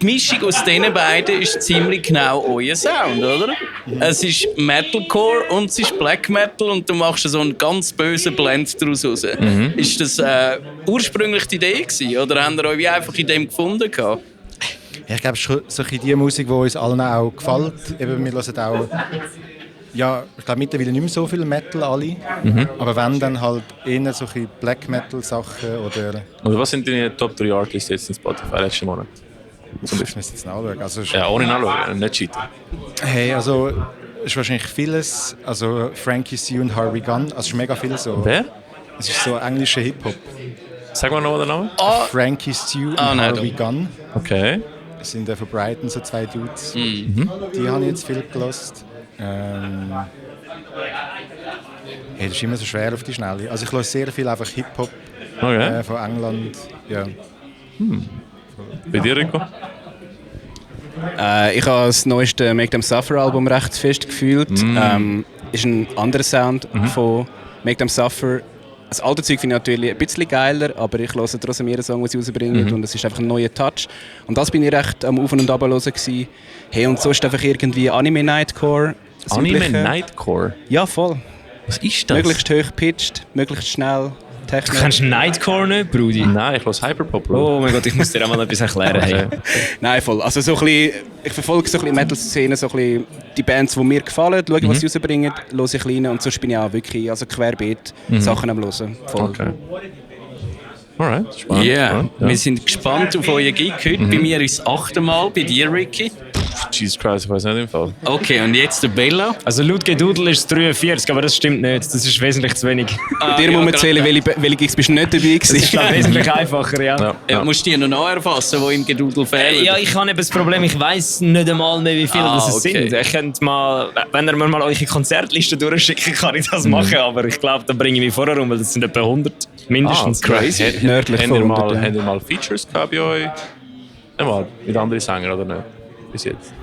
Die Mischung aus diesen beiden ist ziemlich genau euer Sound, oder? Es ist Metalcore und es ist Black Metal und du machst so einen ganz bösen Blend daraus raus. Ist das ursprünglich die Idee gewesen, oder habt ihr euch wie einfach in dem gefunden gehabt? Ja, ich glaube, es ist so ein bisschen die Musik, die uns allen auch gefällt. Eben, wir hören auch, ja, ich glaube mittlerweile nicht mehr so viel Metal alle, aber wenn, dann halt eher so ein bisschen Black Metal Sachen oder... Also was sind deine Top 3 Artists jetzt in Spotify letzten Monat? Ich muss jetzt nachschauen. Also, Ja, ohne nachschauen, nicht cheaten. hey, also es ist wahrscheinlich vieles, also Frankie C und Harvey Gunn, also es ist mega viel so. Wer? Es ist so englischer Hip-Hop. Sag mal noch den Namen. Frankie Stew und nein, Harvey Gunn. Okay. Das sind von Brighton so zwei Dudes. Die habe ich jetzt viel gelost. Hey, das ist immer so schwer auf die Schnelle. Also ich höre sehr viel einfach Hip-Hop Okay. von England. Ja. Bei dir, Rico? Ich habe das neueste Make Them Suffer Album recht fest gefühlt. Ist ein anderer Sound von Make Them Suffer. Das alte Zeug finde ich natürlich ein bisschen geiler, aber ich höre trotzdem jeden Song, den sie rausbringen und es ist einfach ein neuer Touch. Und das bin ich recht am Auf- und Ab hören gewesen. Hey, und sonst einfach irgendwie Anime Nightcore. Das Anime Übliche. Nightcore? Ja, voll. Was ist das? Möglichst hoch-pitched, möglichst schnell, Du technisch. kennst Nightcore nicht, Brudi? Nein, ich höre Hyperpop, Bro. Oh mein Gott, ich muss dir auch mal etwas erklären. Hey. Nein, voll. Also so ein bisschen, ich verfolge so ein bisschen Metal-Szene, so ein bisschen die Bands, die mir gefallen, schaue, was sie rausbringen, höre ich rein und sonst bin ich auch wirklich also querbeet Sachen am hören. Voll. Okay. Alright, spannend. Ja, spannend, wir sind gespannt auf euren Gig heute. Bei mir ist das 8. Mal, bei dir, Ricky. Jesus Christ, ich weiß nicht im Fall. Okay, und jetzt der Bella. Also laut Gedudel ist es 43, aber das stimmt nicht. Das ist wesentlich zu wenig. Bei dir muss man zählen, welche Gigs bist du nicht dabei Das ist gewesen. wesentlich einfacher, ja. Ja, musst du die noch nacherfassen, die im Gedudel fehlen? Ja, ich habe eben das Problem, ich weiss nicht einmal mehr, wie viele das okay. sind. Ich könnte mal, wenn ihr mir mal eure Konzertliste durchschicken, kann ich das machen, aber ich glaube, da bringe ich mich vorher rum, weil das sind etwa 100 mindestens. Crazy. Nördlich Habt von ihr 100, ja. habt ihr mal Features gehabt bei euch? Einmal, mit anderen Sängern oder nicht? Bis jetzt?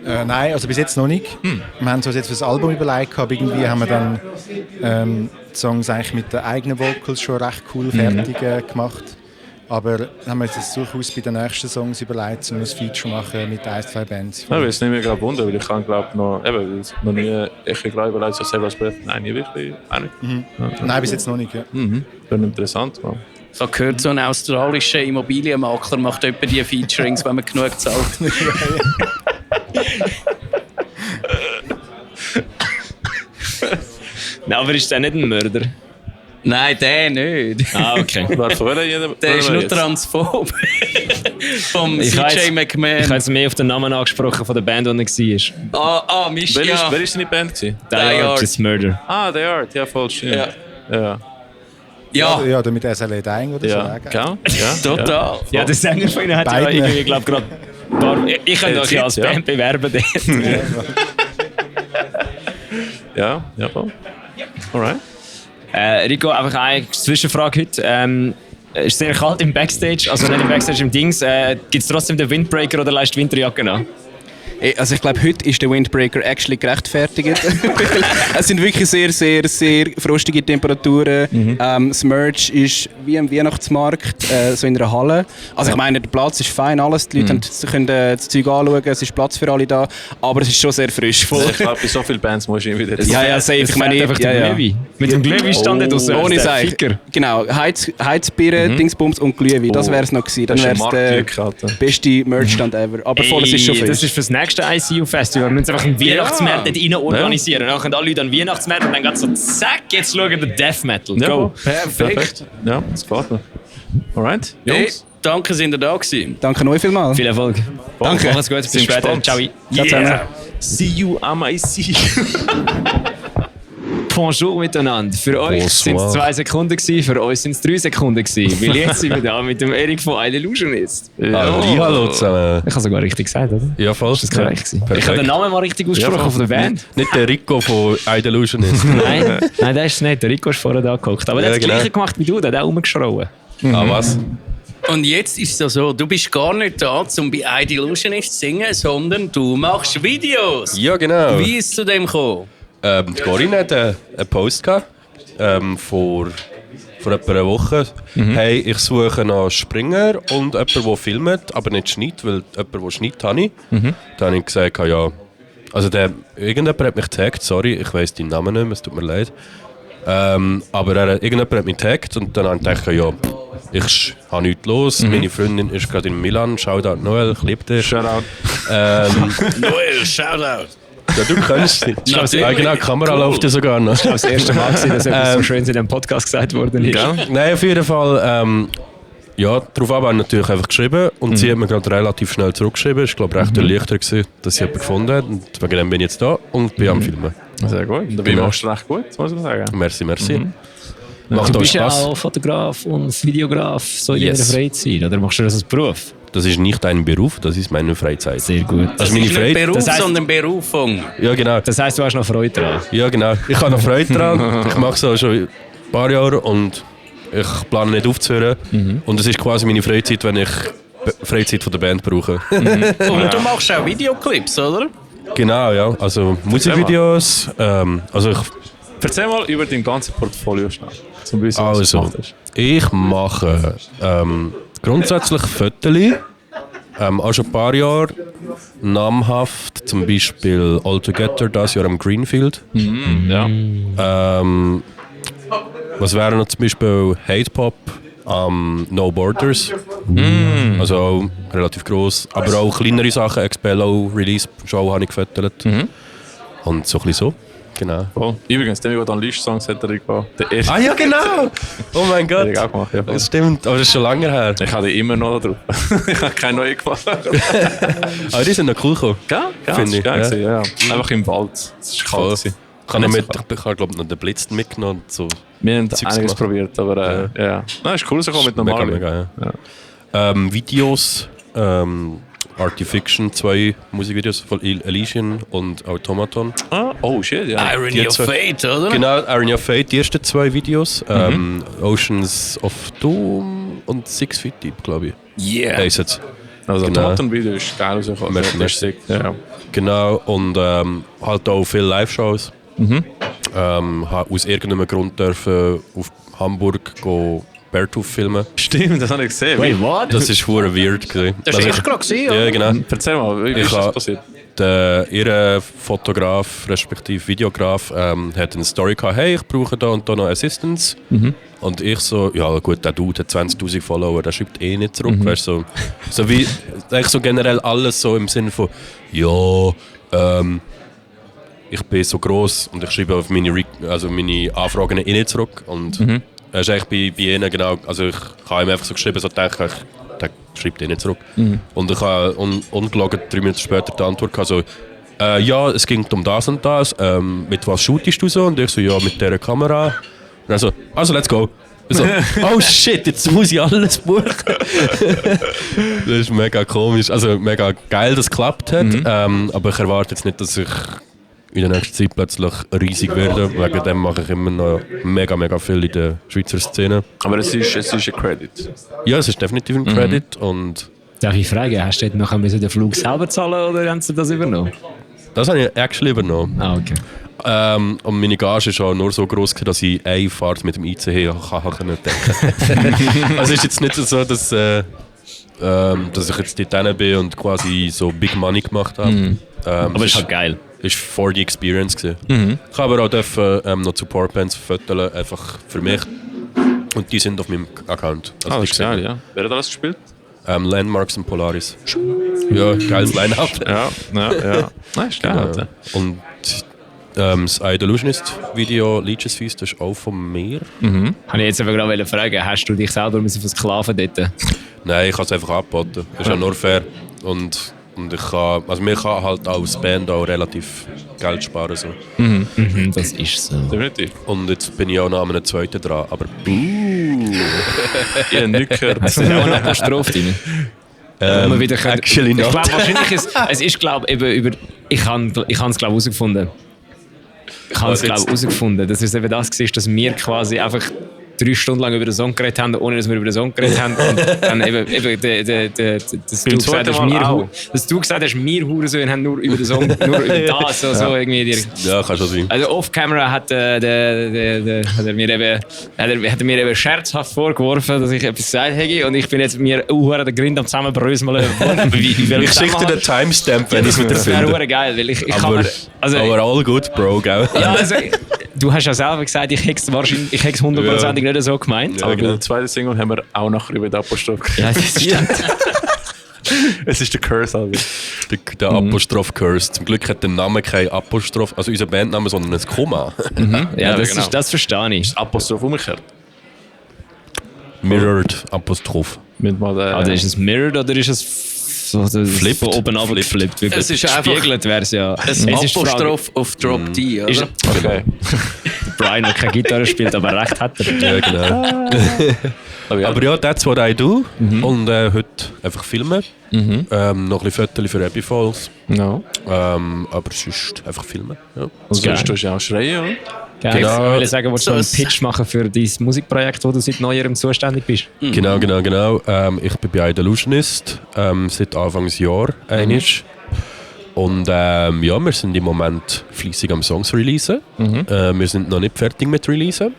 Nein, also bis jetzt noch nicht. Wir haben uns jetzt für das Album überlegt, aber irgendwie haben wir dann die Songs eigentlich mit den eigenen Vocals schon recht cool fertig gemacht. Aber dann haben wir uns jetzt durchaus bei den nächsten Songs überlegt, um ein Feature machen mit 1-2 Bands. Ja, weil es nicht mehr gerade wundern, weil ich kann glaube noch, eben, noch nie, ich glaube überlegt, so Severus Breath, nein, nie wirklich, auch nicht. Nein, bis jetzt noch nicht. Ja. Dann interessant, man. Ich habe gehört, so ein australischer Immobilienmakler macht etwa die Featurings, wenn man genug zahlt. Nein, aber ist der nicht ein Mörder? Nein, der nicht. Ah, okay. Wer von welcher jeder? Der ist nur transphob. Vom Ich habe CJ jetzt McMahon. mehr auf den Namen angesprochen von der Band, die er war. Mist, Wer ja. ist deine Band gewesen? Die Art Murder. Ah, The Art, ja voll, stimmt. Ja. Ja, Ja, Ja, oder mit SLA Dying oder ja. so. Gell? Ja. total. Ja, der Sänger von ihnen hat ja Beide. irgendwie, glaube gerade ein paar... Ich könnte euch ja als Ja. Band bewerben dort. Ja, ja, voll. Alright. Rico, einfach eine Zwischenfrage heute. Ist sehr kalt im Backstage, also nicht im Backstage, im Dings. Gibt es trotzdem den Windbreaker oder leist die Winterjacke an? Also ich glaube, heute ist der Windbreaker actually gerechtfertigt. Es sind wirklich sehr, sehr, sehr frostige Temperaturen. Das Merch ist wie am Weihnachtsmarkt, so in einer Halle. Also ich meine, der Platz ist fein, alles. Die Leute können das Zeug anschauen, es ist Platz für alle da. Aber es ist schon sehr frisch. Ich glaube, bei so vielen Bands musst du immer wieder... Ja, safe. Ich meine einfach den Glühwein. Mit dem Glühwein stand nicht aus Ohne der Seich. Ficker. Genau, Heizbier, Dingsbums und Glühwein. Das wäre es noch gewesen. Dann Das wäre ist es ein der Marktglück, Alter. beste Merchstand ever. Aber voll, es ist schon frisch. Das ist fürs nächste ICU-Festival. Wir müssen einfach einen Weihnachtsmarkt dort rein organisieren. Dann können alle Leute an den Weihnachtsmarkt und dann geht so, zack, jetzt schauen wir Death Metal. Go. Perfekt. Ja, das gefällt mir. Alright, Hey, Jungs. danke, sind ihr da gewesen. Danke euch vielmals. Viel Erfolg. Danke. Macht's gut, bis Sind später. gespannt. Ciao. Ciao zusammen. See you am IC. Bonjour miteinander. Für euch sind es 2 Sekunden gewesen, für uns sind es 3 Sekunden gewesen. Weil jetzt sind wir da mit dem Erik von Eile Illusionist. Hallo zusammen. Ich habe sogar richtig gesagt, oder? Ja, voll. Ist das korrekt gewesen? Perfekt. Ich habe den Namen mal richtig ausgesprochen von der Band. Nicht der Rico von Ide Illusionist. Nein, der ist es nicht. Der Rico ist vorher da geguckt. Aber der Ja, hat das genau. Gleiche gemacht wie du, der hat auch rumgeschrauen. Ah, was? Und jetzt ist es so, du bist gar nicht da, um bei ID Illusionist zu singen, sondern du machst Videos. Ja, genau. Wie ist es zu dem gekommen? Die Corinne hat einen Post gehabt, vor etwa einer Woche. Hey, ich suche nach Springer und jemanden, der filmt, aber nicht schneidet, weil jemanden, der schneidet, habe ich. Dann habe ich gesagt, ja. Also irgendjemand hat mich getaggt, sorry, ich weiss deinen Namen nicht mehr, es tut mir leid. Aber irgendjemand hat mich getaggt und dann habe ich gedacht, ja, ich habe nichts los. Meine Freundin ist gerade in Milan, Shoutout Noel, ich liebe dich. Shoutout. Noel, Shoutout. Ja, du kannst nicht. Natürlich. Ah, genau, die Kamera läuft ja sogar noch. Das war das erste Mal, dass etwas so Schönes in diesem Podcast gesagt worden ist. Nein, auf jeden Fall. Ja, darauf habe ich natürlich einfach geschrieben und sie hat mir gerade relativ schnell zurückgeschrieben. Ich glaube, recht erleichtert gewesen, dass sie jemanden gefunden hat. Und wegen dem bin ich jetzt da und bin am Filmen. Sehr gut. Dabei machst du recht gut, muss man sagen. Merci. Macht Du euch bist ja Spaß. auch Fotograf und Videograf so in Yes. deiner Freizeit, oder machst du das als Beruf? Das ist nicht ein Beruf, das ist meine Freizeit. Sehr gut. Das ist meine Nicht Freizeit. Beruf, Das heisst- sondern Berufung. Ja, genau. Das heisst, du hast noch Freude daran? Ja, genau. Ich habe noch Freude daran. Ich mache es auch schon ein paar Jahre und ich plane nicht aufzuhören. Und es ist quasi meine Freizeit, wenn ich Freizeit von der Band brauche. Und du machst auch Videoclips, oder? Genau, ja. Also Musikvideos. Also Erzähl mal über dein ganzes Portfolio schnell. Zum Wissen, was du Also, gemacht hast. ich mache grundsätzlich Fotos, auch schon ein paar Jahre, namhaft, zum Beispiel All Together, das Jahr am Greenfield. Ja. Was wäre noch zum Beispiel Hate Pop, No Borders, also auch relativ gross, aber auch kleinere Sachen, Expello, Release Show habe ich gefotet. Und so ein bisschen so. Genau. Voll. Übrigens, der an List-Songs hat er gemacht. Der erste. Ah ja, genau! Oh mein Hat Gott! er auch gemacht, ja. voll. Das stimmt, aber das ist schon lange her. Ich habe die immer noch drauf. Ich habe keine neue gemacht. Aber die sind noch cool gekommen. Gell? Ja, Finde das ich, ist geil ja. gewesen, ja. Einfach im Wald. Das war kalt. gewesen. Ich habe Nicht so glaube ich, noch den Blitz mitgenommen und so. Wir haben Zeugs einiges gemacht. probiert, aber ja. Nein, ist cool, so mit Mega, normalen. mega, ja. Videos, Artifiction, 2 Musikvideos von Elysian und Automaton. Ah, oh shit, ja. Irony Die of zwei- Fate, oder? Genau, Irony of Fate, die ersten 2 Videos. Oceans of Doom und 6 Feet Deep, glaube ich. Yeah. Heisst es. Also Genau. das Video ist geil rausgekommen. Merci, Das ist sick. Ja. Genau, und halt auch viele Live-Shows. Habe aus irgendeinem Grund dürfen auf Hamburg go Beartooth filmen. Stimmt, das habe ich gesehen. Wait, what? Das ist hure weird gewesen. Das ist echt gerade gesehen, Ja, genau. Erzähl mal, wie ist das habe- passiert? Ihr Fotograf, respektive Videograf, hat eine Story gehabt, hey, ich brauche da und da noch Assistance. Und ich so, ja gut, der Dude hat 20'000 Follower, der schreibt eh nicht zurück. Weißt, so wie eigentlich so generell alles so im Sinne von, ja, ich bin so gross und ich schreibe auf meine Anfragen eh nicht zurück. Und er ist eigentlich bei ihnen genau, also ich habe ihm einfach so geschrieben, so denke ich, der schreibt eh nicht zurück. Und ich habe ungelogen 3 Minuten später die Antwort gehabt, so, ja, es ging um das und das, mit was shootest du so? Und ich so, ja, mit dieser Kamera. Und er so, also let's go. Ich so, oh shit, jetzt muss ich alles buchen. Das ist mega komisch, also mega geil, dass es geklappt hat, aber ich erwarte jetzt nicht, dass ich in der nächsten Zeit plötzlich riesig werde. Wegen dem mache ich immer noch mega viel in der Schweizer Szene. Aber es ist ein Credit. Ja, es ist definitiv ein Credit und Darf ich fragen, hast du dort nachher den Flug selber zahlen oder haben sie das übernommen? das habe ich actually übernommen. Ah, okay. Und meine Gage war auch nur so gross, dass ich eine Fahrt mit dem ICE kann decken. Also es ist jetzt nicht so, dass ich jetzt dort bin und quasi so Big Money gemacht habe. Aber es ist halt geil. Ist for the experience gewesen. Ich habe aber auch dürfen, noch Support-Bands fotografieren, einfach für mich. Und die sind auf meinem Account. Also Ah, die das ist geil, sehen. ja. Wer hat alles gespielt? Landmarks und Polaris. Ja, geiles Line-Up. Ja. Nein, ist geil. Genau. Und das Illusionist-Video Leeches Feast ist auch von mir. Habe ich jetzt aber gerade fragen, hast du dich selber versklaven dort? Nein, ich habe es einfach angeboten. Das ist ja nur fair. Und ich kann, also wir kann halt als Band auch relativ Geld sparen. So. Das ist so. Definitiv. Und jetzt bin ich auch noch an einem zweiten dran. Aber Ich habe nichts gehört. Hast du da auch einen Apostroph drin? actually Ich not. glaube, wahrscheinlich es ist, glaube ich habe es, glaube ich, herausgefunden. Dass es eben das war, dass wir quasi einfach 3 Stunden lang über den Song geredet haben, ohne dass wir über den Song geredet haben. Und dann dass du gesagt hast, wir Hurensohn haben nur über den Song, nur über das. So irgendwie. Ja, kann schon sein. Also off-camera hat er mir eben scherzhaft vorgeworfen, dass ich etwas gesagt hätte und ich bin jetzt mir den Grind am Zusammenbröseln. Ich schicke dir den Timestamp, wenn ich es wieder Das wäre finde. geil, weil ich kann Aber, mir, also, aber all good, Bro, gell? ja, also, du hast ja selber gesagt, ich hätte es 100% nicht so gemeint. Ja, Aber genau. bei der zweiten Single haben wir auch nachher über den Apostroph geredet. Ja, das stimmt. Es ist der Curse, also. Der Apostroph-Curse. Zum Glück hat der Name kein Apostroph, also unser Bandname, sondern ein Komma. Ja, das, genau. das verstehe ich. Apostroph umgekehrt. Mirrored Apostroph. Mit mal Also ist es mirrored oder ist es so Flipped? von oben runtergeflippt? Es ist einfach gespiegelt wäre es ja. ein Es ist die Frage- Apostroph auf Drop D, oder? Ist, Okay. Brian, der keine Gitarre spielt, aber recht hat er. Ja, genau. Aber ja, that's what I do. Und heute einfach filmen. Noch ein bisschen Fotos für Epifalls. No. Aber sonst einfach filmen. Ja. Und sonst tust du auch schreien, oder? Genau. Ich will sagen, willst du So einen Pitch machen für dein Musikprojekt, wo du seit neuerem zuständig bist? Genau. Ich bin bei Illusionist seit Anfangsjahr einig. Und ja, wir sind im Moment fleissig am Songs releasen. Wir sind noch nicht fertig mit releasen.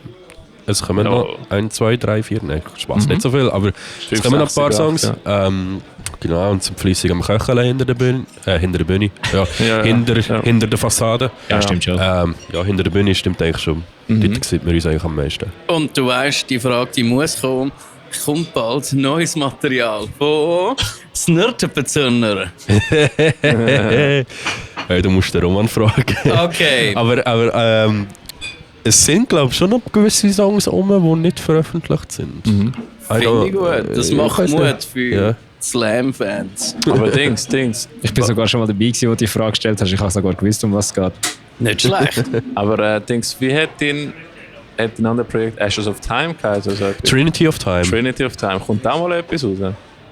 Es kommen noch 1, 2, 3, 4, nein, Spaß, nicht so viel, aber es kommen noch ein paar 6, Songs. Genau, und sind fleissig am Köcheln hinter der Bühne. Hinter der Fassade. Ja, stimmt schon. Ja, hinter der Bühne stimmt eigentlich schon. Dort sieht man uns eigentlich am meisten. Und du weißt, die Frage, die muss kommen. Kommt bald neues Material von Snurtenbezünner. Hey, du musst den Roman fragen. Okay. aber es sind, glaube ich, schon noch gewisse Songs die nicht veröffentlicht sind. Finde ich gut. Das macht Mut für Slam-Fans. Aber Dings. Ich bin sogar schon mal dabei gewesen, wo du die Frage gestellt hast. Ich habe sogar gewusst, um was es geht. Nicht schlecht. Aber Dings, wie hat ein anderes Projekt Ashes of Time geheißen? Also Trinity of Time. Trinity of Time. Kommt da mal etwas raus?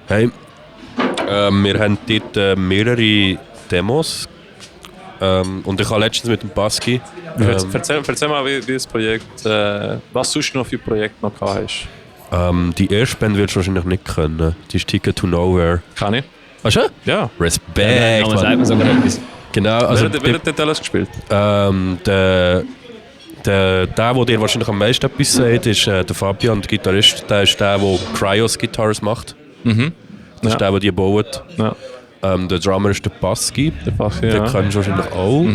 Hey, wir haben dort mehrere Demos. Und ich habe letztens mit dem Baski. Erzähl mal, wie das Projekt, was sonst noch für Projekte noch gehabt hast. Die erste Band wirst du wahrscheinlich nicht können. Die ist Ticket to Nowhere. Kann ich? Ach schon? Ja. Respekt. Aber sagt man sogar etwas. Genau, also Wer hat dort alles gespielt? der dir wahrscheinlich am meisten etwas sagt, ist der Fabian, der Gitarrist. Der ist der Cryos Guitars macht. Das ist der die baut. Ja. Der Drummer ist der Baski. Der Baski, Den ja. kennst du wahrscheinlich auch.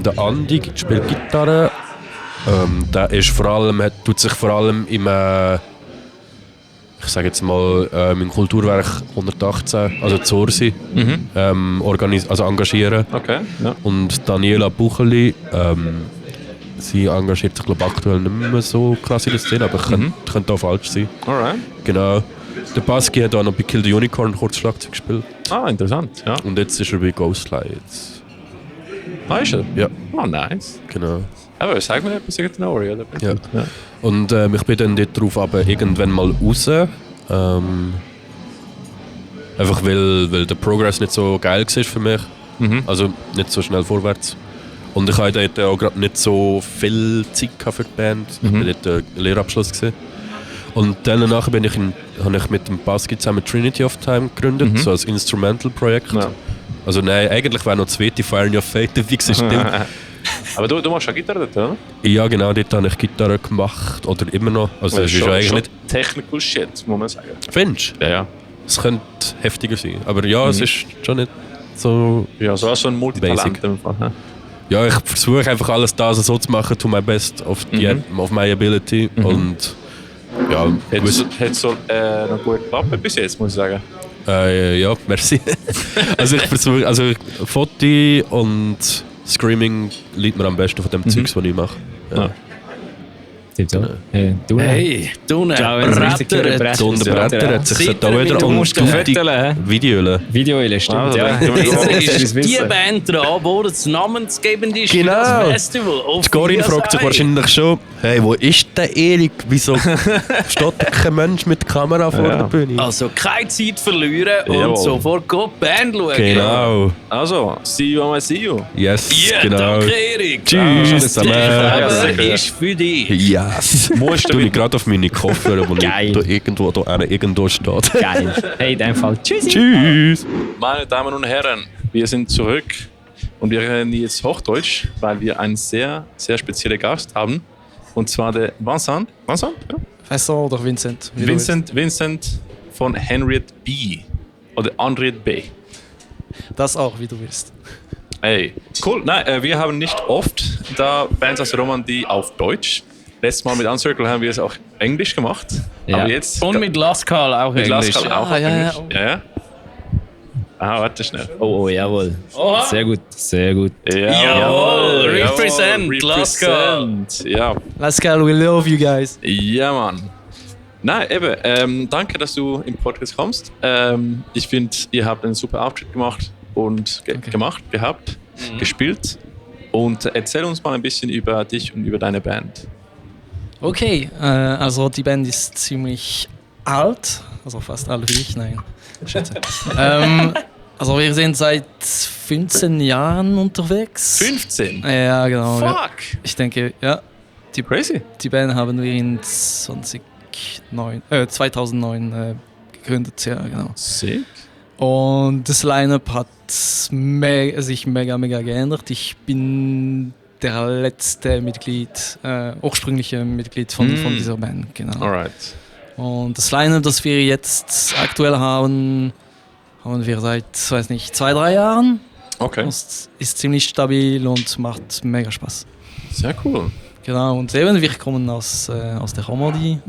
Der Andi spielt Gitarre. Der ist tut sich vor allem im ich sage jetzt mal im Kulturwerk 118, also Zorsi, engagieren. Okay. Ja. Und Daniela Bucheli, sie engagiert sich glaube aktuell nicht mehr so krass in der Szene, aber könnte auch falsch sein. Alright. Genau. Der Baski hat auch noch bei Kill the Unicorn kurz Schlagzeug gespielt. Ah, interessant. Ja. Und jetzt ist er bei Ghostlights. Ah, ist er? Ja, Oh, nice. genau. Aber sag mir etwas über den Ori, oder? Ja. Und ich bin dann dort drauf aber irgendwann mal raus. Einfach weil der Progress nicht so geil war für mich. Also nicht so schnell vorwärts. Und ich hatte dort auch gerade nicht so viel Zeit für die Band. Ich war dort einen Lehrabschluss gewesen. Und dann danach habe ich mit dem Baski zusammen Trinity of Time gegründet, so als Instrumental-Projekt. Ja. Also nein, eigentlich wäre noch das zweite Fire of Fate dabei gewesen. Aber du machst ja Gitarre dort, oder? Ja genau, dort habe ich Gitarre gemacht, oder immer noch. Also Das es ist schon, eigentlich schon nicht... technical shit, muss man sagen. Findest du? Ja. Es könnte heftiger sein. Aber ja, es ist schon nicht so... Ja, so hast du ein Multitalent Basic. im Fall. Ne? Ja, ich versuche einfach alles da so zu machen, to my best, auf my ability. Und ja, Hat es so noch gut geklappt bis jetzt, muss ich sagen. Ja, merci. Also ich versuche, Foto und Screaming liegt mir am besten von dem Zeugs, was ich mache. Ja. Hey, du Bretter hat sich da wieder du musst Videoele. Videoele, stimmt. Ja. Jetzt ist die Band dran, wo das namensgebende ist für das Festival. Die Corinne fragt sich wahrscheinlich schon, hey, wo ist der Erik? Wieso steht kein Mensch mit der Kamera vor der Bühne? Also keine Zeit verlieren und sofort die Band schauen. Genau. Also, see you, I see you. Yes, Ja, genau. danke Erik. Tschüss zusammen. Das ist für dich. Yes. Tue ich gerade auf meine Koffer, wo Geil. da irgendwo steht. Geil. Hey, in dem Fall. Tschüss. Tschüss. Meine Damen und Herren, wir sind zurück und wir reden jetzt Hochdeutsch, weil wir einen sehr, sehr speziellen Gast haben. Und zwar der Vincent. Vincent? Ja. Vincent oder Vincent? Vincent von Henriette B. Oder Henriette B. Das auch, wie du willst. Hey, cool. Nein, wir haben nicht oft da Bands aus der Romandie auf Deutsch. Letztes Mal mit Uncircle haben wir es auch Englisch gemacht. Ja. Aber jetzt... Und mit Lascal auch mit Englisch. Lascal auch auf Englisch. Ja. Warte schnell. Oh, jawohl. Oha. Sehr gut, sehr gut. Jawohl, represent, Lascal. Ja. Lascal, we love you guys. Ja, Mann. Nein, eben, danke, dass du im Podcast kommst. Ich finde, ihr habt einen super Auftritt gemacht und gespielt. Und erzähl uns mal ein bisschen über dich und über deine Band. Okay, also die Band ist ziemlich alt, also fast alt wie ich, nein, schätze. Also wir sind seit 15 Jahren unterwegs. 15? Ja, genau. Fuck! Ich denke, ja. Crazy. Die Band haben wir in 2009 gegründet, ja, genau. Sick. Und das Line-Up hat sich mega geändert. Ich bin der letzte ursprüngliche Mitglied von dieser Band, genau. Alright. Und das Line-Up, das wir jetzt aktuell haben wir seit, 2-3 Jahren. Okay. Das ist ziemlich stabil und macht mega Spaß. Sehr cool. Genau, und eben, wir kommen aus der Romandie,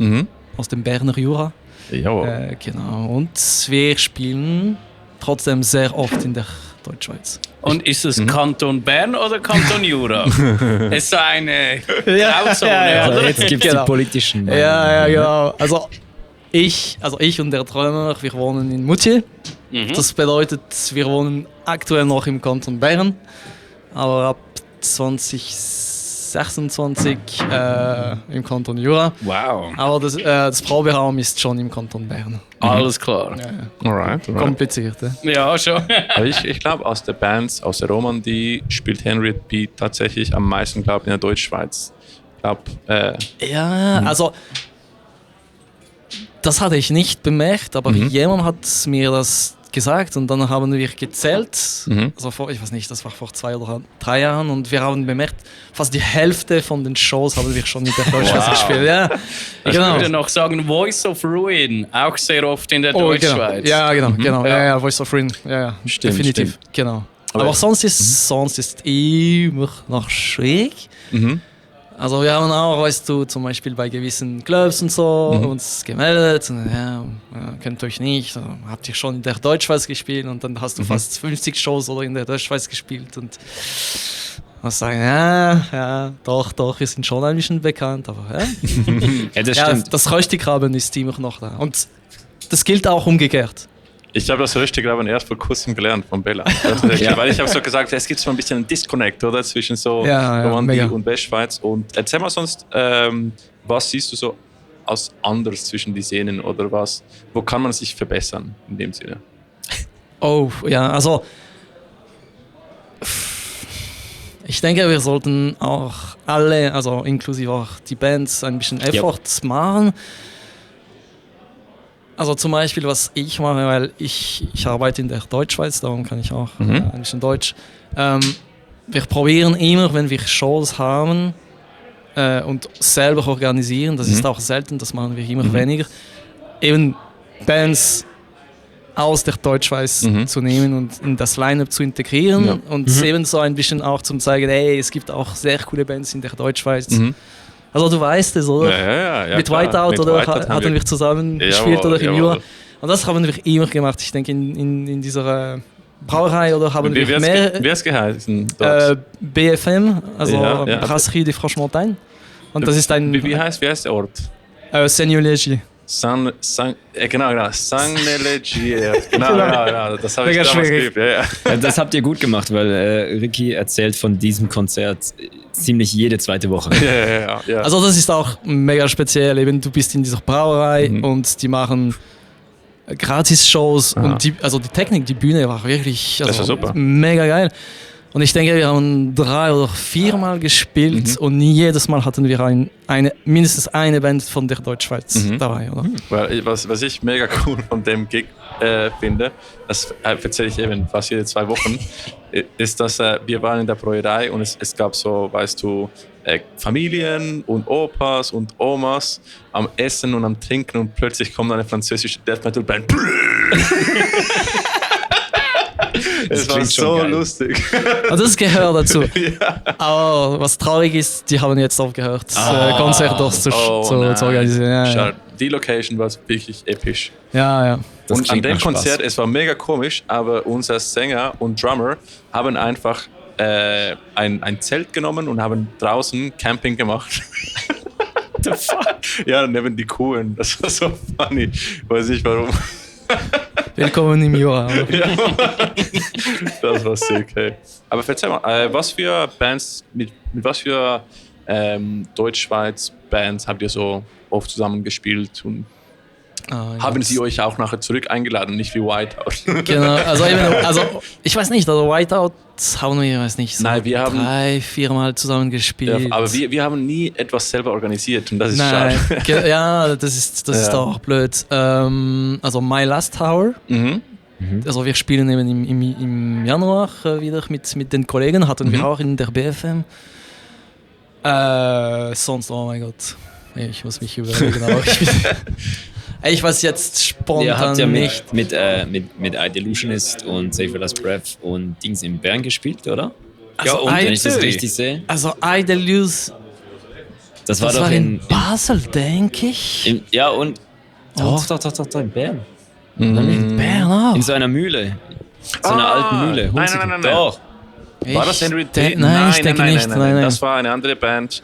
aus dem Berner Jura. Jawohl. Genau, und wir spielen trotzdem sehr oft in der Deutschschweiz. Und ist es Kanton Bern oder Kanton Jura? Es ist so eine Grauzone, ja. oder? Jetzt gibt es die politischen. Ja, genau. Also ich und der Träumer, wir wohnen in Moutier. Das bedeutet, wir wohnen aktuell noch im Kanton Bern, aber ab 2026 im Kanton Jura. Wow. Aber das Proberaum ist schon im Kanton Bern. Alles klar. Alright. Kompliziert, Ja, schon. Aber ich glaube, aus der Bands, aus der Romandie spielt Henriette B tatsächlich am meisten, glaube ich, in der Deutschschweiz. Ja, also das hatte ich nicht bemerkt, aber jemand hat mir das gesagt und dann haben wir gezählt, also ich weiß nicht, das war vor 2 oder 3 Jahren und wir haben bemerkt, fast die Hälfte von den Shows haben wir schon in der Deutschschweiz gespielt. Ja, Ich genau. würde noch sagen, Voice of Ruin, auch sehr oft in der Deutschschweiz. Genau. Ja, genau. Ja, Voice of Ruin. Ja, Stimmt, definitiv. stimmt. Genau. Aber sonst ist immer noch schwierig. Also wir haben auch, weißt du, zum Beispiel bei gewissen Clubs und so uns gemeldet. Und, könnt euch nicht, so, habt ihr schon in der Deutschschweiz gespielt und dann hast du fast 50 Shows oder in der Deutschschweiz gespielt und was sagen, ja, doch, wir sind schon ein bisschen bekannt, aber Ja, das stimmt. das Röstigraben ist immer noch da. Und das gilt auch umgekehrt. Ich habe das Röstigraben erst vor kurzem gelernt von Bella. Weil ich habe so gesagt, es gibt so ein bisschen einen Disconnect, oder? Zwischen so Romandie und Westschweiz. Und erzähl mal sonst, was siehst du so als anders zwischen die Szenen oder was? Wo kann man sich verbessern in dem Sinne? Oh, ja, also ich denke, wir sollten auch alle, also inklusive auch die Bands, ein bisschen Effort machen. Also zum Beispiel, was ich mache, weil ich arbeite in der Deutschschweiz, darum kann ich auch ein bisschen Deutsch. Wir probieren immer, wenn wir Shows haben und selber organisieren, das ist auch selten, das machen wir immer weniger, eben Bands aus der Deutschschweiz zu nehmen und in das Line-Up zu integrieren und eben so ein bisschen auch zum zeigen, hey, es gibt auch sehr coole Bands in der Deutschschweiz. Also du weißt es, oder? Ja, mit klar. Whiteout Mit oder Whiteout hatten wir zusammen gespielt oder im jawohl. Jura. Und das haben wir immer gemacht. Ich denke, in dieser Brauerei oder haben wir mehr... Wie heißt es geheißen? BFM, also Brasserie de Franche-Montagne. Und das ist ein... Wie heißt der Ort? Seigneur-Léger. Genau. Saint-Légier. Genau. Das habe ich damals geübt. Ja. Das habt ihr gut gemacht, weil Ricky erzählt von diesem Konzert ziemlich jede zweite Woche. Ja. Also das ist auch mega speziell. Eben, du bist in dieser Brauerei und die machen Gratis-Shows und die Technik, die Bühne war wirklich das war super. Mega geil. Und ich denke, wir haben 3 oder 4 Mal gespielt und jedes Mal hatten wir mindestens eine Band von der Deutschschweiz dabei. Oder? Weil, was ich mega cool von dem Gig finde, das erzähle ich eben fast jede 2 Wochen, ist, dass wir waren in der Brauerei und es gab so, weißt du, Familien und Opas und Omas am Essen und am Trinken und plötzlich kommt eine französische Death Metal Band. Es war so lustig. Und das gehört dazu. Aber was traurig ist, die haben jetzt aufgehört, Konzerte zu organisieren. Ja. Die Location war wirklich episch. Ja. Und an dem Konzert, es war mega komisch, aber unser Sänger und Drummer haben einfach ein Zelt genommen und haben draußen Camping gemacht. The fuck? Ja, neben die Kuhen. Das war so funny. Weiß nicht warum. Willkommen im Jura. Das war sick, hey. Aber erzähl mal, was für Bands, mit was für Deutschschweiz-Bands habt ihr so oft zusammen gespielt? Und haben sie euch auch nachher zurück eingeladen, nicht wie Whiteout? Genau, also ich weiß nicht, also Whiteout haben wir, weiß nicht, so Nein, wir haben 3-4 Mal zusammen gespielt. Ja, aber wir haben nie etwas selber organisiert und das ist schade. Ja, das ist auch blöd. Also My Last Tower. Also wir spielen eben im Januar wieder mit den Kollegen, hatten wir auch in der BFM. Sonst, oh mein Gott, ich muss mich überlegen. Aber ich weiß jetzt spontan ihr habt ja nicht. Mit I-Delusionist und Save Your Last Breath und Dings in Bern gespielt, oder? Also ja, und wenn ich das richtig sehe. Also I-Delusionist, das war doch in Basel, denke ich. Ja, und doch, in Bern. In Bern auch. In so einer Mühle. So einer alten Mühle. Nein. Doch. War das Henry T? Nein, ich denke nicht. Nein. Das war eine andere Band.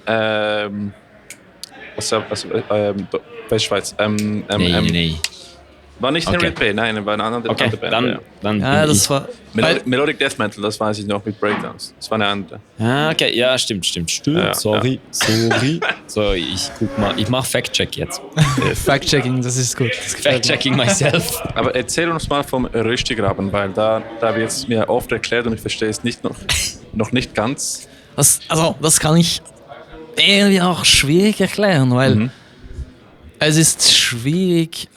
Westschweiz. Nee. War nicht Henry P. Nein, war eine andere Band. Dann ja, das war Melodic Death Metal, das weiß ich noch mit Breakdowns. Das war eine andere. Okay, ja, stimmt. Ja, Sorry. So, ich guck mal. Ich mach Fact-Check jetzt. Fact-Checking, das ist gut. Fact-Checking myself. Aber erzähl uns mal vom Röstigraben, weil da wird es mir oft erklärt und ich verstehe es noch nicht ganz. Das kann ich irgendwie auch schwierig erklären, weil es ist schwierig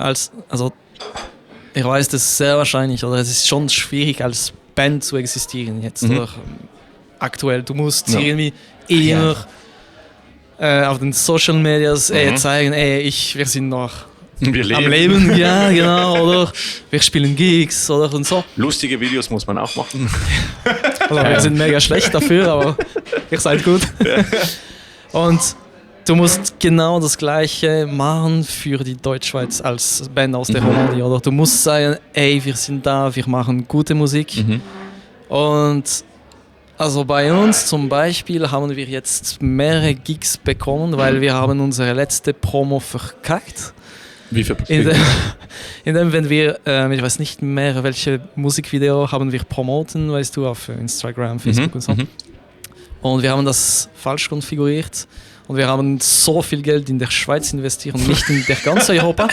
ich weiß das sehr wahrscheinlich, oder es ist schon schwierig als Band zu existieren jetzt, oder aktuell. Du musst irgendwie immer auf den Social Medias zeigen, wir sind noch am Leben, ja genau, oder wir spielen Gigs oder und so. Lustige Videos muss man auch machen. Also, wir sind mega schlecht dafür, aber ihr seid gut. Und du musst genau das Gleiche machen für die Deutschschweiz als Band aus der Romandie, oder? Du musst sagen, wir sind da, wir machen gute Musik. Und also bei uns zum Beispiel haben wir jetzt mehrere Gigs bekommen, weil wir haben unsere letzte Promo verkackt. Wie viel? Indem, wenn wir, ich weiß nicht mehr, welche Musikvideo haben wir promoten, weißt du, auf Instagram, Facebook und so. Und wir haben das falsch konfiguriert. Und wir haben so viel Geld in der Schweiz investiert und nicht in der ganzen Europa.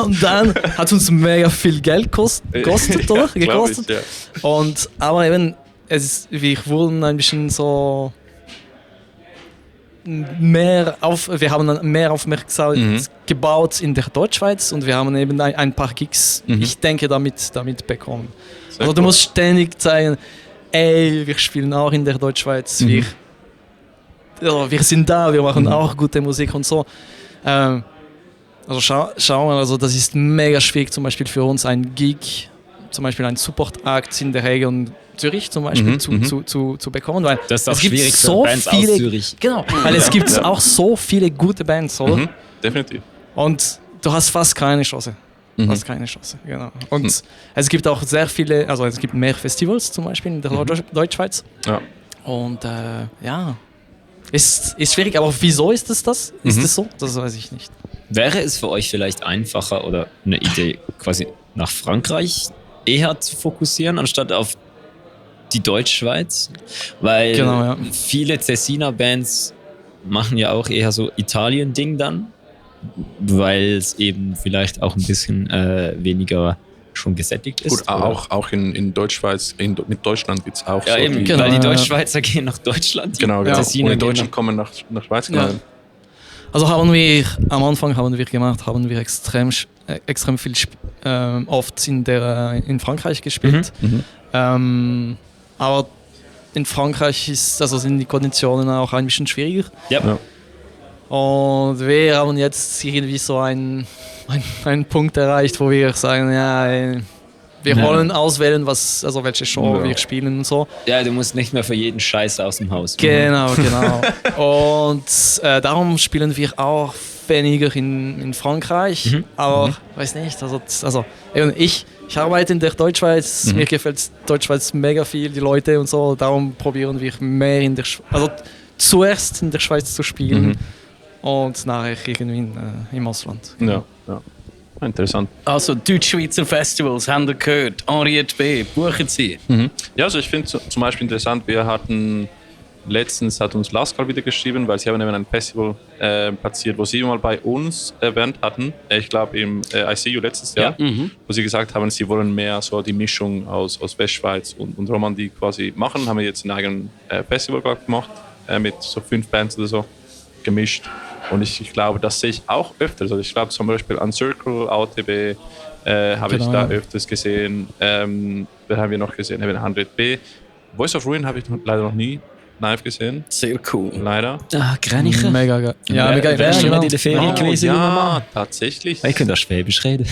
Und dann hat es uns mega viel Geld gekostet. Ja. Aber eben, wir wurden ein bisschen so wir haben mehr Aufmerksamkeit gebaut in der Deutschschweiz und wir haben eben ein paar Gigs, ich denke, damit bekommen. Also du musst ständig zeigen, wir spielen auch in der Deutschschweiz, wir sind da, wir machen auch gute Musik und so. Also schau mal, also das ist mega schwierig, zum Beispiel für uns ein Gig, zum Beispiel ein Support-Act in der Region Zürich zum Beispiel zu bekommen, weil das ist auch es gibt schwierig so für Bands viele, aus Zürich. Genau, weil es gibt auch so viele gute Bands, oder? Definitiv. Und du hast fast keine Chance. hast keine Chance. Genau. Und es gibt auch sehr viele, also es gibt mehr Festivals zum Beispiel in der Deutschschweiz. Ja. Und ist schwierig, aber wieso ist es das? Ist es so? Das weiß ich nicht. Wäre es für euch vielleicht einfacher oder eine Idee, quasi nach Frankreich eher zu fokussieren, anstatt auf die Deutschschweiz? Weil viele Tessiner-Bands machen ja auch eher so Italien-Ding dann, weil es eben vielleicht auch ein bisschen weniger schon gesättigt ist. Gut, auch in Deutschschweiz, mit Deutschland gibt es auch ja, so. Eben, weil die Deutschschweizer gehen nach Deutschland. Genau. Tessiner und die Deutschen kommen nach Schweiz. Ja. Also am Anfang haben wir extrem viel oft in Frankreich gespielt. Aber in Frankreich sind die Konditionen auch ein bisschen schwieriger. Ja. Und wir haben jetzt irgendwie so einen Punkt erreicht, wo wir sagen, wir wollen auswählen, welche Show wir spielen und so. Ja, du musst nicht mehr für jeden Scheiß aus dem Haus. Genau. Und darum spielen wir auch weniger in Frankreich, aber weiß nicht, ich arbeite in der Deutschschweiz, mir gefällt Deutschschweiz mega viel, die Leute und so, darum probieren wir mehr zuerst in der Schweiz zu spielen und nachher irgendwie im Ausland. Ja. Interessant. Also Deutschschweizer Festivals, haben wir gehört, Henriette B., buchen Sie. Ja, also ich finde zum Beispiel interessant, letztens hat uns Laskal wieder geschrieben, weil sie haben eben ein Festival platziert, wo sie mal bei uns erwähnt hatten, ich glaube im ICU letztes Jahr, wo sie gesagt haben, sie wollen mehr so die Mischung aus Westschweiz und Romandie quasi machen, haben wir jetzt ein eigenes Festival gemacht, mit so 5 Bands oder so gemischt. Und ich glaube, das sehe ich auch öfters. Also ich glaube zum Beispiel Uncircle, AOTB habe ich da öfters gesehen. Wer haben wir noch gesehen? Eben 100B. Voice of Ruin habe ich leider noch nie live gesehen. Sehr cool. Leider. Greniche. Mega geil. Ja, mega geil. Schon mal in der Ferien gewesen. Ja, tatsächlich. Ich könnte auch Schwäbisch reden.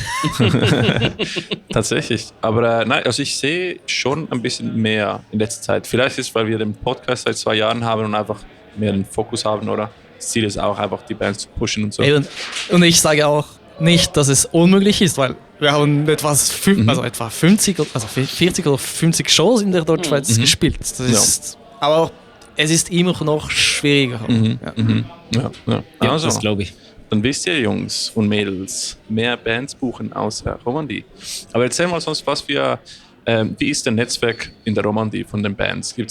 Tatsächlich. Aber nein, also ich sehe schon ein bisschen mehr in letzter Zeit. Vielleicht ist es, weil wir den Podcast seit 2 Jahren haben und einfach mehr den Fokus haben, oder? Das Ziel ist auch einfach, die Bands zu pushen und so. Und ich sage auch nicht, dass es unmöglich ist, weil wir haben etwa 40 oder 50 Shows in der Deutschschweiz gespielt. Das ist, aber es ist immer noch schwieriger. Ja, also, das glaube ich. Dann wisst ihr, Jungs und Mädels, mehr Bands buchen außer Romandie. Aber erzähl mal sonst, wie ist das Netzwerk in der Romandie von den Bands? Wird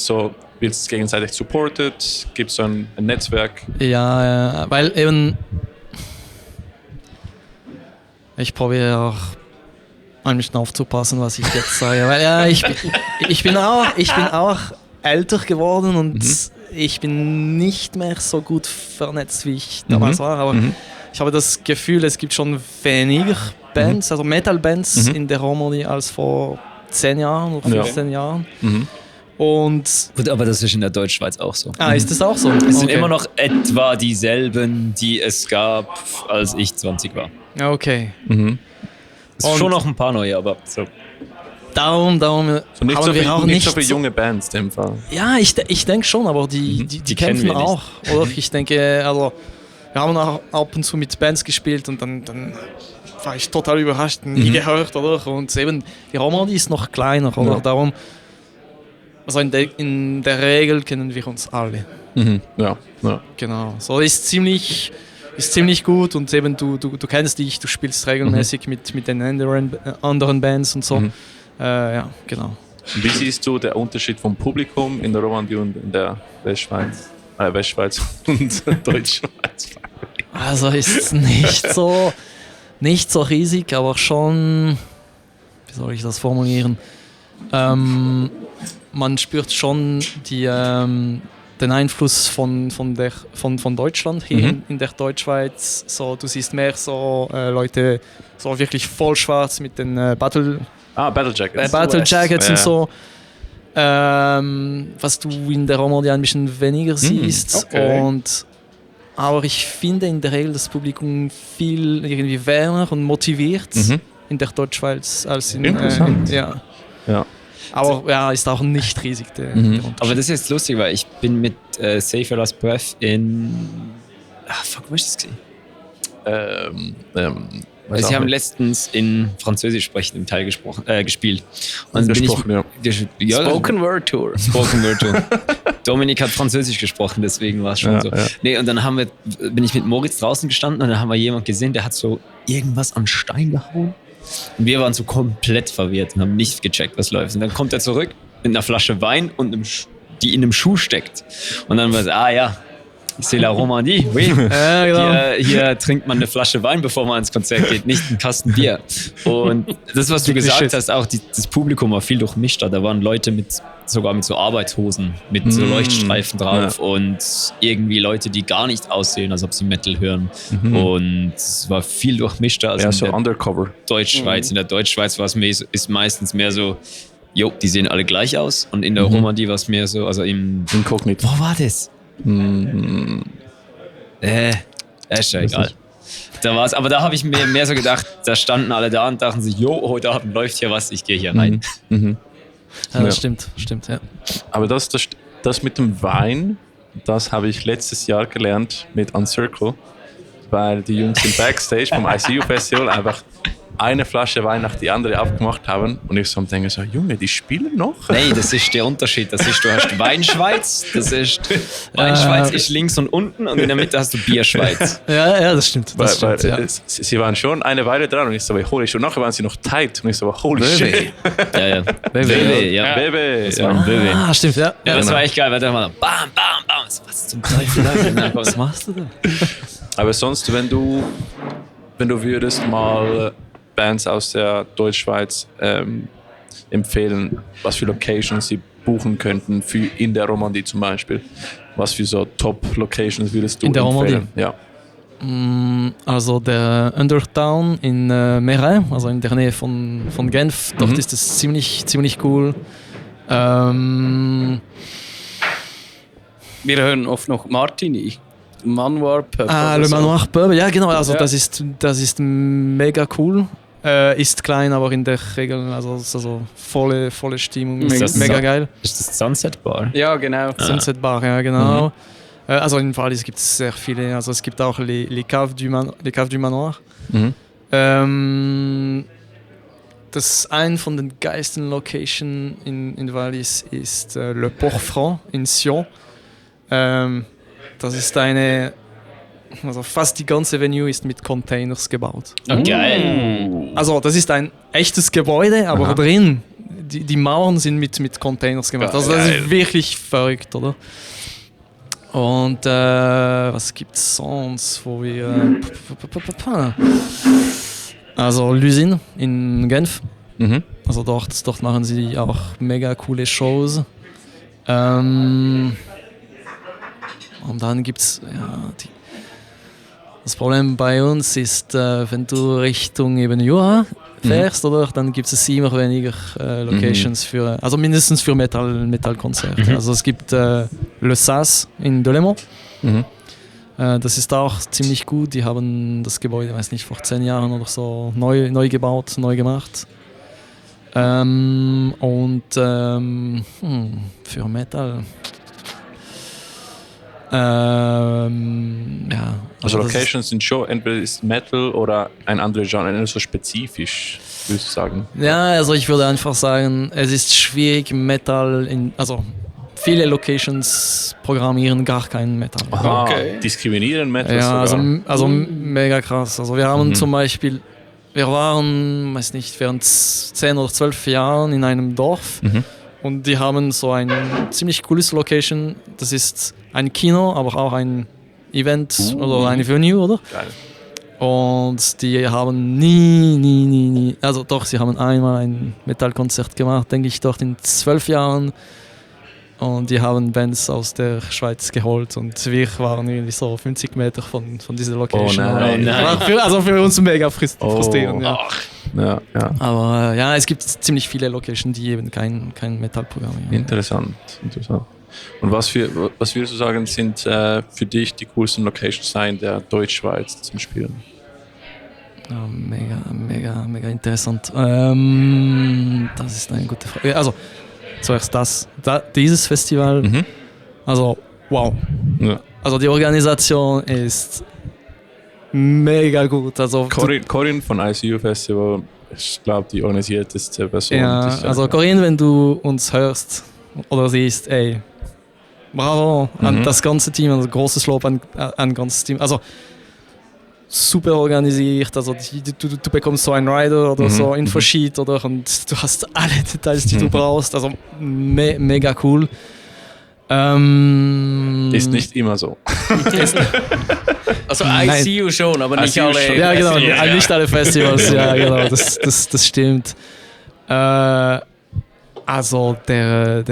es gegenseitig supported? Gibt es so ein Netzwerk? Ja, weil eben ich probiere auch ein bisschen aufzupassen, was ich jetzt sage. Weil ich bin auch älter geworden und ich bin nicht mehr so gut vernetzt, wie ich damals war. Aber ich habe das Gefühl, es gibt schon weniger Bands, also Metal-Bands in der Romandie als vor 10 Jahren oder 15 Jahren. Und gut, aber das ist in der Deutschschweiz auch so. Ist das auch so? Es sind immer noch etwa dieselben, die es gab, als ich 20 war. Okay. Es sind schon noch ein paar neue, aber so. Darum so nicht haben so wir viel, auch nicht so viele junge Bands in dem Fall. Ja, ich denke schon, aber die kämpfen auch. Oder ich denke, also wir haben auch ab und zu mit Bands gespielt und dann war ich total überrascht, nie gehört, oder? Und eben, die Romandie ist noch kleiner, oder? Ja. Darum, also in der Regel kennen wir uns alle. Ja. Genau. So ist ziemlich gut und eben du kennst dich, du spielst regelmäßig mit den anderen Bands und so. Ja, genau. Wie siehst du den Unterschied vom Publikum in der Romandie und in der Westschweiz und Deutschschweiz? Also ist nicht so riesig, aber schon, wie soll ich das formulieren? Man spürt schon den Einfluss von Deutschland hier in der Deutschschweiz. So, du siehst mehr so Leute so wirklich voll schwarz mit den Battle Jackets und so. Was du in der Romandie ein bisschen weniger siehst. Okay. Aber ich finde in der Regel das Publikum viel irgendwie wärmer und motiviert in der Deutschschweiz als in ja. Aber ja, ist auch nicht riesig der Aber das ist jetzt lustig, weil ich bin mit Save Your Last Breath in... wo ist das gewesen? Sie haben letztens in französisch sprechendem Teil gespielt. Und Spoken Word Tour. Spoken Word Tour. Dominik hat Französisch gesprochen, deswegen war es schon so. Ja. Nee, und dann bin ich mit Moritz draußen gestanden und dann haben wir jemanden gesehen, der hat so irgendwas an Stein gehauen. Und wir waren so komplett verwirrt und haben nicht gecheckt, was läuft. Und dann kommt er zurück mit einer Flasche Wein, die in einem Schuh steckt. Und dann war es, c'est la Romandie, oui. Genau. Hier trinkt man eine Flasche Wein, bevor man ins Konzert geht, nicht einen Kasten Bier. Und das, was du gesagt hast, auch das Publikum war viel durchmischter. Da waren Leute sogar mit so Arbeitshosen, mit so Leuchtstreifen drauf und irgendwie Leute, die gar nicht aussehen, als ob sie Metal hören. Und es war viel durchmischter als so Undercover. Deutschschweiz. In der Deutschschweiz war ist meistens mehr so, die sehen alle gleich aus. Und in der Romandie war es mehr so, also Inkognito. Wo war das? Ist ja egal. Aber da habe ich mir mehr so gedacht, da standen alle da und dachten sich, heute Abend läuft hier was, ich gehe hier rein. Ja, das stimmt, ja. Aber das mit dem Wein, das habe ich letztes Jahr gelernt mit Uncircle, weil die Jungs im Backstage vom ICU Festival einfach eine Flasche Wein nach die andere aufgemacht haben und ich so denke, Junge, die spielen noch? Nein, das ist der Unterschied. Du hast Weinschweiz, Weinschweiz ist links und unten und in der Mitte hast du Bierschweiz. Ja, das stimmt. Sie waren schon eine Weile dran und ich so, holy shit, und nachher waren sie noch tight und ich so, holy shit. Ja. Bebe. Das war ein Bebe. Stimmt, ja. Ja, das war echt geil, weil da war bam, bam, bam. Was zum Teufel? Was machst du da? Aber sonst, wenn du würdest mal Bands aus der Deutschschweiz empfehlen, was für Locations sie buchen könnten in der Romandie zum Beispiel. Was für so Top-Locations würdest du in der empfehlen? Romandie? Ja. Also der Undertown in Meyrin, also in der Nähe von Genf, dort ist es ziemlich cool. Wir hören oft noch Martini. Manoir Pub. Le Manoir Pub, ja genau, also das ist mega cool. Ist klein, aber in der Regel also volle Stimmung, mega geil. Ist das Sunset Bar? Ja, genau. Sunset Bar, ja genau. Also in Wallis gibt es sehr viele, also es gibt auch les Caves du Manoir. Das ein von den geilsten Locations in Wallis ist Le Port Franc in Sion. Das ist fast die ganze Venue ist mit Containers gebaut. Oh, geil. Also das ist ein echtes Gebäude, aber drin, die Mauern sind mit Containers gemacht. Also das ist wirklich verrückt, oder? Und was gibt es sonst, wo wir... Also L'Usine in Genf. Also dort machen sie auch mega coole Shows. Und dann gibt es das Problem bei uns ist, wenn du Richtung eben Jura fährst, oder, dann gibt es immer weniger Locations also mindestens für Metal-Konzerte. Also es gibt Le Sas in Delémont. Das ist auch ziemlich gut. Die haben das Gebäude, weiß nicht, vor 10 Jahren oder so neu gebaut, neu gemacht. Für Metal. Also Locations sind schon entweder ist Metal oder ein anderes Genre, nicht so spezifisch, würdest du sagen? Ja, also ich würde einfach sagen, es ist schwierig, Metal also viele Locations programmieren gar keinen Metal. Aha, okay. Diskriminieren Metal ja, sogar. Also mega krass. Also wir haben zum Beispiel, wir waren, weiß nicht, während 10 oder 12 Jahren in einem Dorf und die haben so ein ziemlich cooles Location, das ist ein Kino, aber auch ein Event oder eine Venue, oder? Geil. Und die haben nie, also doch, sie haben einmal ein Metallkonzert gemacht, denke ich, dort in 12 Jahren. Und die haben Bands aus der Schweiz geholt und wir waren irgendwie so 50 Meter von dieser Location. Oh nein. Also für uns mega frustrierend. Ja. Ja. Aber es gibt ziemlich viele Locations, die eben kein Metallprogramm haben. Interessant. Und was würdest du sagen, sind für dich die coolsten Locations in der Deutschschweiz zum Spielen? Ja, mega interessant. Das ist eine gute Frage. Also zuerst dieses Festival. Also wow. Ja. Also die Organisation ist mega gut. Also, Corinne von ICU Festival, ich glaube, die organisierteste Person. ja, also Corinne, wenn du uns hörst oder siehst, ey, bravo an das ganze Team, also großes Lob an ganzes Team. Also super organisiert, also du bekommst so einen Rider oder so Infosheet und du hast alle Details, die du brauchst. Also mega cool. Ist nicht immer so. Also ICU schon, aber nicht alle. Schon. Ja, genau, nicht alle Festivals, ja, genau, das stimmt. Also der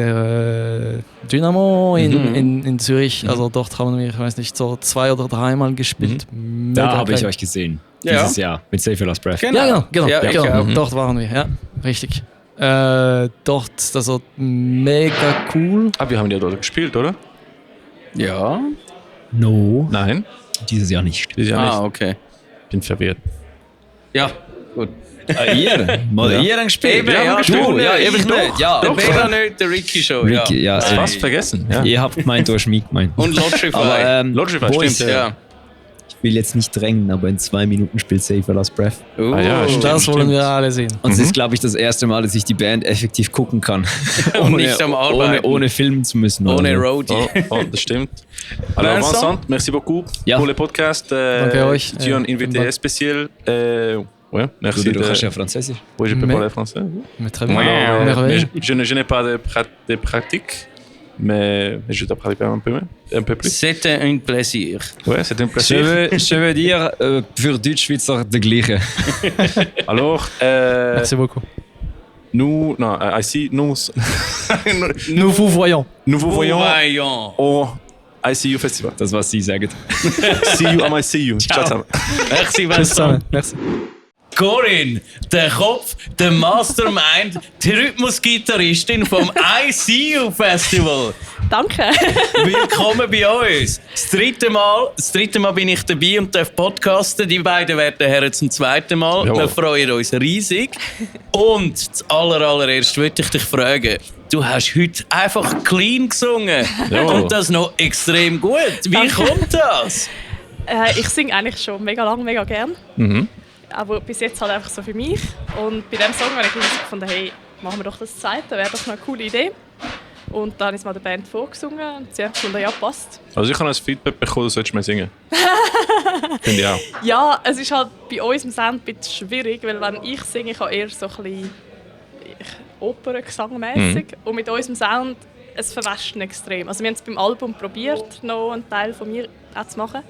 Dynamo in Zürich, also dort haben wir, ich weiß nicht, so 2 oder 3 Mal gespielt. Da habe ich euch gesehen. Dieses Jahr mit Save Your Last Breath. Genau. Ja, Genau. Dort waren wir, ja, richtig. Dort, also mega cool. Wir haben ja dort gespielt, oder? Ja. No. Nein. Dieses Jahr nicht. Dieses Jahr nicht. Okay. Bin verwirrt. Ja, gut. Ihr? Mal ihr gespielt? Eben, ja, du, ja, ich nicht. Ja, doch, Bela nicht, der Ricky schon. Ricky, ja. Fast vergessen. Ja. Ihr habt gemeint, du hast mich gemeint. Und Logify. Aber Logify, Boys, stimmt, ja. Ich will jetzt nicht drängen, aber in 2 Minuten spielt Save Your Last Breath. Ja, stimmt, das wollen wir alle sehen. Und es ist, glaube ich, das erste Mal, dass ich die Band effektiv gucken kann. Und nicht am Arbeiten. Ohne filmen zu müssen. Ohne oder? Roadie. Oh, das stimmt. Alors Vincent, merci beaucoup pour le podcast. Danke euch. Tu es un invité spécial. Ouais, merci. Du kannst ja Französisch. Oui, je peux parler français. Mais très bien. Mais je n'ai pas de pratique, mais je dois parler un peu plus. C'était un plaisir. Ouais, c'était un plaisir. Je veux dire, für Deutschschweizer der gleiche. Alors, Merci beaucoup. nous Nous vous voyons. Nous vous voyons Voyons. au ICU Festival. Das, was sie sagen. See you am ICU. Ciao zusammen. Merci, Bis Vincent. zusammen. Merci. Corinne, der Kopf, der Mastermind, die Rhythmusgitarristin vom ICU Festival. Danke. Willkommen bei uns. Das dritte Mal bin ich dabei und darf podcasten. Die beiden werden Herren zum 2. Mal. Jawohl. Wir freuen uns riesig. Und zuallererst würde ich dich fragen, du hast heute einfach clean gesungen. Jawohl. Und das noch extrem gut. Wie Danke. kommt das? Ich singe eigentlich schon mega lang, mega gern. Aber bis jetzt halt einfach so für mich. Und bei diesem Song habe ich gefunden, hey, machen wir doch das zweite, wäre doch eine coole Idee. Und dann ist mal der Band vorgesungen und sie haben gefunden, ja, passt. Also ich habe als Feedback bekommen, du solltest mehr singen. Finde ich auch. Ja, es ist halt bei uns im Sound ein bisschen schwierig, weil wenn ich singe, ich habe eher so ein bisschen Operngesangmässig. Und mit unserem Sound, es verwäscht extrem. Also wir haben es beim Album probiert, noch einen Teil von mir auch zu machen.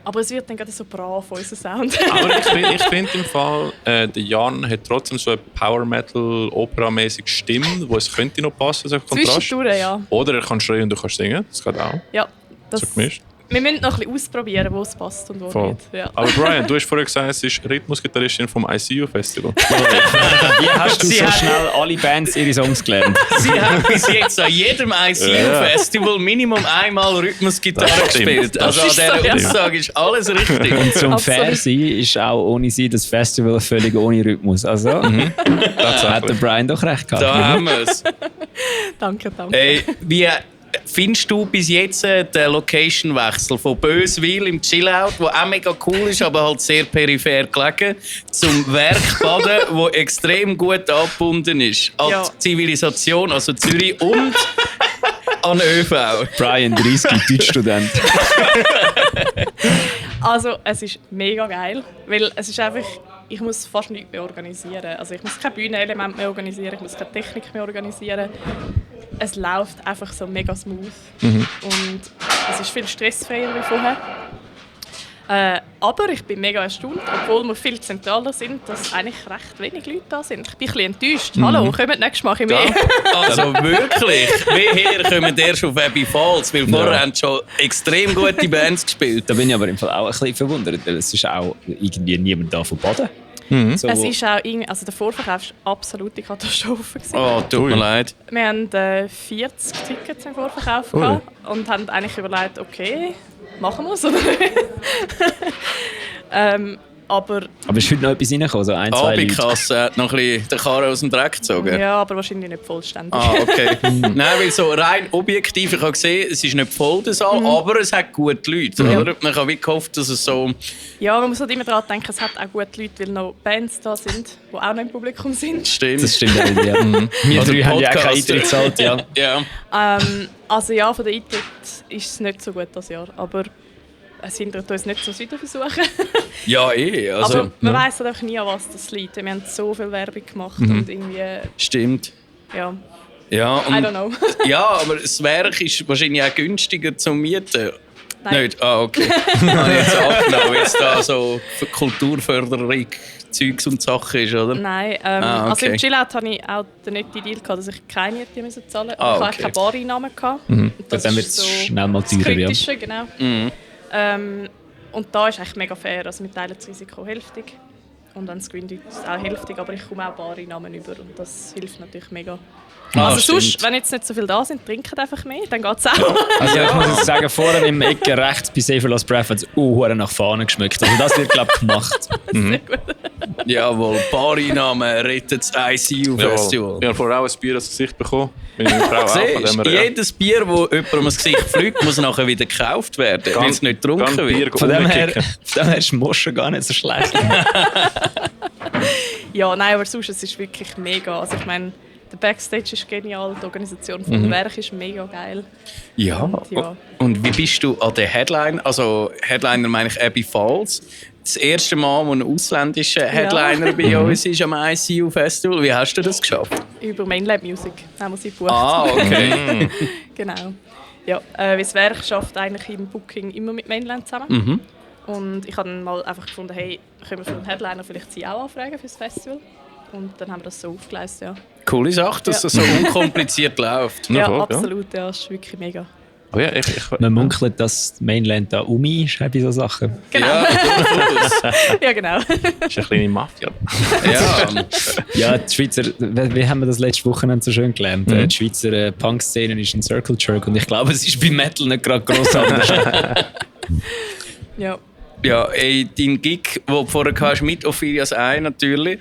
Aber es wird dann gerade so brav, unser Sound. Aber ich finde im Fall, der Jan hat trotzdem so eine Power-Metal-Opera-mäßige Stimme, wo es könnte noch passen, so ein Kontrast. Zwischendurch, ja. Oder er kann schreien und du kannst singen, das geht auch. Ja, das, So gemischt. wir müssen noch ein bisschen ausprobieren, wo es passt und wo Voll. nicht. Ja. Aber Brian, du hast vorher gesagt, es ist Rhythmusgitarristin vom ICU Festival. Wie hast du so schnell alle Bands ihre Songs gelernt? Sie haben bis jetzt an jedem ICU-Festival Minimum einmal Rhythmusgitarre Das stimmt. gespielt. Das Also an ist so, dieser ja. Aussage ist alles richtig. Und zum Absolut. Fair sein ist auch ohne sie das Festival völlig ohne Rhythmus. Also hat der Brian doch recht gehabt. Da haben wir es. Danke, danke. Hey, wie findest du bis jetzt den Location-Wechsel von Böswil im Chillout, der auch mega cool ist, aber halt sehr peripher gelegen, zum Werkbaden, wo extrem gut angebunden ist an Ja. die Zivilisation, also Zürich und an ÖV? Brian 30, Deutschstudent. Also, es ist mega geil, weil es ist einfach, ich muss fast nichts mehr organisieren. Also ich muss kein Bühnenelement mehr organisieren, ich muss keine Technik mehr organisieren. Es läuft einfach so mega smooth und es ist viel stressfreier wie vorher. Aber ich bin mega erstaunt, obwohl wir viel zentraler sind, dass eigentlich recht wenig Leute da sind. Ich bin ein bisschen enttäuscht. Hallo, kommt nächstes Mal mehr. Also wirklich, woher kommen der schon auf Abbey Falls? Weil vorher haben schon extrem gute Bands gespielt. Da bin ich aber im Fall auch ein bisschen verwundert, weil es ist auch irgendwie niemand da von Baden. So, Es ist auch also der Vorverkauf war absolute Katastrophe gewesen. Oh, tut mir leid. Wir haben 40 Tickets im Vorverkauf gehabt und haben eigentlich überlegt, okay, machen wir es oder nicht? Aber ist heute noch etwas reingekommen? So 1, 2 Leute? Abikasse hat noch ein bisschen den Karren aus dem Dreck gezogen. ja, aber wahrscheinlich nicht vollständig. Okay. Nein, weil so rein objektiv, ich habe gesehen, es ist nicht voll der Saal, aber es hat gute Leute. Oder? Man kann wie gehofft, dass es so... Ja, man muss halt immer daran denken, es hat auch gute Leute, weil noch Bands da sind, die auch noch im Publikum sind. Stimmt. Das stimmt auch, ja. Wir drei haben ja auch keinen Eintritt gezahlt, ja. Also ja, von der Eintritt ist es nicht so gut das Jahr, aber es hindert uns nicht, so wieder versuchen. Ja, also, aber man weiss halt einfach nie, an was das liegt. Wir haben so viel Werbung gemacht und irgendwie... Stimmt. Ja, Ja, und, I don't know. ja, aber das Werk ist wahrscheinlich auch günstiger zum Mieten. Nein. Nicht? Okay. Habe ich jetzt abgenommen, jetzt da so für Kulturförderung Zeugs und Sachen ist, oder? Nein, okay. also im Chillout hatte ich auch den netten Deal gehabt, dass ich keine Miete zahlen musste. Ah, Ich okay. hatte keine Bareinnahmen. Das dann wird es schnell mal teurer, ja. Kritische, genau. Und da ist eigentlich mega fair. Also wir teilen das Risiko hälftig. Und dann Screen ist es auch hälftig, aber ich komme auch Bareinnahmen über und das hilft natürlich mega. Also sonst, wenn jetzt nicht so viel da sind, trinken einfach mehr, dann geht es auch. Also ich muss jetzt sagen, vorne im Ecke rechts bei Save Lost Breath hat es nach Fahnen geschmeckt. Also das wird, glaube ich, gemacht. Sehr gut. Jawohl, Bareinnahmen rettet das ICU-Festival. Ich habe vorher auch ein Bier ins Gesicht bekommen. Meine Frau auch, von Siehst, dem her, jedes Bier, das jemandem ins Gesicht fliegt, muss nachher wieder gekauft werden, weil es nicht getrunken wird. Von dem her ist Moschen gar nicht so schlecht. Ja, nein, aber sonst es ist wirklich mega. Also ich meine, der Backstage ist genial, die Organisation vom Werk ist mega geil. Ja. Und wie bist du an der Headliner, also Headliner meine ich Abby Falls, das erste Mal, wo ein ausländischer Headliner bei uns ist am ICU Festival. Wie hast du das geschafft? Über Mainlab Music haben wir sie gebucht. Ah, okay. Genau. Ja, das Werk schafft eigentlich im Booking immer mit Mainland zusammen. Und ich habe dann mal einfach gefunden, hey, können wir für einen Headliner vielleicht sie auch anfragen für das Festival? Und dann haben wir das so aufgeleistet, ja. Coole Sache, dass das so unkompliziert läuft. Ja, voll, absolut, ja, das ist wirklich mega. Oh ja, Man munkelt, dass Mainland da ist bei so Sachen. Genau. Ja, Ja, genau. ist eine kleine Mafia. ja. Ja, die Schweizer, wie haben wir das letzte Wochenende so schön gelernt? Die Schweizer Punk-Szene ist ein Circle Jerk und ich glaube, es ist bei Metal nicht gerade gross anders. Ja. Ja, ey, dein Gig, den du vorher hast, mit Ophelias Eye natürlich,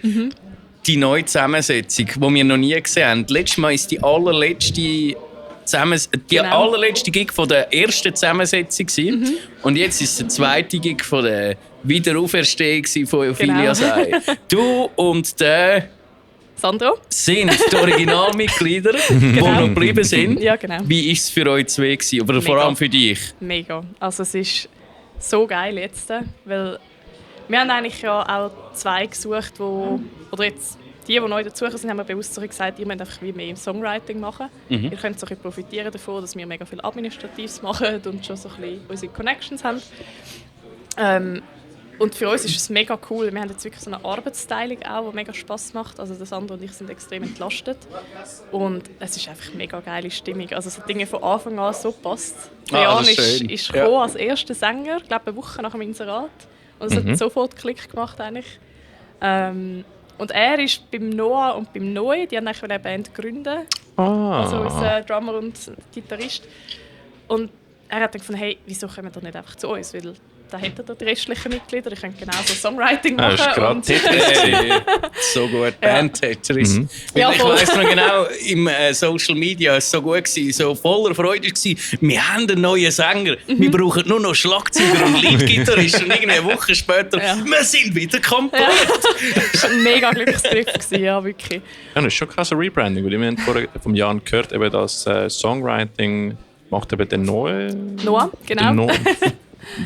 die neue Zusammensetzung, die wir noch nie gesehen haben. Letztes Mal ist die allerletzte allerletzte Gig von der ersten Zusammensetzung gewesen. Und jetzt ist der zweite Gig von der Wiederauferstehung von Ophelias Eye. Du und der Sandro? sind die Originalmitglieder, die noch geblieben sind. Ja, genau. Wie war es für euch zwei gewesen? Aber vor allem für dich? Mega. Also es ist so geil jetzt, weil wir haben eigentlich ja auch zwei gesucht, oder jetzt die neu dazugekommen sind, haben wir bewusst gesagt, ihr müsst einfach wie mehr im Songwriting machen. Ihr könnt so ein bisschen profitieren davon, dass wir mega viel Administratives machen und schon so ein bisschen unsere Connections haben. Und für uns ist es mega cool. Wir haben jetzt wirklich so eine Arbeitsteilung auch, die mega Spass macht. Also das Sandro und ich sind extrem entlastet. Und es ist einfach eine mega geile Stimmung. Also es hat Dinge von Anfang an so gepasst. Jan ist gekommen als erster Sänger, ich glaube eine Woche nach dem Inserat. Und es hat sofort Klick gemacht eigentlich. Und er ist beim Noah und beim Noe, die haben eigentlich eine Band gründen. Also unser Drummer und Gitarrist. Und er hat dann gefunden, hey, wieso kommen wir nicht einfach zu uns? Weil da hätten die restlichen Mitglieder, ich könnte genauso Songwriting machen. Das ist gerade Tetris. So gut, Band-Tetris. Ja, ich weiss noch genau, im Social Media war es so gut, so voller Freude war, wir haben einen neuen Sänger, wir brauchen nur noch Schlagzeuger und Leadgitarristen. Und eine Woche später, wir sind wieder komplett. Das war ein mega Glücksgriff, ja, wirklich. Ja, das ist schon krass Rebranding, weil wir haben vorher vom Jan gehört, eben das Songwriting macht eben den neuen... Noah, genau.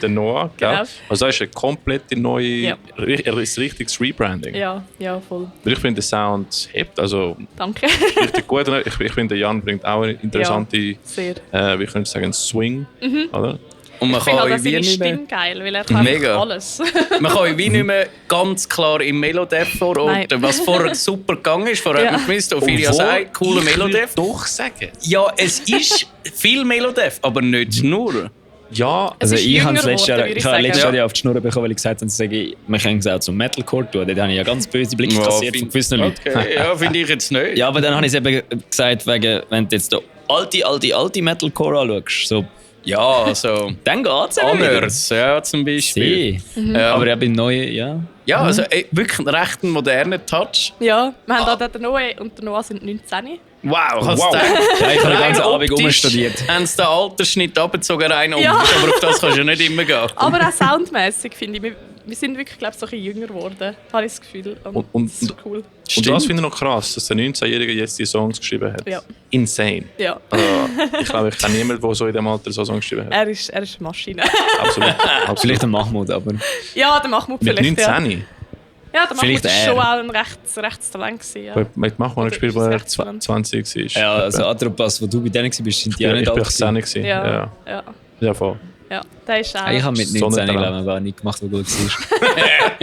Der Noah, gell? Genau. Also das ist eine komplette neue, ein richtiges Rebranding. Ja, voll. Weil ich finde, der Sound hebt, also Danke. richtig gut. Ich finde, Jan bringt auch eine interessante, sehr. wie könnte ich sagen, Swing, oder? Und man Ich finde kann halt wie seine nicht mehr, Stimme geil, weil er kann Mega. alles. man kann wie nicht mehr ganz klar im Melodev verorten, Nein. was vorher super gegangen ist. Vorher hat man gewusst, Ophelia sagt, cooler Melodev. Doch sagen. Ja, es ist viel Melodev, aber nicht nur. Ja, Also ist ich habe jünger letztes Jahr, geworden, würde ich letztes sagen. Jahr auf die Schnur bekommen, weil ich gesagt habe, wir können es auch zum Metalcore tun. Dort habe ich ja ganz böse Blicke kassiert von gewissen Leuten. Okay, ja, finde ich jetzt nicht. Ja, aber dann habe ich es eben gesagt, wegen, wenn du jetzt den alte Metalcore anschaust, so Ja, also... Dann geht's Honors, ja, zum Beispiel. Ja. Aber ja, beim Neuen, ja. Ja, also wirklich ein recht moderner Touch. Ja, wir haben da den Noe und der Noah sind 19. Wow, kannst du denken? Ja, ich habe den ganzen Abend optisch umstudiert. haben sie den Altersschnitt abgezogen rein Ja. aber auf das kannst du ja nicht immer gehen. Aber auch soundmäßig finde ich, wir sind wirklich, glaube ich, so ein bisschen jünger geworden, habe ich das Gefühl. Und das ist cool. Und das finde ich noch krass, dass der 19-Jährige jetzt die Songs geschrieben hat. Ja. Insane. Ja. Also, ich glaube, ich kenne niemanden, der so in dem Alter so Songs geschrieben hat. Er ist eine Maschine. Absolut. Vielleicht ein Mahmoud, aber... Ja, der Mahmoud Mit vielleicht, 19? Ja, der Mahmoud Vielleicht war er. schon auch ein rechts Talent. Ja. Mit Mahmoud gespielt, als er 20 war. Ja, also Atropas, wo du bei denen warst, sind die auch nicht Ich alt war gewesen. 18. Ja. Ja, voll. Ja, der ist auch... Ich habe mit 19 Sonnentalent. glaube ich gar nicht gemacht, was gut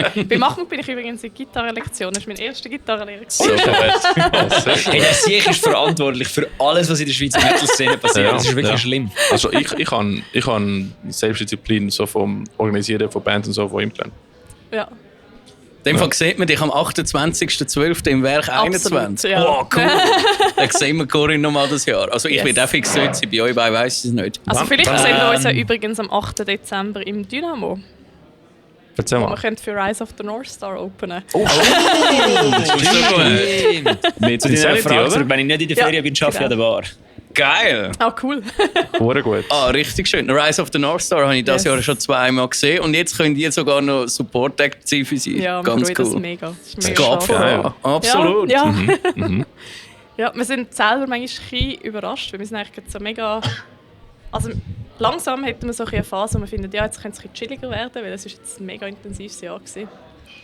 war. Bei Mahmoud bin ich übrigens in Gitarrenlektion. Das war mein erster Gitarrenlehrer. So gut. Hey, der Sieg ist verantwortlich für alles, was in der Schweizer Metal-Szene passiert. Ja, Das ist wirklich ja. schlimm. Also ich habe Selbstdisziplin so vom Organisieren von Bands und so von ihm gelernt. Ja. In dem Fall sieht man dich am 28.12. im Werk Absolut, 21. ja. Oh, cool. Dann sehen wir Corinne nochmal das Jahr. Also ich werde auch fix dort sein, bei euch beiden weiss ich es nicht. Also vielleicht sehen wir uns ja übrigens am 8. Dezember im Dynamo. Erzähl Wir mal. können für Rise of the North Star openen. Oh, so gut. Mit Zu deiner Insanity, Frage zurück, oder? wenn ich nicht in der Ferien bin, arbeite ich an der Bar. Geil. Ah, cool. Hure gut. Ah, richtig schön. Rise of the North Star habe ich das Jahr schon zweimal gesehen und jetzt könnt ihr sogar noch Support Act sein für sie. Ja, wir Ganz freuen uns cool. mega. Das ist Das mega geht schade. voran. Absolut. Ja, ja. Ja, wir sind selber manchmal ein bisschen überrascht, weil wir sind eigentlich gerade so mega... Also langsam hätten wir so eine Phase, wo wir finden, ja, jetzt könnte es ein bisschen chilliger werden, weil es ist jetzt ein mega intensives Jahr gewesen.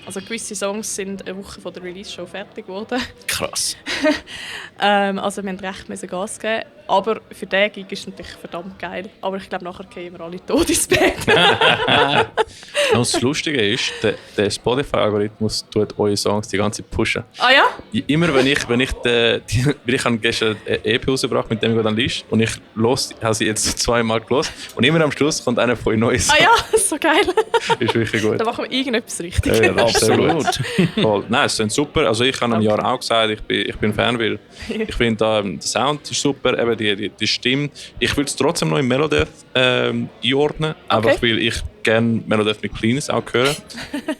Also gewisse Songs sind eine Woche vor der Release-Show fertig geworden. Krass. Also wir haben recht müssen Gas geben. Aber für den Gig ist es natürlich verdammt geil. Aber ich glaube, nachher gehen wir alle tot ins Bett. Und das Lustige ist, der Spotify-Algorithmus tut eure Songs die ganze Zeit pushen. Ah ja? Immer wenn ich weil ich habe gestern eine EP rausgebracht, mit dem ich dann liest und ich habe sie jetzt zweimal gehört und immer am Schluss kommt einer von euch Neues. Ah ja, so geil. Ist wirklich gut. Da machen wir irgendetwas richtig. Ja, das ist sehr Absolut. gut. Voll. Nein, es sind super. Also ich habe im Jahr auch gesagt, ich bin Fan, weil ich finde, der Sound ist super, eben die Stimme. Ich würde es trotzdem noch in Melodeath einordnen, einfach weil ich gerne Melodeath mit Cleans auch höre.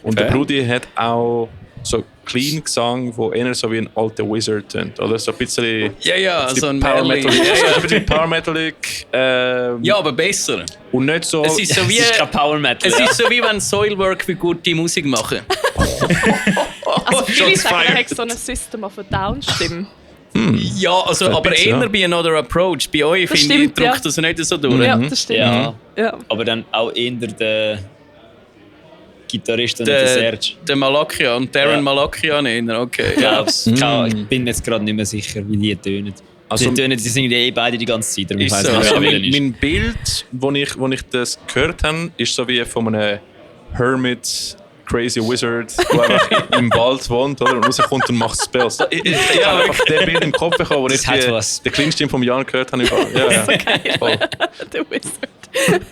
Und der Brudi hat auch so Clean Gesang, wo eher so wie ein alter Wizard tönt, oder? So ein bisschen... Ja, so ein Power Merlin. Metal. Ja, So ja. ein bisschen Power Metalic. Ja, aber besser. Und nicht so... Es ist so wie, Es ist kein Power Metal. es ist so wie wenn Soilwork für gute Musik machen. Also viele Shots sagen, er fired. hat so ein System of a Down-Stimme. Ja, also, Ein aber bisschen, eher ja. bei Another Approach. Bei euch, Das finde ich, stimmt, ja. drückt das nicht so durch. Ja, das stimmt. Ja, Ja. aber dann auch eher der Gitarrist und nicht der Serge. Der Malakian, Darren Ja. Malakian eher, okay. Ich bin jetzt gerade nicht mehr sicher, wie die tönen. Also- Die sind beide die ganze Zeit. darum Ist weiss so. ich nicht, Also wer welcher ist. mein Bild, wo ich das gehört habe, ist so wie von einem Hermit, Crazy Wizard, der einfach im Wald wohnt, oder? Und rauskommt und macht Spells. Ich habe einfach das Bild im Kopf bekommen, wo ich Das hat was. den Kleinstimme vom Jan gehört habe. Ja, ja. Voll. Der Wizard.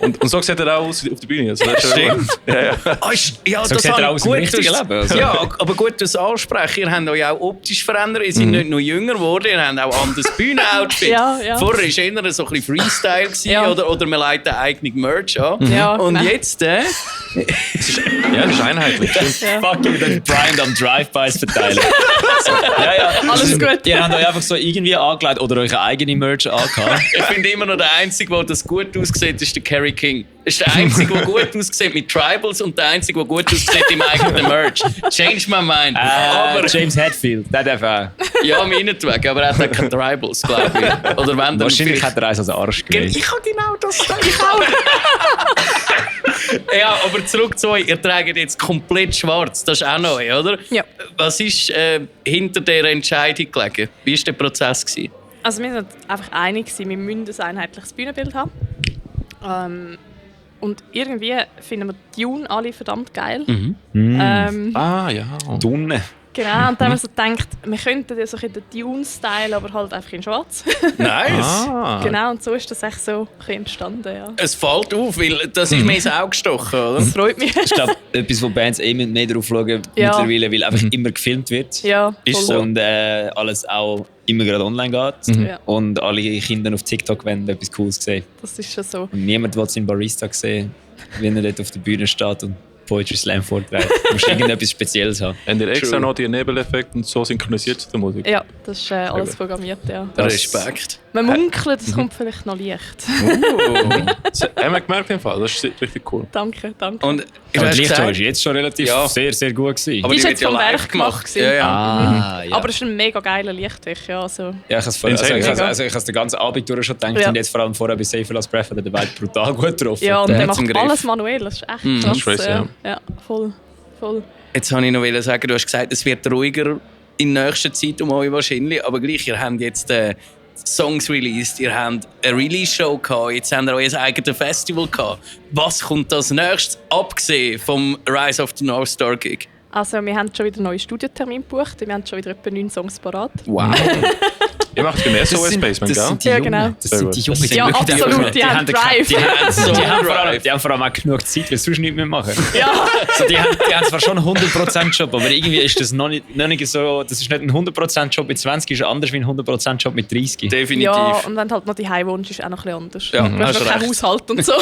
Und so sieht er auch aus auf der Bühne. Also, das ist Stimmt. Ja, ja. Ah, ja, So das sieht er habe- aus im gut, richtigen dass- Leben, also. Ja, aber gut, dass du ansprechen. Ihr habt euch auch optisch verändert. Ihr seid nicht nur jünger geworden, ihr habt auch anderes Bühnenoutfit. Ja, ja. Vorher war eher so ein bisschen Freestyle gewesen, Ja. oder man leitet eine eigene Merch an. Ja, Und genau. jetzt, Ja, das ist einheitlich. stimmt. Fucking den Brian am Drive-Bys verteilen. So, ja. Alles gut. Ihr habt euch einfach so irgendwie angelegt oder eure eigene Merch angehabt. ich finde immer noch der Einzige, der das gut aussieht, ist der Kerry King. Das ist der Einzige, der gut aussieht mit Tribals und der Einzige, der gut aussieht im eigenen Merch. Change my mind. Aber James Hetfield, der darf auch. ja, meinetwegen, aber er hat auch keine Tribals, glaube ich. Oder wenn dann Wahrscheinlich vielleicht- hat er eins als Arsch gewählt. Ich habe genau das ich auch. Ja, aber zurück zu euch. Ihr tragt jetzt komplett schwarz. Das ist auch neu, oder? Ja. Was ist hinter dieser Entscheidung gelegen? Wie war der Prozess gewesen? Also wir sind einfach einig gewesen, wir müssen ein einheitliches Bühnenbild haben. Und irgendwie finden wir Dune alle verdammt geil. Mhm. Ähm, Ah, ja. Dunne. Genau, und dann haben wir so gedacht, wir könnten das so in den Dune-Style, aber halt einfach in schwarz. Nice. Genau, und so ist das echt so entstanden, ja. Es fällt auf, weil das ist mir ins Auge gestochen, oder? Das freut mich. Ich glaube, etwas, wo Bands mehr drauf schauen mittlerweile, weil einfach immer gefilmt wird. Ja, Ist so. Und alles auch immer gerade online geht. Ja. Und alle Kinder auf TikTok wollen etwas Cooles sehen. Das ist schon so. Und niemand will seinen Barista sehen, wenn er dort auf der Bühne steht und Poetry Slam vorträgt. Du musst irgendetwas Spezielles haben. Habt ihr extra noch die Nebeleffekte und so synchronisiert zu der Musik? Ja, das ist alles programmiert, ja. Respekt. Man munkelt, es kommt vielleicht noch Licht. Das haben wir gemerkt im Fall, das ist richtig cool. Danke. Und Die Lichtschau ist jetzt schon relativ sehr, sehr gut gewesen. aber Die die ist wird jetzt ja vom live Werk gemacht. gemacht. Ja. Ja. Aber es ist ein mega geiler Lichtweg, ja. Also. Ja, ich habe es den ganzen Abend durch schon gedacht Ja. und jetzt vor allem vorher bei Safer Last Breath hat er den Welt brutal gut getroffen. Ja, und der hat's im macht Griff. alles manuell, das ist echt krass. crazy, ja. Ja, voll. Jetzt wollte ich noch sagen, du hast gesagt, es wird ruhiger in nächster Zeit um euch wahrscheinlich, aber gleich, ihr habt jetzt Songs released, ihr habt eine Release-Show gehabt, jetzt habt ihr euer eigenes Festival gehabt. Was kommt als nächstes, abgesehen vom Rise of the North Star Gig? Also wir haben schon wieder neue Studiotermin gebucht, wir haben schon wieder etwa 9 Songs parat. Wow. Ihr macht es beim SOS Basement, gell? Ja, genau. Das sind die Jungen. Ja, absolut, die haben Drive. Die haben vor allem auch genug Zeit, weil sie sonst nichts mehr machen. Ja. Also die haben zwar schon einen 100% Job, aber irgendwie ist das noch nicht so. Das ist nicht ein 100% Job mit 20, ist anders wie ein 100% Job mit 30. Definitiv. Ja, und wenn du halt noch die Heim wohnst, ist es auch noch ein bisschen anders. Ja, du hast hast noch keinen recht. Haushalt und so.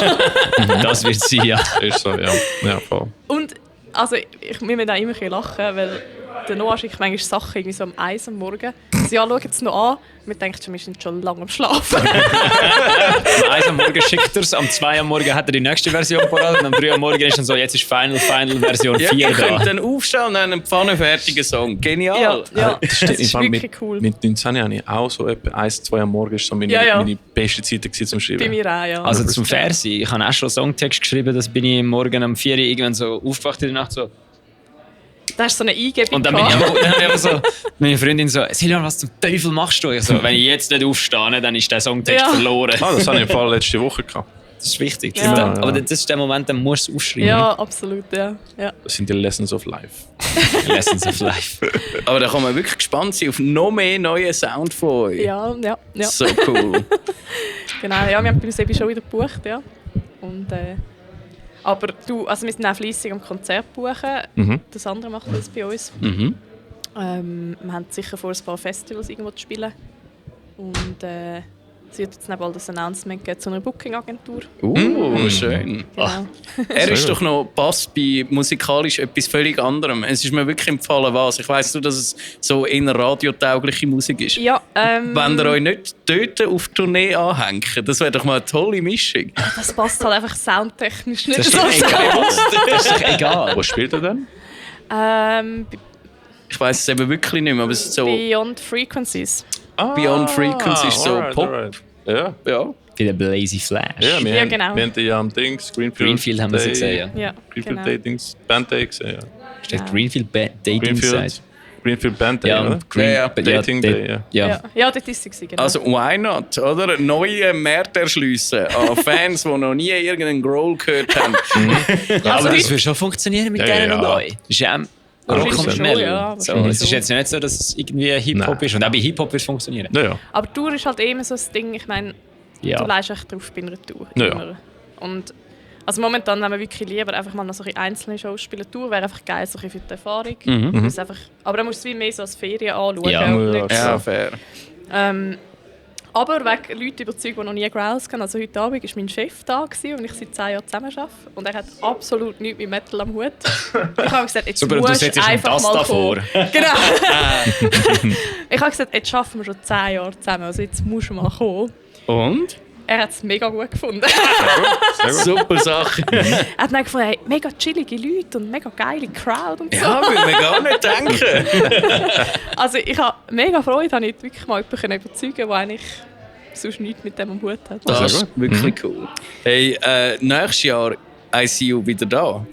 Das wird sie, ja. Ist so, ja. Ja, voll. Und also, wir müssen auch immer ein bisschen lachen, weil der Noah schickt manchmal Sachen irgendwie so um 1 am Morgen. Sie schauen es noch an und wir denken schon, wir sind schon lange am Schlafen. Am 1 am Morgen schickt er es, am 2 am Morgen hat er die nächste Version parat und am 3 am Morgen ist dann so, jetzt ist Final Version 4 Ja, ihr da. könnt dann aufstehen und einen pfannenfertigen Song. Genial. Ja, Das das ist Fall wirklich cool. Mit 19 habe ich auch so etwa 1-2 am Morgen ist so meine, Ja. meine beste Zeit gewesen zum Schreiben. Bei mir auch, ja. Also zum Fair sein, ich habe auch schon Songtext geschrieben, das bin ich morgen um 4 Uhr irgendwann so aufgewacht in der Nacht so. Da hast du so eine Eingebung Und dann bin ich einfach so, meine Freundin so, Siljan, was zum Teufel machst du? Ich so, wenn ich jetzt nicht aufstehe, dann ist der Songtext Ja. verloren. Das habe ich im Fall letzte Woche gehabt. Das ist wichtig. Ja. Aber das ist der Moment, dann musst du es aufschreiben. Ja, absolut, ja. Das sind die Lessons of Life. Lessons of Life. Aber da kann man wirklich gespannt sein auf noch mehr neuen Sound von euch. Ja. So cool. Genau, ja, wir haben bei uns eben schon wieder gebucht, ja. Und, aber also wir sind auch fleissig am Konzert buchen. Das andere macht das bei uns. Wir haben sicher vor, ein paar Festivals irgendwo zu spielen. Und es wird jetzt bald das Announcement geben zu einer Booking-Agentur. Schön. Genau. Er ist doch noch Bass bei musikalisch etwas völlig anderem. Es ist mir wirklich empfallen, was. Ich weiss nur, dass es so eher radiotaugliche Musik ist. Ja, Wenn ihr euch nicht dort auf die Tournee anhängt, das wäre doch mal eine tolle Mischung. das passt halt einfach soundtechnisch nicht Das ist so doch egal. sehr. Das ist doch egal. Wo spielt er denn? Ich weiss es eben wirklich nicht mehr, aber es ist so Beyond Frequencies. Beyond Frequency ist so alright, Pop. alright. Ja. Ja. Bei der Blazy Flash. Ja, wir Ja, haben, genau. wir haben die Dings, Greenfield haben wir sie gesehen, ja. Ja, Greenfield genau. Datings, Band Day gesehen, ja. Steht Greenfield Dating Site. Greenfield Band Day, Ja, oder? und Green, Ja, Dating Day, ja. Ja. Ja, dort ist sie, genau. Also, why not? Oder? Neue Märkte erschliessen an Fans, die noch nie irgendeinen Growl gehört haben. Ja, aber heute- das würde schon funktionieren mit Ja, denen ja. und euch. Das ist ja Rock und schon, Metal. ja, So, wahrscheinlich es ist so. jetzt nicht so, dass es irgendwie Hip-Hop Nein. ist. Und auch bei Hip-Hop wird es funktionieren. Ja, ja. Aber Tour ist halt immer so ein Ding, ich meine, Ja. du leist echt drauf bei einer Tour. Ja, ja. Immer. Und also momentan haben wir wirklich lieber einfach mal noch so ein einzelne Shows spielen. Tour wäre einfach geil, so ein bisschen für die Erfahrung. Das einfach, aber dann musst du es wie mehr so als Ferien anschauen. Ja. und nicht Ja, so. fair. Aber wegen Leuten überzeugen, die noch nie Growls kennen. Also heute Abend war mein Chef da, gewesen, und ich seit 10 Jahren zusammen arbeite. Und er hat absolut nichts mit Metal am Hut. Ich habe gesagt, jetzt Super, und du musst setzt ihm einfach das mal da kommen. vor. Genau. Ich habe gesagt, jetzt arbeiten wir schon 10 Jahre zusammen, also jetzt musst du mal kommen. Und? Er hat es mega gut gefunden. Super Sache. Er hat dann gefunden, hey, mega chillige Leute und mega geile Crowd und so. Ja, würde man gar nicht denken. Also ich habe mega Freude, dass ich wirklich mal jemanden überzeugen konnte, der eigentlich sonst nichts mit dem am Hut hat. Das ist wirklich cool. Hey, nächstes Jahr ICU wieder da.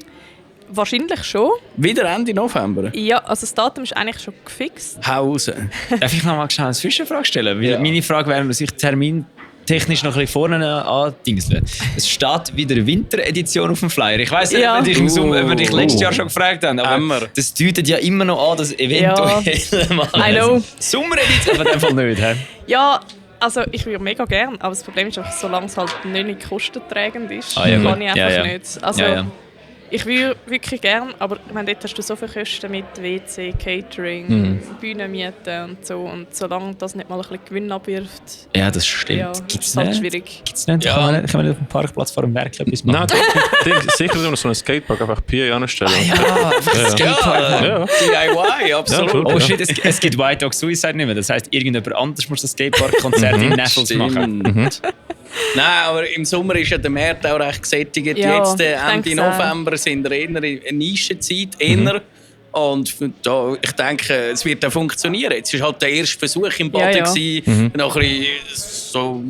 Wahrscheinlich schon. Wieder Ende November. Ja, also das Datum ist eigentlich schon gefixt. Hause. Darf ich noch mal schnell eine Zwischenfrage stellen? Weil Ja. meine Frage wäre, sich Termin technisch noch ein bisschen vorne andingseln. Es steht wieder Winteredition auf dem Flyer. Ich weiss nicht, ob wir dich letztes Jahr schon gefragt haben, aber das deutet ja immer noch an, dass eventuell mal Sommeredition von dem Fall nicht. He? Ja, also ich würde mega gerne, aber das Problem ist einfach, solange es halt nicht kostenträgend ist, ja, kann ich einfach nicht. Also, ich würde wirklich gerne, aber ich meine, dort hast du so viele Kosten mit WC, Catering, Bühnenmieten und so. Und solange das nicht mal ein bisschen Gewinn abwirft, ja, das stimmt. Ist es halt schwierig. Gibt's nicht? Ja. Kann man auf dem Parkplatz vor dem Werk etwas machen? Nein, sicher so ein Skatepark einfach Pier anstellen. Skatepark. Ja. DIY, absolut. Oh shit, es gibt White Dog Suicide nicht mehr. Das heisst, irgendjemand anders muss das Skatepark-Konzert in Neffels machen. Nein, aber im Sommer ist ja der Markt auch recht gesättigt. Ja, jetzt Ende November sind wir eher in eine Nischenzeit. Und da, ich denke, es wird auch funktionieren. Jetzt war halt der erste Versuch im Baden. Noch ein bisschen so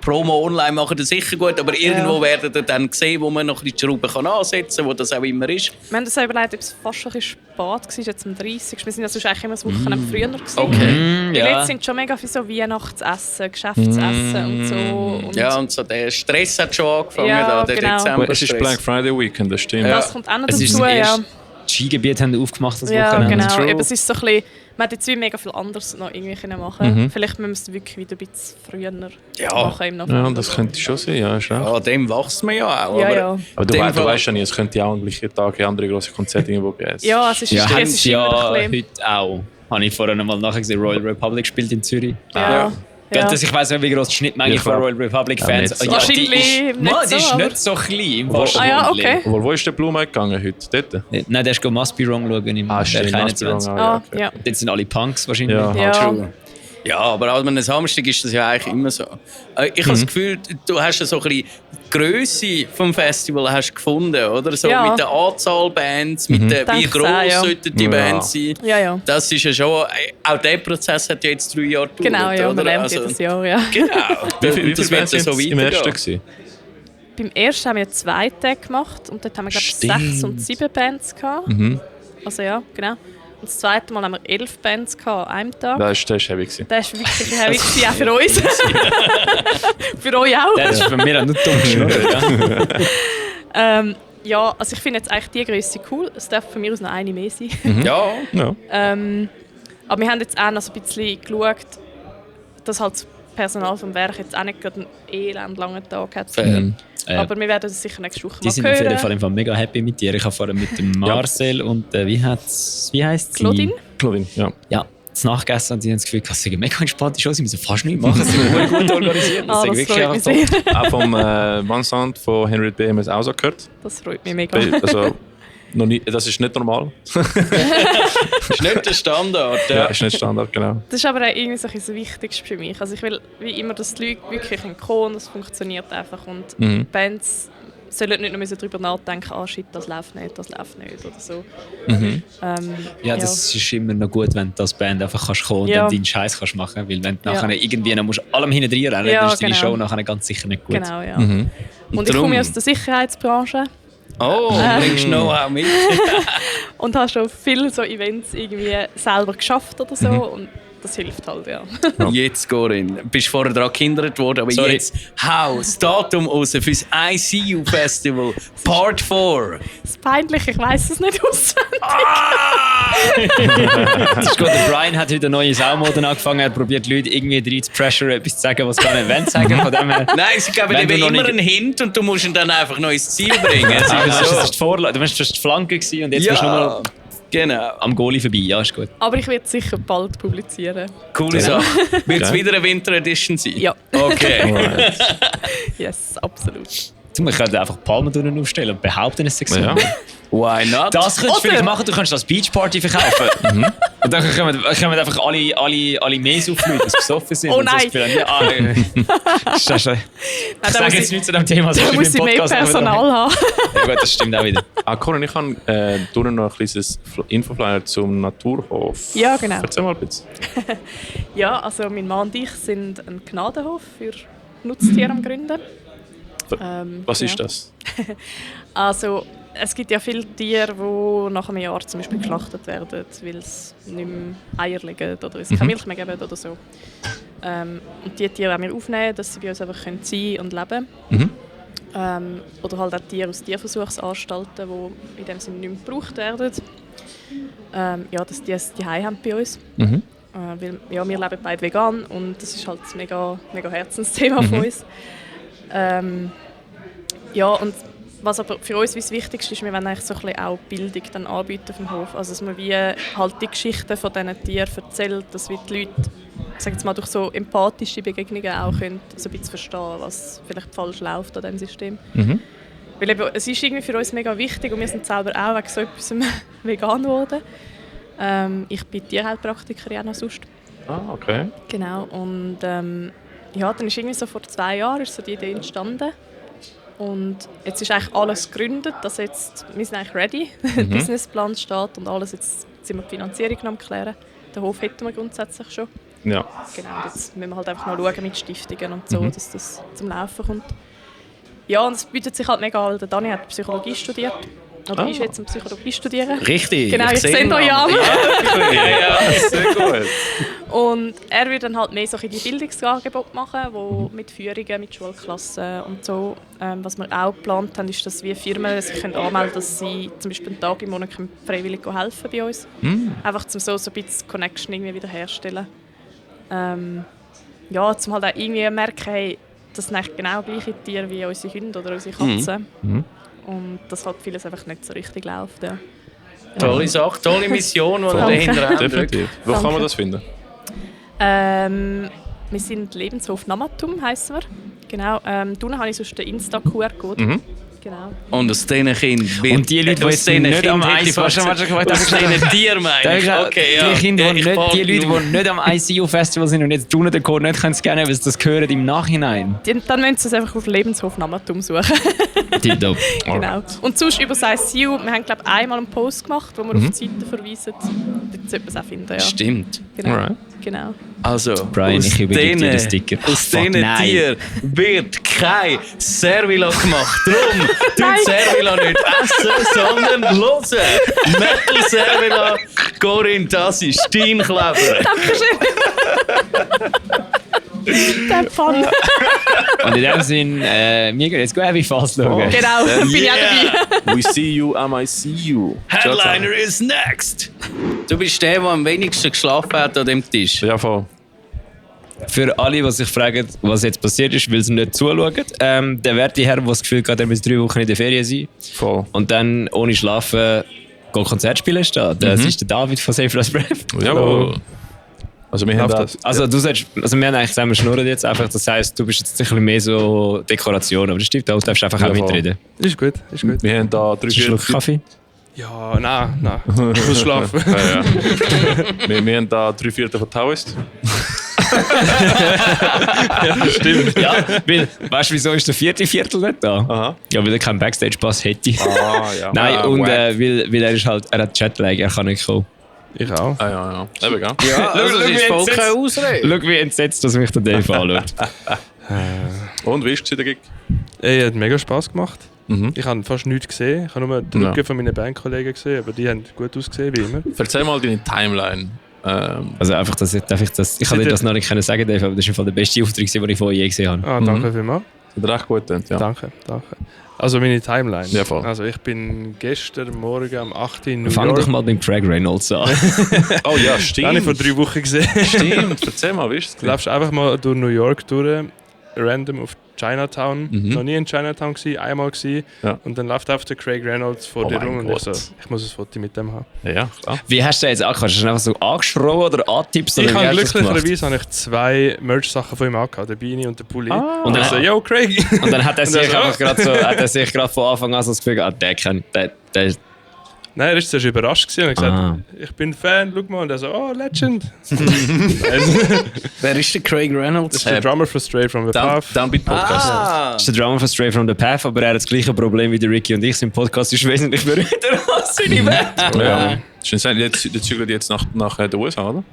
Promo online machen das sicher gut, aber irgendwo werden wir dann sehen, wo man noch ein bisschen die Schrauben ansetzen kann, wo das auch immer ist. Wir haben uns überlegt, ob es fast ein bisschen spät war, jetzt am 30. Wir sind ja sonst eigentlich immer das Wochenende früher gewesen. Okay. Weil jetzt sind schon mega viel so Weihnachtsessen, Geschäftsessen und so. Und so der Stress hat schon angefangen, der Dezember. Es ist Black Friday Weekend, das stimmt. Das kommt auch noch dazu, ja. Das Skigebiet haben aufgemacht das Wochenende. Ja, genau. Eben, es ist so ein bisschen, man hätte jetzt mega viel anderes noch irgendwie machen. Vielleicht müssen wir es wirklich wieder ein bisschen früher machen im November. Ja, das könnte schon sein, ja. Ja, dem wächst man ja auch. Aber du weißt ja nicht, es könnte ja auch am gleichen Tag andere grosse Konzerte irgendwo geben. Ja, es ist heute auch. Habe ich vorhin mal nachgesehen, Royal Republic spielt in Zürich. Ja. Ich weiss nicht, wie gross die Schnittmenge von Royal Republic-Fans ist. Wahrscheinlich die ist nicht so klein. Okay. Wo ist der Blue Mike gegangen heute? Dort? Nein, der ist Must Be Wrong schauen im Stimmt, 21. Dort sind alle Punks wahrscheinlich. Ja, aber an einem Samstag ist das ja eigentlich immer so. Ich habe das Gefühl, du hast so ein bisschen die Grösse vom Festival hast gefunden, oder? So mit der Anzahl Bands, mit der, wie gross sollten die Bands sein. Ja. Das ist ja schon, auch der Prozess hat ja jetzt 3 Jahre gedauert. Genau, ja, oder? man lernt jedes Jahr, ja. Genau. Wie viele Bands sind im ersten gewesen? Beim ersten haben wir 2 Tage gemacht und dort haben wir, glaube ich, 6 und 7 Bands gehabt. Also ja, genau. Und das zweite Mal haben wir 11 Bands an einem Tag. Das war heavy. Das war wirklich heavy, auch für uns. Für euch auch. Das ist für mich auch nur dumm. Ja, also ich finde jetzt eigentlich die Größe cool. Es darf von mir aus noch eine mehr sein. Ja. Aber wir haben jetzt auch noch so ein bisschen geschaut, dass halt das Personal vom Werk jetzt auch nicht gerade einen elend langen Tag hat. Aber wir werden das sicher nächste Woche die mal sind hören. auf jeden Fall mega happy mit dir. Ich habe vorhin mit dem Marcel und wie heisst sie? Claudine, ja. Ja, das Nachgegessen und sie haben das Gefühl, das ist mega entspannt, sie müssen fast nichts machen, sie sind gut organisiert. Das ist wirklich einfach toll. Auch vom Vincent von Henry B. haben wir es auch so gehört. Das freut mich mega. Also, noch nie, das ist nicht normal. Das ist nicht der Standard. Ja, ist nicht Standard, genau. Das ist aber auch irgendwie so das Wichtigste für mich. Also ich will wie immer, dass die Leute wirklich kommen, das funktioniert einfach. Und Bands sollen nicht nur darüber nachdenken, shit, das läuft nicht oder so. Ja, das ist immer noch gut, wenn du als Band einfach kannst kommen und dann deinen Scheiß kannst machen. Weil wenn du nachher irgendwie noch musst allem hinten rennen, dann ist deine Show nachher ganz sicher nicht gut. Genau, ja. Und ich komme aus der Sicherheitsbranche. Oh, bringst du Know-how mit? Und habe schon viele so Events irgendwie selber geschafft oder so. Und das hilft halt, ja. Jetzt, Corinne, bist vorher daran gehindert worden, aber jetzt hau das Datum raus für das ICU Festival Part 4. Das ist peinlich, ich weiss es nicht auswendig. Das ist gut, der Brian hat heute eine neue Saumode angefangen, er probiert die Leute irgendwie rein zu pressure, etwas zu sagen, was sie gar nicht wollen sagen. Von dem her, nein, sie geben dir immer einen Hint und du musst ihn dann einfach noch ins Ziel bringen. Das ist die Vorlage, du warst die Flanke gewesen und jetzt bist du nur am Goalie vorbei, ja, ist gut. Aber ich werde sicher bald publizieren. Coole Sache. Wird es wieder eine Winter Edition sein? Ja. Okay. Yes, absolut. Wir können einfach Palmen aufstellen und behaupten, es sei so. Ja. Why not? Das könntest du vielleicht machen, du könntest das Beachparty verkaufen. Und dann kommen einfach alle Mesaufleute, die besoffen sind. Oh und nein! Ich sage jetzt nichts zu dem Thema. Da muss ich mehr Personal haben. Ja gut, das stimmt auch wieder. Corinne, ich habe noch ein kleines Infoflyer zum Naturhof. Ja, genau. Erzähl mal ein bisschen. Ja, also mein Mann und ich sind einen Gnadenhof für Nutztiere am Gründen. Was ist das? Also, es gibt ja viele Tiere, die nach einem Jahr zum Beispiel geschlachtet werden, weil sie nicht mehr Eier legen oder weil sie keine Milch mehr geben oder so. Und die Tiere auch wir aufnehmen, dass sie bei uns einfach sein und leben können. Oder halt auch Tiere aus Tierversuchsanstalten, die in dem Sinne nicht mehr gebraucht werden. Dass die es daheim haben bei uns. Weil wir leben beide vegan und das ist halt ein mega, mega Herzensthema von uns. Und was aber für uns das Wichtigste ist, wir wollen eigentlich so ein bisschen auch Bildung dann anbieten vom Hof. Also dass man wie halt die Geschichten von diesen Tieren erzählt, dass wir die Leute, sag jetzt mal, durch so empathische Begegnungen auch können, so ein bisschen verstehen, was vielleicht falsch läuft an diesem System. Weil eben, es ist irgendwie für uns mega wichtig und wir sind selber auch wegen so etwas vegan geworden. Ich bin Tierheilpraktikerin auch noch sonst. Okay. Genau, und dann ist irgendwie so vor 2 Jahren ist so die Idee entstanden. Und jetzt ist eigentlich alles gegründet, dass jetzt, wir sind eigentlich ready, der Businessplan steht und alles, jetzt sind wir die Finanzierung noch am klären. Den Hof hätten wir grundsätzlich schon. Ja. Genau, jetzt müssen wir halt einfach noch schauen mit Stiftungen und so, dass das zum Laufen kommt. Ja, und es bietet sich halt mega an, der Dani hat Psychologie studiert. Oder ist jetzt in Psychologie studieren. Richtig. Genau, ich sehe euch an. Ja, sehr gut. Und er wird dann halt mehr so die Bildungsangebote machen, wo mit Führungen, mit Schulklassen und so. Was wir auch geplant haben, ist, dass wir Firmen sich anmelden können, dass sie zum Beispiel einen Tag im Monat freiwillig helfen bei uns. Einfach um so ein bisschen Connection irgendwie wieder herstellen. Um halt auch irgendwie merken, hey, das sind eigentlich genau gleiche Tiere wie unsere Hunde oder unsere Katzen. Und dass halt vieles einfach nicht so richtig läuft. Ja. Tolle Sache, tolle Mission, die ihr dahinter habt. Definitiv. Wo kann man das finden? Wir sind Lebenshof Namatum, heissen wir. Genau. Unten habe ich sonst den Insta-QR-Code. Genau. Und aus diesen Kindern wird... Und die Leute, die nicht am ICU... Aus diesen Tieren meine ich. Okay, ja. Die Kinder, die Leute, die nicht am ICU-Festival sind und jetzt unten den Code nicht können scannen, weil sie das hören im Nachhinein. Dann müssen sie es einfach auf Lebenshof Namatum suchen. Tipptopp. Genau. Und sonst über das ICU, wir haben glaube ich einmal einen Post gemacht, wo wir auf die Seite verweisen. Dort sollte man es auch finden, ja. Stimmt. Genau. Also, Brian, aus ich übergebe dir den Sticker. Aus diesen Tieren wird kein Servila gemacht. Darum tun Servila nicht essen, sondern hören. Metal Servila, Corinne, das ist dein Kleber. Dankeschön. Der Pfann. Und in dem Sinn, wir gehen jetzt Heavy Fast schauen. Genau, bin ich auch dabei. We see you, I see you. Headliner is next. Du bist der am wenigsten geschlafen hat an dem Tisch. Ja, voll. Für alle, die sich fragen, was jetzt passiert ist, weil sie nicht zuschauen, der werte Herr, der das Gefühl hat, er muss 3 Wochen in der Ferien sein. Voll. Und dann ohne Schlafen Konzert spielen steht. Das ist der David von Save Lost Breath. Jawohl. Also wir haben das. Also du sagst, also wir haben eigentlich zusammen schnurren jetzt einfach, das heisst, du bist jetzt ein bisschen mehr so Dekoration, aber das stimmt, du darfst einfach auch mitreden. Ist gut, ist gut. Wir haben da 3 Schluck Kaffee? Ja, nein. Ich muss schlafen. Ja. Wir haben da 3/4 von Taoist. Ja, stimmt. Ja, weil, weißt du, wieso ist der 4. Viertel nicht da? Aha. Ja, weil er keinen Backstage-Pass hätte. Ja. Nein, und weil er hat Jetlag, er kann nicht kommen. Ich auch. Ja. Eben, gell? Ja, also das ist voll keine Ausrede. Schau, wie entsetzt, dass mich der Dave anschaut. Und, wie war der Gig? Ey, hat mega Spass gemacht. Ich habe fast nichts gesehen. Ich habe nur den Rücken von meinen Bandkollegen gesehen, aber die haben gut ausgesehen, wie immer. Erzähl mal deine Timeline. Also einfach, ich kann dir das noch nicht sagen, Dave, aber das ist der beste Auftritt, den ich von je gesehen habe. Ah, danke vielmals. Das hat recht gut getan, ja. Danke. Also meine Timeline. Ja, voll. Also ich bin gestern Morgen am 8. in New Fang York. doch mal beim Craig Reynolds an. Oh ja, stimmt. Den habe ich vor 3 Wochen gesehen. Stimmt, erzähl mal, wie ist es? Du läufst einfach mal durch New York durch, random auf Chinatown. Noch nie in Chinatown gewesen, einmal gewesen. Ja. Und dann läuft einfach der Craig Reynolds vor dir rum und ich so, ich muss ein Foto mit dem haben. Ja, klar. Wie hast du jetzt angehört? Hast du ihn einfach so angeschrien oder angetippt? Ich habe glücklicherweise habe ich 2 Merch-Sachen von ihm angehabt, den Beanie und den Pulli. Und dann so, yo Craig! Und dann hat er sich so, einfach gerade von Anfang an so das Gefühl, der Nein, er war zuerst überrascht und hat gesagt, ich bin Fan, schau mal. Und er so, oh, Legend. Wer ist der Craig Reynolds? Das ist der Drummer von Straight from the Path. Downbeat Podcast. Das ist der Drummer von Straight from the Path, aber er hat das gleiche Problem wie der Ricky und ich. Sein Podcast ist wesentlich berühmter als seine Band. Ja. Der zügelt jetzt nach den USA, oder?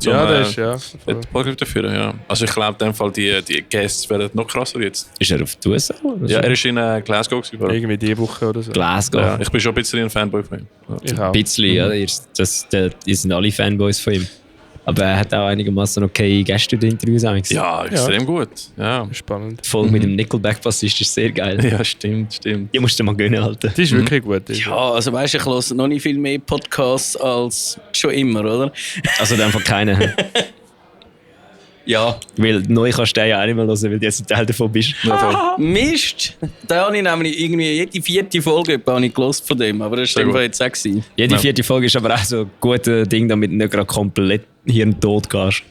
Ja, das ist ja. Den Podcast dafür, ja. Also ich glaube, in dem Fall die Guests werden noch krasser jetzt. Ist er auf die USA? Ja, er ist in Glasgow gewesen. Irgendwie die Woche oder so. Glasgow. Ja, ich bin schon ein bisschen ein Fanboy von ihm. Ich auch. Ein bisschen, ja. Ihr sind alle Fanboys von ihm. Aber er hat auch einigermaßen okay Gäste-Interviews eigentlich. Ja, extrem gut. Ja. Spannend. Die Folge mit dem Nickelback-Bassist ist sehr geil. Ja, stimmt. Die musst du mal gönnen, Alter. Die ist wirklich gut. Ja, also weißt du, ich höre noch nicht viel mehr Podcasts als schon immer, oder? Also in dem Fall keine. Ja. Weil neu kannst du den ja auch nicht mehr hören, weil du jetzt ein Teil davon bist. Mist! Da habe ich nämlich irgendwie jede 4. Folge gehört von dem, aber das war in dem Fall jetzt auch gewesen. Jede 4. Folge ist aber auch so ein gutes Ding, damit du nicht gerade komplett hirntot gehst.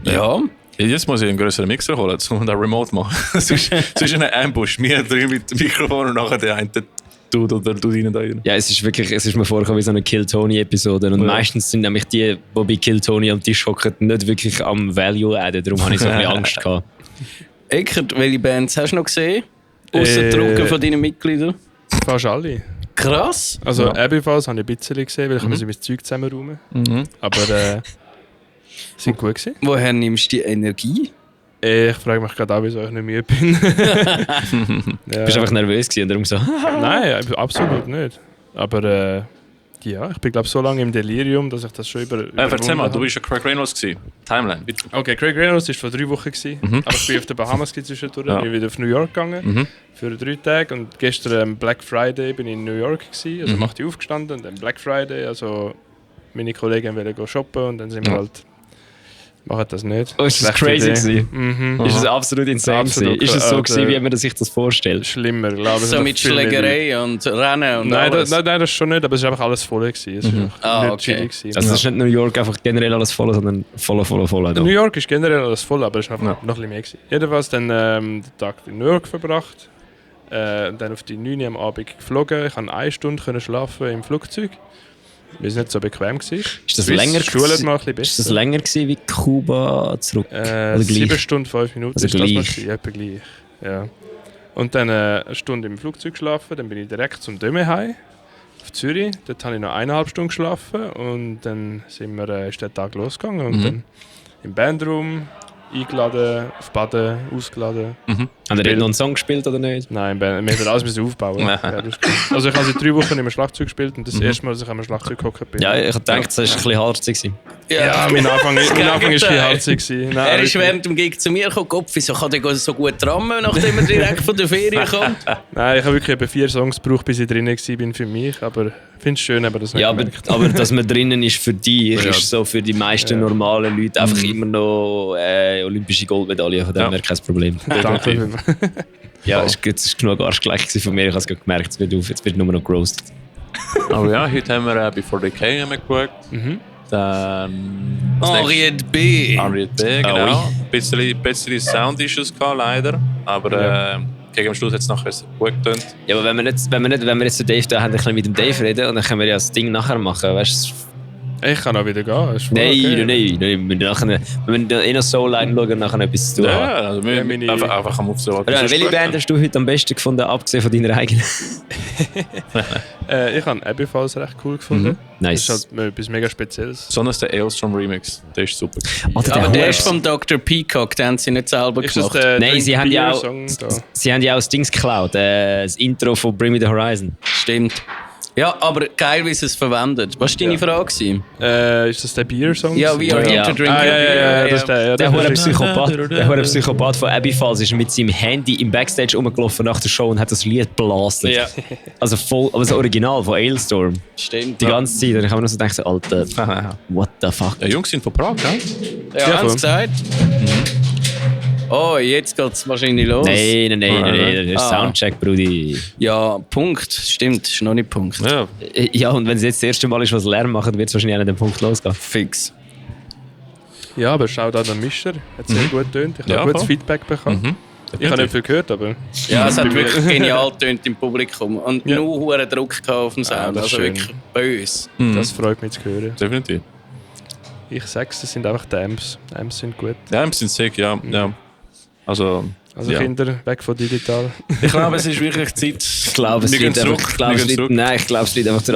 Ja. Jetzt muss ich einen größeren Mixer holen, um da remote machen. Sonst ein Ambush. Wir drin mit dem Mikrofon und nachher der eine Dude oder du rein da rein. Ja, es ist mir vorgekommen wie so eine Kill Tony-Episode. Und meistens sind nämlich die bei Kill Tony am Tisch hocken, nicht wirklich am Value adden. Darum habe ich so ein bisschen Angst gehabt. Eckert, welche Bands hast du noch gesehen? Ausser Drucken von deinen Mitgliedern? Fast alle. Krass. Also Abbeyfalls habe ich ein bisschen gesehen, weil ich muss mein Zeug zusammenräumen. Aber sind gut gewesen. Woher nimmst du die Energie? Ich frage mich gerade auch, wieso ich nicht müde bin. Ja. Bist du einfach nervös gewesen und darum so? Nein, absolut nicht. Aber ja, ich bin glaube so lange im Delirium, dass ich das schon erzähl mal, du bist ja Craig Reynolds gewesen. Timeline, bitte. Okay, Craig Reynolds war vor 3 Wochen gewesen, aber ich bin auf den Bahamas zwischendurch, bin wieder auf New York gegangen für 3 Tage und gestern Black Friday bin ich in New York gewesen, also 8 Uhr aufgestanden und dann Black Friday, also meine Kollegen wollten shoppen und dann sind wir halt machen das nicht. Oh, ist das crazy gewesen? Ist es absolut insane gewesen? Ist es so gewesen, wie man sich das vorstellt? Schlimmer, glaube ich. So mit Schlägerei und Rennen und alles? Nein, das schon nicht, aber es war einfach alles voll gewesen. Es war nicht chillig gewesen. Also es ist nicht New York einfach generell alles voll, sondern voll. New York ist generell alles voll, aber es war einfach noch ein bisschen mehr gewesen. Jedenfalls dann den Tag in New York verbracht, dann auf die 9 Uhr am Abend geflogen. Ich konnte 1 Stunde schlafen im Flugzeug. Weil es nicht so bequem war. Ist das länger gewesen wie Kuba zurück? 7 Stunden, 5 Minuten also ist gleich. Das etwa gleich. Ja. Und dann 1 Stunde im Flugzeug geschlafen, dann bin ich direkt zum Dömeheim auf Zürich. Dort habe ich noch 1,5 Stunden geschlafen und dann ist der Tag losgegangen. Und dann im Bandraum eingeladen, auf Baden, ausgeladen. Haben ihr noch einen Song gespielt oder nicht? Nein, wir haben alles aufbauen. Ja, also ich habe seit 3 Wochen nicht mehr Schlagzeug gespielt und das erste Mal, dass ich am Schlagzeug gehockt bin. Ja, ich dachte, das war ein bisschen harzig. Ja, mein Anfang war ein bisschen harzig. Er ist während dem Gig zu mir gekommen, Kopf, wieso kann der so gut rammen, nachdem er direkt von der Ferien kommt? Nein, ich habe wirklich etwa 4 Songs gebraucht, bis ich drinnen war für mich, aber ich finde es schön, aber das nicht aber dass man drinnen ist für dich, ist so für die meisten normalen Leute einfach immer noch olympische Goldmedaille, von dem wäre kein Problem. Danke. Ja, es war genug arschgleich von mir, ich habe es gemerkt, jetzt wird nur noch gerostet. Aber ja, heute haben wir Before They Came geschaut. Dann Henriette B. Genau. Ein bisschen Sound-Issues gehabt, leider. Aber gegen am Schluss hat es nachher gut getönt. Ja, aber wenn wir jetzt den Dave da haben, dann können wir mit dem Dave reden und dann können wir ja das Ding nachher machen, weißt du? Ich kann auch wieder gehen. Nein. Wir müssen in eine Soul-Line schauen und nachher etwas zu tun. Ja, also einfach am Aufsehen. Welche Band hast du heute am besten gefunden, abgesehen von deiner eigenen? Ich habe Abbeyfalls recht cool gefunden. Nice. Das ist halt etwas mega Spezielles. Besonders der Ailstrom Remix, der ist super. Aber der ist vom Dr. Peacock, den haben sie nicht selber gemacht. Nein, sie haben ja auch das Dings geklaut, das Intro von Bring Me The Horizon. Stimmt. Ja, aber geil, wie sie es verwendet. Was war deine Frage? Ist das der Beer-Song? Ja, We Are Here to Drink. Der Psychopath von Abbeyfalls ist mit seinem Handy im Backstage rumgelaufen nach der Show und hat das Lied blastet. Ja. Also voll, aber das Original von Ailstorm. Stimmt. Die ganze Zeit. Und ich habe mir nur so gedacht, Alter, what the fuck. Die Jungs sind von Prag, gell? Ja, haben sie gesagt. Oh, jetzt geht es wahrscheinlich los. Nein, das ist Soundcheck, Brudi. Ja, Punkt. Stimmt, ist noch nicht Punkt. Ja, und wenn es jetzt das erste Mal ist, was Lärm machen, wird es wahrscheinlich auch an dem Punkt losgehen. Fix. Ja, aber schaut an den Mischer. Hat sehr gut getönt. Ich habe gutes Feedback bekommen. Ich habe nicht viel gehört, aber... Ja, es hat wirklich genial getönt im Publikum. Und nur hohen Druck auf dem Sound. Also schön. wirklich böse. Das freut mich zu hören. Definitiv. Ich sag's, das sind einfach die Amps. Die Amps sind gut. Die Amps sind sick, ja. Also Kinder, weg von digital. Ich glaube, es ist wirklich Zeit. Ich glaube, es liegt einfach daran,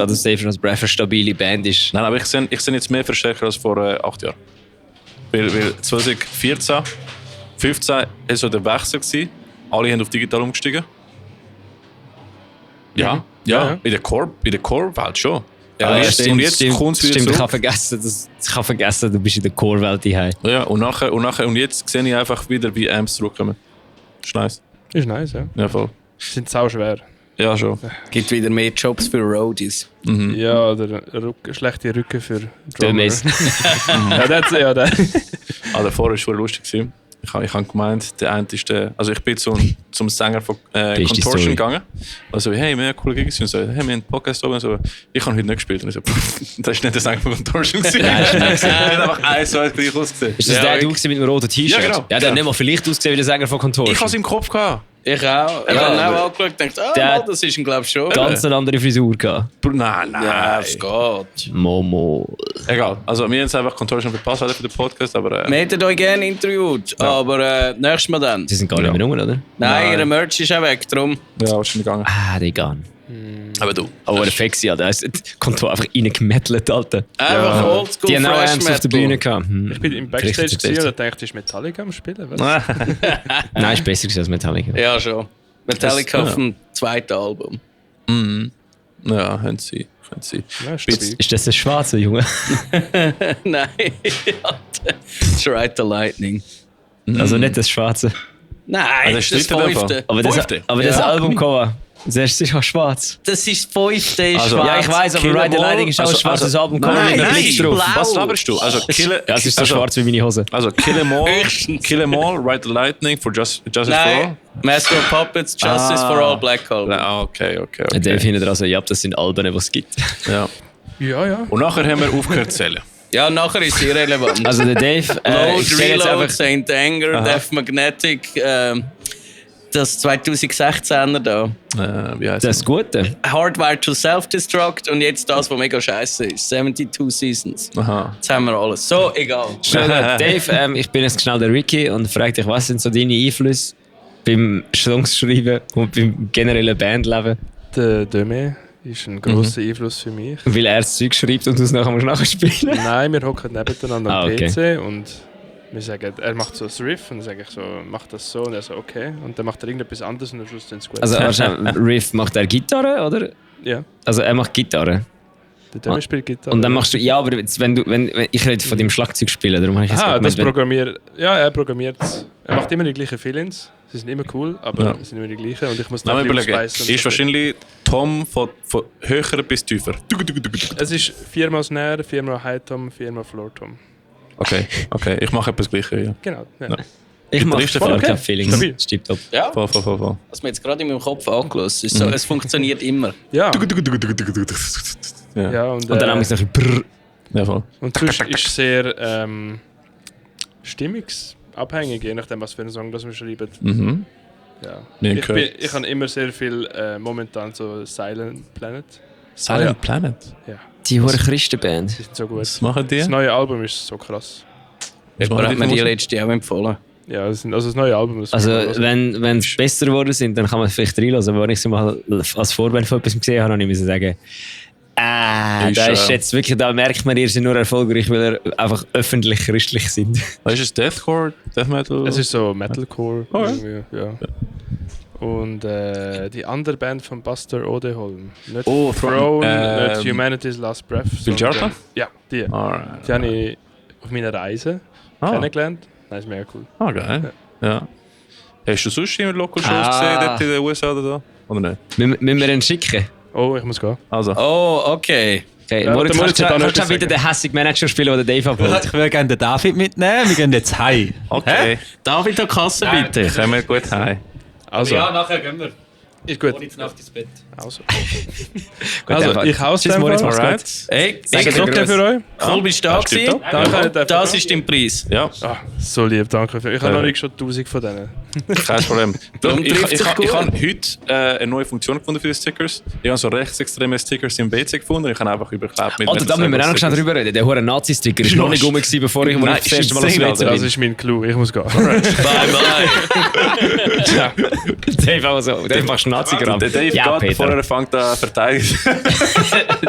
dass Safer als Breath eine stabile Band ist. Nein, aber ich sehe jetzt mehr Verstärker als vor 8 Jahren. Weil 2014, 15 war so der Wechsel gewesen. Alle haben auf digital umgestiegen. Ja. In der Core-Welt schon. Ja, und jetzt kommt es wieder stimmt, zurück. ich habe vergessen, du bist in der Core-Welt daheim. Ja, und jetzt sehe ich einfach wieder, wie Amps zurückkommen. Ist nice. Ist nice, ja. Ja, voll. Sind sau schwer. Ja, schon. Gibt wieder mehr Jobs für Roadies. Mhm. Ja, oder schlechte Rücken für Dömes. Ja, das ja. Der vorher war schon lustig gewesen. Ich habe gemeint, der eine ist der. Also ich bin zum Sänger von Contortion gegangen. Also, hey, wir haben coole Gigs und so, hey, wir haben einen Podcast oben und so. Ich habe heute nicht gespielt. Und ich so, das ist nicht der Sänger von Contortion gewesen. Nein, ist nicht. Er hat einfach eins so gleich ausgesehen. Ist das der du mit einem roten T-Shirt? Ja, genau. Ja, der hat nicht mal vielleicht ausgesehen wie der Sänger von Contortion. Ich habe es im Kopf gehabt. Ich auch. Ich habe auch angeschaut und gedacht, das ist ihn, glaube ich, schon. Ganz eine andere Frisur gehabt. Nein. Ja, es geht. Momo. Egal. Also, wir haben jetzt einfach Contortion verpasst für den Podcast, aber... Wir hätten euch gerne interviewt, aber nächstes Mal dann. Sie sind gar nicht mehr rum, oder? Nein, ihre Merch ist auch weg, darum. Ja, wahrscheinlich gegangen. Ah, die gehen. Aber du. Aber der Fexi, der kommt einfach reingemettelt, Alter. Einfach oldschool, Die haben auch fresh Amps auf der metal. Bühne gehabt. Ich bin im Backstage gesehen und dachte, ist Metallica am Spielen? Was? Nein, ist besser als Metallica. Ja, schon. Metallica auf dem zweiten Album. Mhm. Ja, können sie. Ja, Ist das Schwarze, Junge? Nein, Strike the Lightning. Also nicht das Schwarze. Nein, das fünfte. Aber das Albumcover, das erste ist auch schwarz. Das ist das fünfte Also, schwarz. Ja, ich weiss, aber Ride the Lightning ist auch ein schwarzes Albumcover mit einem Blitz drauf. Was laberst du? Also, Ja, es ist so schwarz wie meine Hose. Also, Kill 'Em All, Ride the Lightning for Justice for All. Nein, Master of Puppets, Justice for All, Black Hole. Okay. Der findet also, ja, das sind Alben, die es gibt. Ja. Ja. Und nachher haben wir aufgehört zu zählen. Ja, nachher ist es irrelevant. Also der Dave, ich Load, sehe jetzt Reload, einfach... Saint Anger, Death Magnetic, das 2016er da. Wie heißt Das Gute. Hardwire to Self-Destruct und jetzt das, was mega scheiße ist. 72 Seasons. Aha. Jetzt haben wir alles. So, egal. Dave, ich bin jetzt schnell der Ricky und frage dich, was sind so deine Einflüsse beim Songschreiben und beim generellen Bandleben? Der Döme ist ein grosser Einfluss für mich. Weil er das Zeug schreibt und du es nachher nachspielen musst? Nein, wir hocken nebeneinander am okay. PC und wir sagen, er macht so ein Riff und dann sage ich so, mach das so und er so, okay. Und dann macht er irgendetwas anderes und am Schluss dann es gut. Also wahrscheinlich, Riff macht er Gitarre, oder? Ja. Also er macht Gitarre. Der Döme spielt Gitarre. Und dann machst du, ja, aber jetzt, wenn ich rede von dem Schlagzeugspielen, darum habe ich jetzt das gemeint, programmiert. Ja, er programmiert. Er macht immer die gleichen Feelings. Sie sind immer cool, aber sie sind immer die gleichen und ich muss dann überlegen. ausweisen. Ist wahrscheinlich Tom von höher bis tiefer. Es ist 4x Snare, 4x High Tom, 4x Floor Tom. Okay. Ich mache etwas Gleiches, ja. Genau. Ja. ich mache Gitarristen voll okay. keine Feelings. Stabil. Stimmt top. Ja, Voll. was mir jetzt gerade in meinem Kopf angelöst ist. So, es funktioniert immer. Ja. Ja. Ja, Und dann habe ich noch ein Brrr. Ja, voll. Und sonst ist es sehr stimmungsabhängig, je nachdem, was für einen Song das wir schreiben. Mhm. Ja. Nee, Ich habe immer sehr viel momentan so Silent Planet. Silent Planet? Ja. Die hohe Christenband. Die sind so gut. Was machen die? Das neue Album ist so krass. Aber hat mir die letzte auch empfohlen. Ja, das neue Album. Das Also wenn es besser geworden sind, dann kann man es vielleicht reinlassen. Aber wenn ich sie mal als Vorband von etwas gesehen habe, habe ich sagen, da ist jetzt wirklich, da merkt man, ihr seid nur erfolgreich, weil ihr einfach öffentlich christlich sind. Was ist es? Deathcore? Death Metal? Es ist so Metalcore. Oh, ja. irgendwie, ja. Und die andere Band von Buster Odeholm. Nicht Throne, nicht Humanity's Last Breath. Bill Jarpa? Ja, die. Alright. Die habe ich auf meiner Reise kennengelernt. Das ist mega cool. Ah, geil. Ja. Hast du sonst immer Local Shows gesehen, dort in den USA oder so? Oder nicht? Müssen wir ihn schicken? Oh, ich muss gehen. Also. Oh, okay. Okay, Ja, Moritz, der Moritz hat auch kannst du noch wieder etwas den hässigen Manager spielen, den der Dave abholt? Ich würde gerne den David mitnehmen, wir gehen jetzt heim. Okay. David an Kasse, bitte. Kommen wir gut heim. Also, nachher gehen wir. ist gut. Jetzt Nacht ins Bett. Also, einfach. ich haus Tschüss, den Moritz, Fall. mach's gut. Hey, Ist es okay für euch? Cool, bist du da gewesen? Danke. Das ist dein Preis. Ja, So lieb, danke. Ich habe noch nicht schon 1000 von denen. kein Problem. Darum trifft sich gut. Ich habe heute eine neue Funktion gefunden für die Stickers. Ich habe so rechtsextreme Stickers im BC gefunden. Ich habe einfach überklebt mit Alter, da müssen wir auch noch schnell drüber reden. Der hohe Nazi-Sticker ist noch nicht rum gewesen, bevor ich Nein, das erste Mal aufs insane, WC Das bin. ist mein Clou, ich muss gehen. Bye, bye. Dave auch so. Dave machst Nazi-Gramm. Der Dave Ja, geht, bevor Peter. er fängt an zu verteidigen.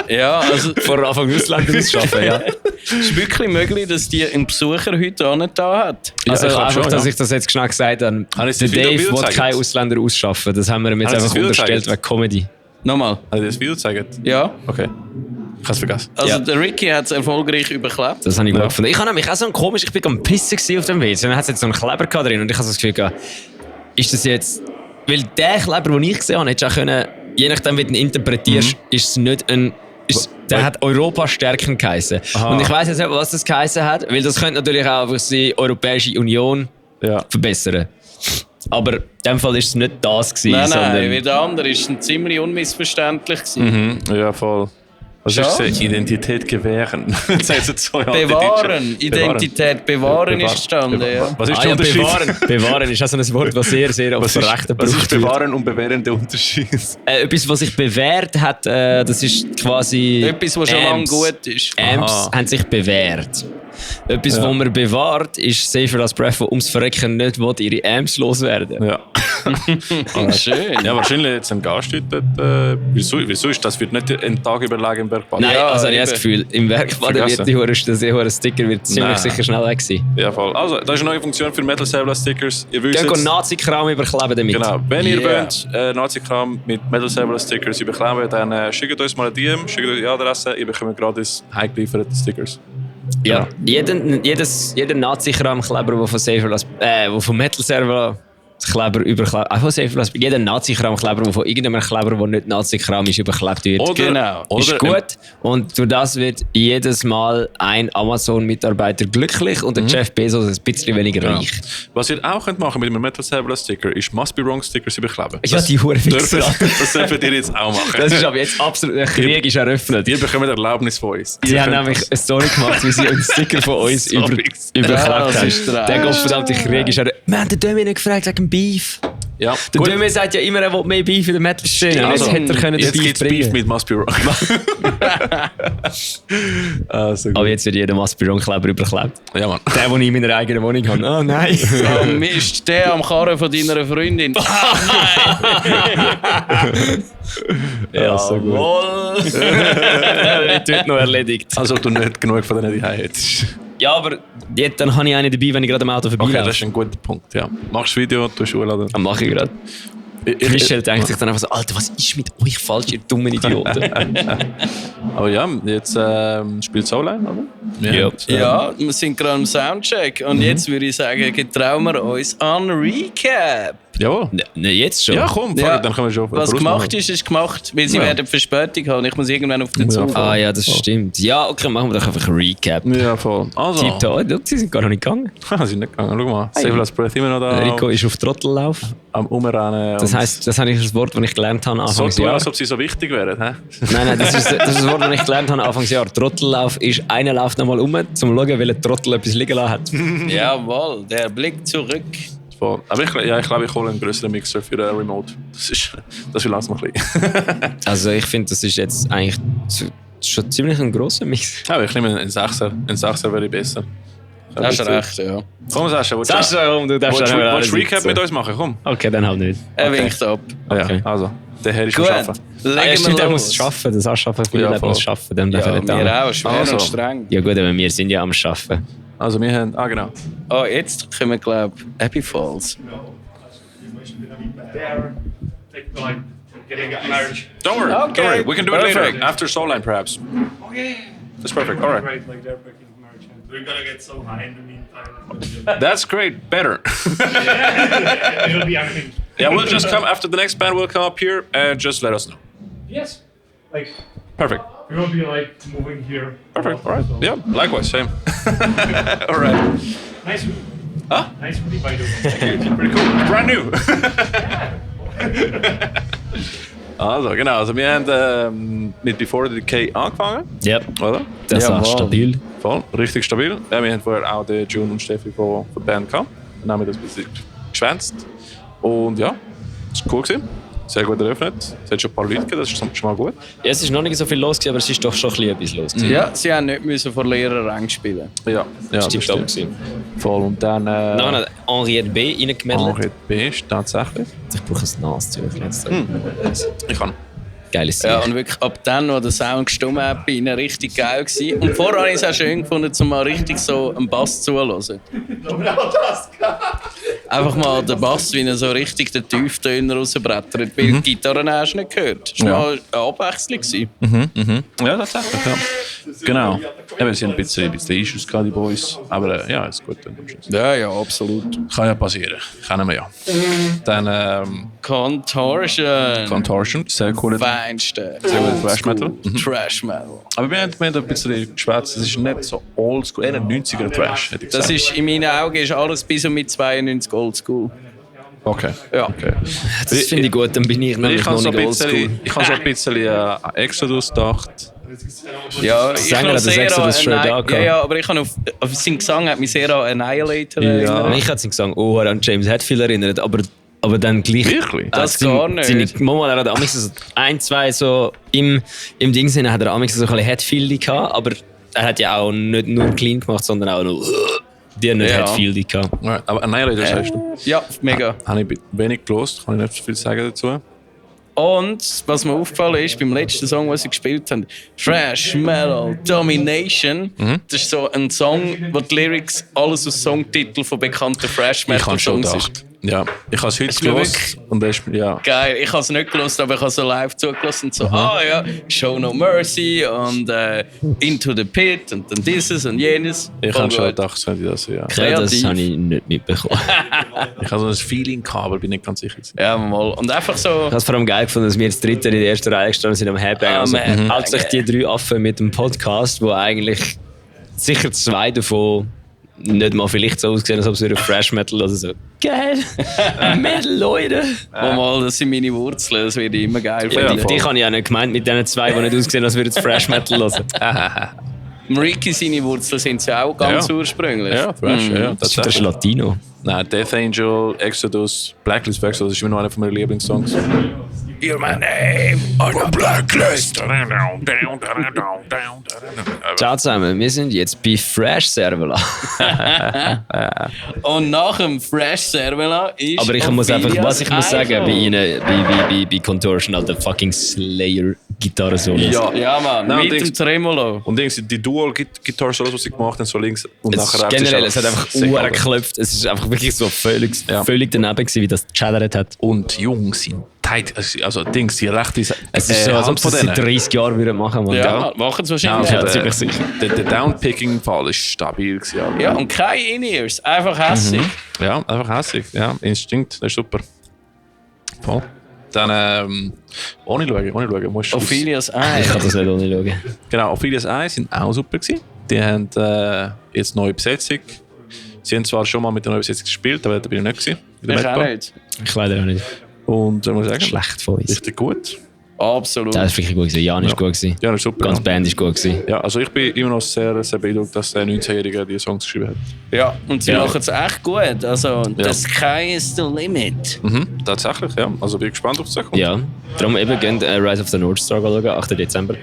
Ja, also Vor Anfang Ausländer ausschaffen, ja. es ist wirklich möglich, dass die einen Besucher heute auch nicht da hat. Also ich glaub einfach, schon, dass ja. ich das jetzt schnell gesagt habe. Habe ich Der das Video Dave will gezeigt? keine Ausländer ausschaffen. Das haben wir ihm jetzt Habe ich das einfach Video unterstellt gezeigt? wegen Comedy. Nochmal. Hat er das Video gezeigt? Ja. Okay. Ich habe es vergessen. Also der Ricky hat es erfolgreich überklebt. Das habe ich gut gefunden. Ich habe nämlich auch so ein komisch, ich war am Pissen auf dem WC und dann hat es jetzt so einen Kleber drin und ich habe so das Gefühl gehabt, ist das jetzt... Weil der Kleber, den ich gesehen habe, hättest du auch können, je nachdem wie du ihn interpretierst, ist es nicht ein... Der hat Europa-Stärken geheißen. Und ich weiss jetzt nicht, was das geheißen hat, weil das könnte natürlich auch einfach die Europäische Union verbessern. Aber in dem Fall war es nicht das gewesen, Nein, sondern... wie der andere ist ein ziemlich unmissverständlich gewesen. Ja, voll. Was ist das? Identität gewähren. Bewahren. Identität bewahren ist gestanden, ja. Was ist der Unterschied? Bewahren ist auch so ein Wort, das sehr, sehr oft verrechten Was ist bewahren und bewähren der Unterschied? Etwas, was sich bewährt hat, das ist quasi... Etwas, was schon lange gut ist. Amps haben sich bewährt. Etwas, was man bewahrt, ist Safer als Breath, wo ums Verrecken nicht will, ihre Amps loswerden. Ja. Schön. Ja, wahrscheinlich jetzt ein Gast dort. Wieso ist das? Wird nicht einen Tag überlegen im Bergbad? Nein, also ich habe das Gefühl, im Bergbad wird der Sticker wird ziemlich sicher schnell weg sein. Ja, voll. Also, das ist eine neue Funktion für Metal Saber Stickers. Ihr wisst jetzt... Nazi-Kram überkleben damit. Genau. Wenn ihr wollt, Nazi-Kram mit Metal Saber Stickers überkleben, dann schickt uns mal ein DM, schickt uns die Adresse, ihr bekommt gratis heimgelieferte Stickers. Ja, jeder Nazi-Kram-Kleber, der von Metal Saber Kleber überklebt. Auch von Safer, jeder Nazi-Kram-Kleber, der von irgendeinem Kleber, der nicht Nazi-Kram ist, überklebt wird. Ist gut. Und durch das wird jedes Mal ein Amazon-Mitarbeiter glücklich und der Jeff Bezos ein bisschen weniger reich. Was ihr auch könnt machen mit einem Metal Saber Sticker ist Must Be Wrong Stickers überkleben. Ja, die Hure Fixer. Das dürft ihr jetzt auch machen. Das ist aber jetzt absolut, der Krieg ist eröffnet. Ihr bekommt Erlaubnis von uns. Sie haben nämlich eine Story gemacht, wie sie einen Sticker von uns überklebt haben. Der gottverdammte Krieg ist eröffnet. Wir haben den Dominik gefragt wegen Beef. Ja, der Döme sagt ja immer, er will mehr Beef in der Metal-Szene. Also, jetzt hätte er können jetzt Beef gibt's bringen. Beef mit Must Be Wrong. Aber jetzt wird jeder Must Be Wrong-Kleber überklebt. Ja, Mann. Der, den ich in meiner eigenen Wohnung habe. Oh nein. Oh Mist, der am Karren von deiner Freundin. Ja, so gut. Das wird noch erledigt. Also du nicht genug von denen daheim hättest. Ja, aber jetzt, dann habe ich einen dabei, wenn ich gerade am Auto vorbeilaufe. Okay, das ist ein guter Punkt, ja. Machst du das Video, tust du hochladen? Das mache ich gerade. Michel denkt sich dann einfach so, Alter, was ist mit euch falsch, ihr dummen Idioten? Aber ja, jetzt spielt Soulline, oder? Ja, wir sind gerade am Soundcheck und jetzt würde ich sagen, getrauen wir uns an Recap. Jawohl. Ne, jetzt schon? Ja, komm, dann können wir schon. Was gemacht ist, ist gemacht, weil sie werden Verspätung haben. Ich muss irgendwann auf den Zug. Ah ja, das stimmt. Ja, okay, machen wir doch einfach ein Recap. Ja, voll. Also. Sie sind gar noch nicht gegangen. Sie sind nicht gegangen, schau mal. Safe Last Breath immer noch da. Rico ist auf Trottellauf. Am Umrennen. Das heisst, das habe ich das Wort, das ich gelernt habe Anfangsjahr. So tun, als ob sie so wichtig wären, hä? Nein, das ist das Wort, das ich gelernt habe Anfangsjahr. Trottellauf ist, einer läuft nochmal um, um zu schauen, welcher Trottel etwas liegen lassen hat. Jawohl, der Blick zurück. Voll. Aber ich glaube, ich hole einen größeren Mixer für Remote. Das will langsam ein bisschen. Also ich finde, das ist jetzt eigentlich schon ziemlich ein grosser Mixer. Ja, ich nehme einen 6er. Ein 6er wäre besser. Das ist recht, ja. Komm, Sascha, du darfst du Recap mit uns machen? Komm. Okay, dann halt nicht. Er winkt ab. Okay. Ja, also, der Herr ist am Arbeiten. Der muss arbeiten, das Anschaffen für viele muss arbeiten. Dann ja, wir auch, schwer und streng. Ja gut, aber wir sind ja am Arbeiten. Also wir haben, genau. Oh, jetzt kommen wir, glaube ich, Happy Falls. Don't worry, we can do it later, after Soulline perhaps. Okay. That's perfect, alright. Like they're picking merchant. We're gonna get so high in the meantime. That's great, better. It'll be anything. Yeah, we'll just come after the next band will come up here and just let us know. Yes. Like. Perfect. We will be like moving here. Perfect, alright. Yeah, likewise, same. Alright. Nice room. Huh? Nice room, by the way. Pretty cool. Brand new. Also, genau. Also wir haben mit Before the Decay angefangen. Ja. Oder? Das war stabil. Voll, richtig stabil. Ja, wir haben vorher auch den June und Steffi von der Band gehabt. Dann haben wir das ein bisschen geschwänzt. Und ja, das war cool gewesen. Sehr gut eröffnet. Es hat schon ein paar Leute gegeben, das ist schon mal gut. Ja, es ist noch nicht so viel los, aber es ist doch schon ein bisschen etwas los. Ja, sie haben nicht müssen vor leeren Rängen spielen. Ja, das stimmt auch gewesen. Voll. Und dann... Dann hat Henriette B. reingemeldet. Henriette B. ist tatsächlich. Ich brauche ein Naszüchlein jetzt. Ich kann. Geiles Sieg. Ja, und wirklich ab dann, wo der Sound gestummt hat, bin ich richtig geil gewesen. Und vorher habe ich es auch schön gefunden, um mal richtig so einen Bass zuzuhören. einfach mal den Bass, wie er so richtig den Tieftöner rausbrettert, weil die Gitarren hast du nicht gehört. Das war mal eine Abwechslung. Ja, tatsächlich, ja. Genau. Eben, sie haben ein bisschen Issues gehabt, die Boys. Aber ja, ist gut. Ja, absolut. Kann ja passieren. Kennen wir ja. Dann Contortion, sehr cool. Feinste. Sehr guter Thrash Metal. Trash Metal. Aber wir haben ein bisschen geschwätzt, es ist nicht so oldschool, eher 90er Trash, hätte ich gesagt. Das ist, in meinen Augen ist alles bis und mit 92 oldschool. Okay. Ja. Okay. Das finde ich gut, dann bin ich nämlich noch nicht oldschool. Ich habe so ein bisschen an Exodus gedacht. Ja, ich Sänger hat das Exodus schon da gehabt. Ja, aber ich habe auf seinen Gesang hat mich sehr an Annihilator erinnert. Ich habe seinen Gesang an James Hetfield erinnert, aber dann gleich... Wirklich? Das gar nicht. Mama, er hat amigs so ein, zwei so im Ding Sinne hat er amigs so ein bisschen Hetfield gehabt, aber er hat ja auch nicht nur clean gemacht, sondern auch noch die nicht Hetfield gehabt. Ja, aber Annihilator sagst du? Ja, mega. Habe ich wenig gelost, kann ich nicht so viel sagen dazu. Und was mir aufgefallen ist, beim letzten Song, was sie gespielt haben, Thrash Metal Domination, das ist so ein Song, wo die Lyrics alles aus Songtiteln von bekannten Thrash Metal Songs ist. Ja, ich habe es heute gelost und das ist, ja. Geil, ich habe es nicht gelost, aber ich habe so live zugelassen und so, Show No Mercy und Into the Pit und dann dieses und jenes. Ich habe schon gedacht, das ja. Ja, das habe ich nicht mitbekommen. Ich habe so ein Feeling gehabt, aber bin nicht ganz sicher. Ja, mal. Und einfach so... Ich habe es vor allem geil gefunden, dass wir jetzt Dritte in der ersten Reihe gestanden sind am Headbang. Also, hauptsächlich die 3 Affen mit dem Podcast, wo eigentlich sicher 2 davon nicht mal vielleicht so ausgesehen, als ob es wieder Thrash Metal oder so. Geil! Metal, Leute! Mal, das sind meine Wurzeln, das werde ich immer geil finden. Die habe ich auch nicht gemeint mit diesen 2, die nicht ausgesehen, als würden sie Thrash Metal hören. Ricky, seine Wurzeln sind ja auch ganz ursprünglich. Ja, Thrash, ja. Das ist Latino. Nein, Death Angel, Exodus, Blacklist for Exodus ist immer noch einer meiner Lieblingssongs. You're my name on the blacklist. Ciao zusammen, wir sind jetzt bei Fresh Servola. Und nach dem Fresh Servola ist. Aber ich muss einfach, was ich muss sagen, bei ihnen, bei Contortion, halt der fucking Slayer Gitarre-Solos. Ja, Mann, mit dem Tremolo. Und die Dual-Gitarre-Solos, die sie gemacht haben, so links und nachher rechts. Generell, es hat einfach geklopft. Es ist einfach wirklich so völlig daneben gewesen, wie das geschädert hat. Und jung sind tight, also Dings, die rechte es ist so, als ob sie es seit 30 Jahren würden machen. Man. Ja, machen es wahrscheinlich. Ja, ziemlich sicher. Der Downpicking-Fall war stabil. Ja, und keine In-Ears, einfach hässig. Ja, einfach hässig. Ja, Instinkt, das ist super. Voll. Dann, ohne schauen. Ophelia's Eye. Ich kann das nicht ohne schauen. Genau, Ophelia's Eye sind auch super gewesen. Die haben jetzt neue Besetzung. Sie haben zwar schon mal mit der neuen Besetzung gespielt, aber da bin ich nicht gewesen. Ich auch nicht. Ich leider auch nicht. Und muss ich sagen, schlecht von uns. Richtig gut. Absolut. Das war wirklich gut gewesen. Jan ist gut gewesen. Jan ist super. Ganz Band ist gut gewesen. Ja, also ich bin immer noch sehr, sehr beeindruckt, dass der 19-Jährige die Songs geschrieben hat. Ja, und sie machen es echt gut. Also, the sky is the limit. Tatsächlich, ja. Also bin ich gespannt auf die Sache. Ja, darum eben gehen Rise of the North Star schauen, 8. Dezember.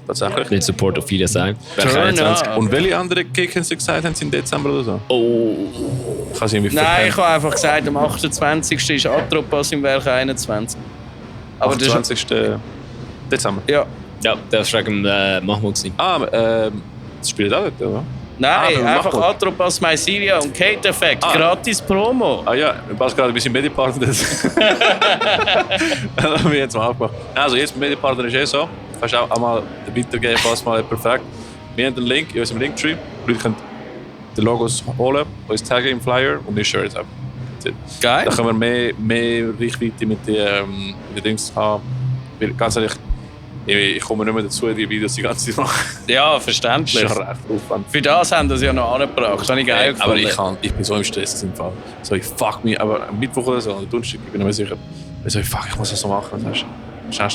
Tatsächlich. Nicht Support auf Ophelia's Eye. Und welche anderen Gigs haben Sie gesagt, haben Sie im Dezember oder so? Oh. Nein, ich habe einfach gesagt, am 28. ist Atropos im Werk 21. Aber 28. Dezember? Ja. Ja, das war wegen Mahmoud. Das spielt auch nicht, oder? Nein, einfach Atropos, Mycelia und Kate Effect. Gratis Promo. Ah ja, du passt gerade ein bisschen Medipartner. Das haben wir jetzt mal aufgemacht. Also jetzt mit Medipartner ist so. Du kannst auch einmal weitergeben, passt mal perfekt. Wir haben den Link in unserem Linktree. Die Leute können die Logos holen, uns taggen im Flyer und die Shirts haben. Geil. Da können wir mehr Reichweite mit den Dings haben. Weil, ganz ehrlich, ich komme nicht mehr dazu, die Videos die ganze Zeit zu machen. Ja, verständlich. Das ist recht Aufwand. Für das haben sie ja noch angebracht. Das habe ich geil gefunden. Aber ich bin so im Stress im Fall. So, ich fuck mich. Aber am Mittwoch oder so, oder Donnerstag, ich bin mir sicher. Ich fuck, ich muss das so machen. Schnell.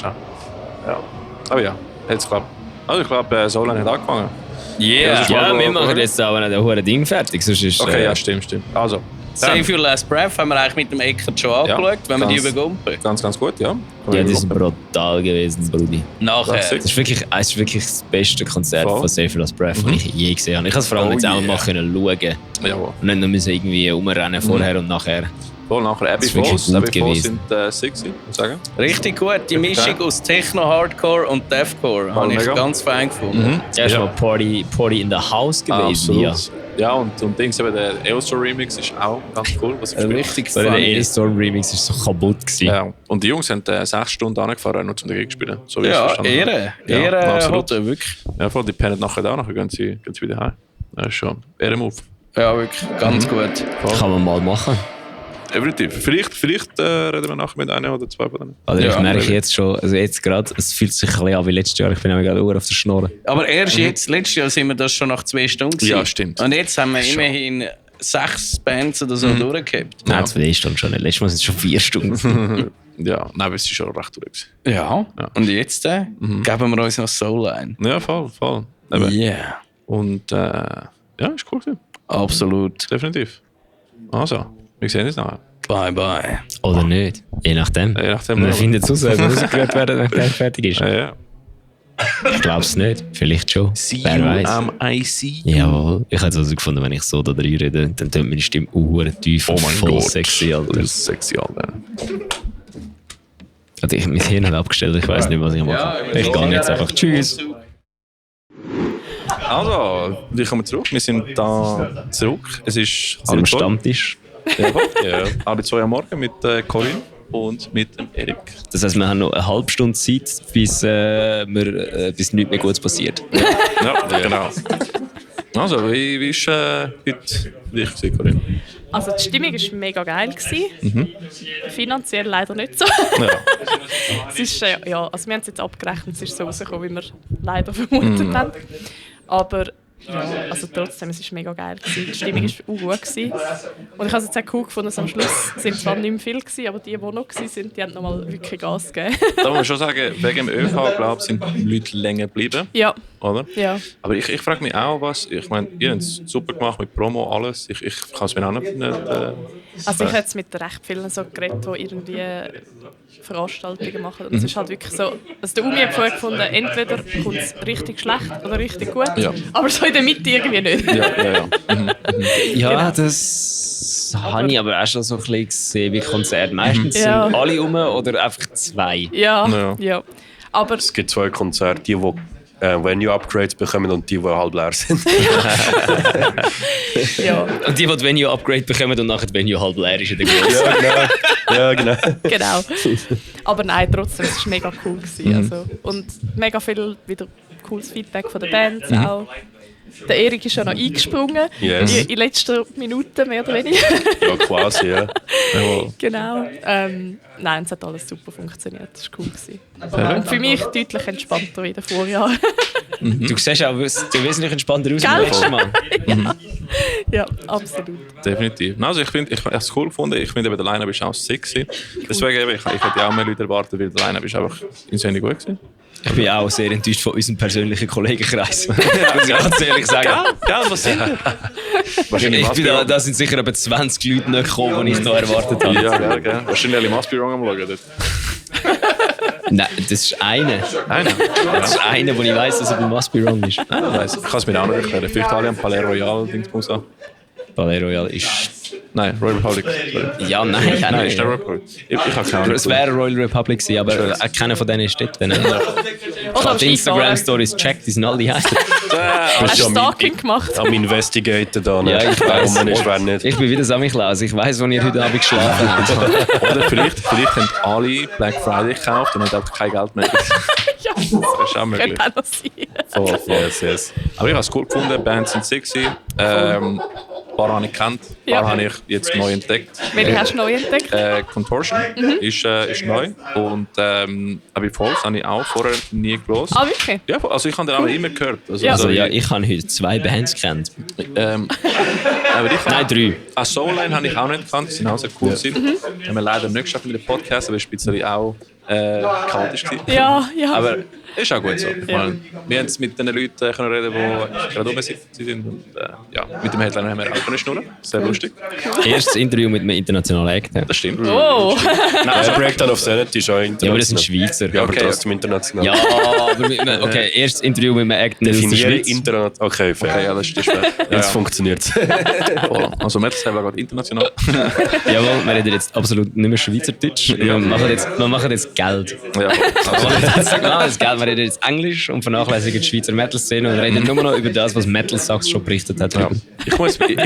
Ja. Aber ja, hat es geklappt. Also ich glaube, Solan hat angefangen. Yeah. Ja, wir machen jetzt aber nicht ein hohes Ding fertig. Sonst ist, okay, ja, stimmt. Also. Save Your Last Breath haben wir eigentlich mit dem Eckert schon angeschaut, wenn wir die übergumpen. Ganz gut, ja. Ja, die sind brutal gewesen, Brudi. Nachher. Das ist wirklich das beste Konzert von Save Your Last Breath, das ich je gesehen habe. Ich konnte es vor allem jetzt auch mal schauen. Jawohl. Und nicht nur irgendwie rumrennen vorher und nachher. Voll nachher. Abbey Falls sind sexy, muss ich sagen. Richtig gut. Die Mischung aus Techno, Hardcore und Deathcore habe ich ganz fein gefunden. Erstmal Party in the House gewesen. Ja. Ja, und Dings, eben der Eostorm Remix ist auch ganz cool. Was richtig Der Eostorm Remix ist so kaputt gewesen. Ja, und die Jungs haben 6 Stunden angefahren, nur zum dagegen zu spielen. So wie Ja, ich es verstanden habe. Ehre absolut. hat er wirklich. Ja, voll, die pennen nachher auch, nachher gehen sie wieder heim. Das ist schon Ehrenmove. Ja, wirklich, ganz gut. Kann man mal machen. Definitiv. Vielleicht reden wir nachher mit einem oder zwei von denen. Also ich merke jetzt schon, also jetzt gerade, es fühlt sich ein bisschen an wie letztes Jahr. Ich bin nämlich gerade auf der Schnorren. Aber erst jetzt, letztes Jahr sind wir das schon nach 2 Stunden gewesen. Ja, stimmt. Und jetzt haben wir immerhin 6 Bands oder so durchgehabt. Nein, 2 Stunden schon nicht. Letztes Mal sind es schon 4 Stunden. Ja, nein, aber es ist schon recht durch. Ja. Und jetzt geben wir uns noch Soul ein. Ja, voll. Ja. Yeah. Und ja, ist cool gewesen. Absolut. Definitiv. Also, wir sehen uns nachher. Bye, bye. Oder nicht. Je nachdem. Wir finden es raus, wenn rausgehört werden, wenn es fertig ist. Ja. Ich glaube es nicht. Vielleicht schon. Wer weiß. am IC. Jawohl. Ich habe es also gefunden, wenn ich so da drin rede, dann tönt meine Stimme tief und voll sexy, Alter. Das ist sexy, Alter. Also mein Hirn hat abgestellt, ich weiß nicht, was ich mache. Ich gehe jetzt einfach. Tschüss. Also, wir kommen zurück. Wir sind da zurück. Es ist Am Stammtisch. Ja, 2 am Morgen mit Corinne und mit dem Erik. Das heisst, wir haben noch eine halbe Stunde Zeit, bis nichts mehr Gutes passiert. Ja, genau. Also, wie ist heute dich gewesen, Corinne? Also die Stimmung war mega geil. Finanziell leider nicht so. Ja. Es ist, also wir haben es jetzt abgerechnet, es ist so rausgekommen, wie wir leider vermutet haben. Aber ja, also trotzdem, es war mega geil. Die Stimmung war gut. Und ich habe es jetzt auch cool gefunden, dass am Schluss sind zwar nicht mehr viel gewesen, aber die noch waren, die haben nochmal wirklich Gas gegeben. Da muss man schon sagen, wegen dem ÖV, glaube ich, sind die Leute länger geblieben. Ja. Oder? Ja. Aber ich frage mich auch, ich meine, ihr habt es super gemacht mit Promo, alles. Ich kann es mir auch nicht... Also ich habe jetzt mit recht vielen so geredet, die irgendwie Veranstaltungen machen. Und es ist halt wirklich so, also der Umi hat vorher gefunden, entweder kommt es richtig schlecht oder richtig gut, aber so in der Mitte irgendwie nicht. Ja, Genau. das habe ich aber auch schon so ein bisschen gesehen wie Konzerte. Meistens sind alle rum oder einfach 2. Ja. Aber es gibt 2 Konzerte, die Venue-Upgrades bekommen und die halb leer sind. Und die Venue-Upgrade bekommen und nachher die Venue halb leer ist in der Größe. Ja, genau. Genau. Aber nein, trotzdem, es war mega cool gewesen, also. Und mega viel wieder cooles Feedback von den Bands auch. Der Erik ist ja noch eingesprungen, in letzter Minute mehr oder weniger. Ja, quasi, ja. Genau. Nein, es hat alles super funktioniert, das war cool gewesen. Und für mich deutlich entspannter wie in den Vorjahren. Du siehst auch wesentlich entspannter aus als letztes Mal. Ja, absolut. Definitiv. Also ich habe es cool gefunden. Ich finde, der Line-Up war auch sexy. Deswegen, ich hätte auch mehr Leute erwartet, weil der Line-Up ist einfach insane gut gewesen. Ich bin auch sehr enttäuscht von unserem persönlichen Kollegenkreis. Muss ich ganz ehrlich sagen. Ja, was sind wir? Da sind sicher etwa 20 Leute nicht gekommen, die ich noch erwartet habe. Ja, gell. Wahrscheinlich alle Must Be Wrong am Schauen dort. Nein, das ist einer. Das ist einer, wo ich weiss, dass er bei Must Be Wrong ist. Ich kann es mir auch nicht erklären. Vielleicht alle am Palais Royal Dingsbums an. Palais Royal ist... Nein, Royal Republic. Sorry. Ja, nein. Ist der Royal Republic? Ich habe keine Ahnung. Es wäre Royal Republic gewesen, aber keiner von denen steht dann. Ich habe die Instagram-Stories gecheckt, die sind alle heiß. Hast du Stalking gemacht? Am Investigator da. Ja, ich weiss. Wer nicht. Ich bin wieder Samichlaus. Ich weiss, wo ihr heute Abend geschlafen habt. Oder vielleicht haben alle Black Friday gekauft und haben einfach kein Geld mehr. Ja, das ist auch möglich. Könnte auch noch sein. Yes. Aber ich habe es cool gefunden, die Bands sind sexy. Ein paar habe ich gekannt, ein paar habe ich jetzt neu entdeckt. Welche hast du neu entdeckt? Contortion ist neu. Und aber Falls habe ich auch vorher nie gehört. Ah, wirklich? Ja, also ich habe den auch immer gehört. Also ja, ich habe heute 2 Bands gekannt. Nein, 3. Soulline habe ich auch nicht gekannt, die sind auch sehr cool. Haben wir leider nicht geschafft mit dem Podcast, aber es war ein bisschen auch chaotisch gewesen. Ja. Aber ist auch gut so. Ich meine, wir haben mit den Leuten können reden, die gerade oben sind. Und, mit dem Headliner haben wir auch können schnurren. Sehr lustig. Erstes Interview mit einem internationalen Act. Das stimmt. Oh! Nein, Breakdown of Sanity ist auch international. Ja, aber das sind Schweizer. Ja, aber trotzdem international. Ja, aber okay, erstes Interview mit einem Act nicht aus der Schweiz. International. Okay, fair. Okay, ja, das ist schwer. Jetzt funktioniert es. Also Metal Slave geht international. Jawohl, wir reden jetzt absolut nicht mehr Schweizerdeutsch. Wir machen jetzt Geld. Ja, das Geld, wir reden jetzt Englisch und vernachlässigen die Schweizer Metal-Szene und reden nur noch über das, was Metal Sucks schon berichtet hat. Ja. Ich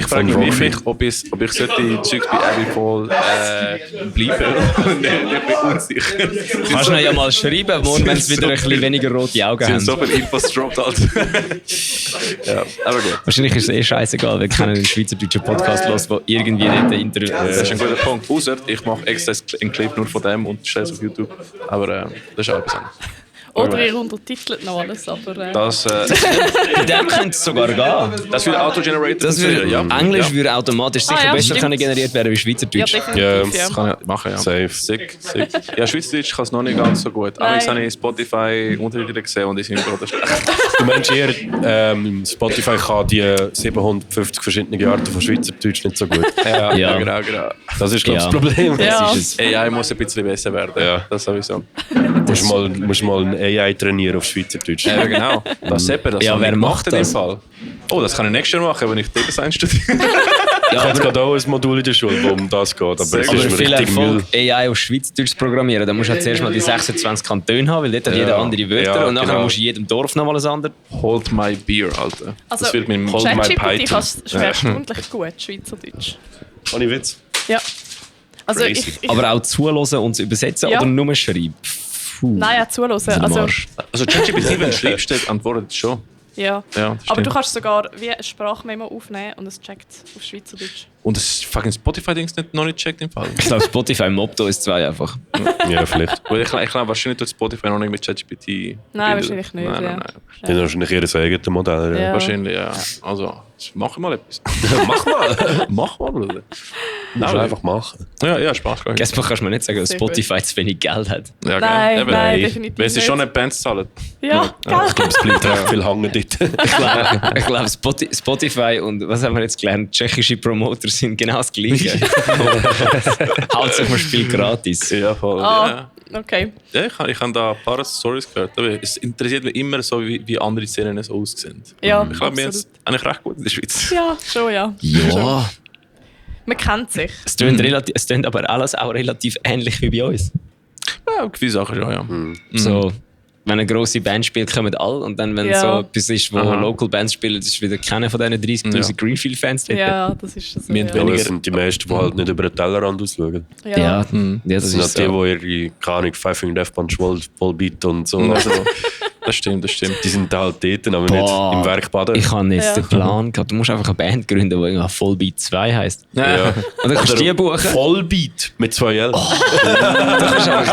frage mich wirklich, ob ich solche Zeugs bei Abbeyfall bleiben und ich bin unsicher. Kannst du ja mal schreiben, morgen, wenn es wieder ein bisschen weniger rote Augen haben. So viel Infos gedroppt, Alter. Ja, aber gut. Wahrscheinlich ist es Scheißegal, wir kennen einen schweizerdeutschen Podcast los, wo irgendwie nicht ein Interview Das ist ein guter Punkt. Außer ich mache extra einen Clip nur von dem und stelle es auf YouTube. Aber das ist auch etwas anderes. Oder ihr untertitelt noch alles, aber... Bei dem könnte es sogar gehen. Das würde auto-generated funktionieren. Englisch würde automatisch sicher besser können generiert werden wie Schweizerdeutsch. Ja, das kann ich machen, ja. Safe. Sick. Ja, Schweizerdeutsch kann es noch nicht ganz so gut. Aber jetzt habe ich Spotify Untertitel gesehen und die sind gerade schlecht. Du meinst eher, Spotify kann die 750 verschiedenen Arten von Schweizerdeutsch nicht so gut. Ja, genau. Das ist, glaube ich, das Problem. Ja. AI muss ein bisschen besser werden. Ja. Das sowieso. Musst mal ein AI trainieren auf Schweizerdeutsch. Ja, genau. Das Seppe, das wer macht in dem Fall? Oh, das kann ich nächstes Jahr machen, wenn ich Data Science studiere. Ich habe jetzt gerade auch ein Modul in der Schule, wo um das geht. Aber es ist mir viel richtig Erfolg, AI auf Schweizerdeutsch zu programmieren. Da musst du halt zuerst mal die 26 Kantone haben, weil dort hat jeder andere Wörter. Und nachher musst du in jedem Dorf noch mal ein anderes. Hold my beer, Alter. Also, das wird mit dem Hold my ChatGPT Python. kannst erstaunlich gut Schweizerdeutsch. Ohne Witz. Ja. Also Aber auch zuhören und übersetzen oder nur schreiben? Nein, ja, zuhören. Also ChatGPT, wenn du schreibst, antwortet es schon. Ja. Ja, aber du kannst sogar wie ein Sprachmemo aufnehmen und es checkt auf Schweizerdeutsch. Und das fucking Spotify-Dings noch nicht checkt im Fall. Ich glaube, Spotify mobbt uns zwei einfach. Ja, vielleicht. Weil ich glaube, wahrscheinlich tut Spotify noch nicht mit ChatGPT. Nein, wahrscheinlich nicht. Nein. Die haben wahrscheinlich ihr eigenes Modell. Ja. Wahrscheinlich, ja. Also, mach mal etwas. Mach mal, Bruder. Musst du einfach machen. Ja, Spaß. Erstmal kannst du mir nicht sagen, dass Spotify zu wenig Geld hat. Ja, nein, definitiv wenn sie nicht. schon eine Band zahlen. Ja, Ich glaube, es bleibt recht viel hängen dort. Ich glaube, Spotify und was haben wir jetzt gelernt? Tschechische Promoter sind genau das Gleiche. Hauptsache man spielt gratis. Ja, voll. Okay. Ja, ich habe da ein paar Storys gehört. Aber es interessiert mich immer so, wie andere Szenen so aussehen. Ja, ich glaube, wir sind eigentlich recht gut in der Schweiz. Ja, schon, ja. Ja. Man kennt sich. Es tönt aber alles auch relativ ähnlich wie bei uns. Ja, gewisse Sachen schon, ja. So, wenn eine grosse Band spielt, kommen alle. Und dann, wenn so etwas ist, wo Local Bands spielen, ist wieder keiner von diesen 30'000 Greenfield-Fans dort. Ja, das ist so. Ja, das sind die meisten, die halt nicht über den Tellerrand ausschauen. Ja, das sind ist die, so. die ihre, keine Ahnung, Five Finger Death Punch Vollbeat und so. Also, Das stimmt. die sind halt dort, aber nicht im Werk baden. Ich habe jetzt den Plan gehabt, du musst einfach eine Band gründen, die irgendwie Vollbeat 2 heisst. Ja. Und dann kannst du die buchen. Vollbeat mit 2 L. Dann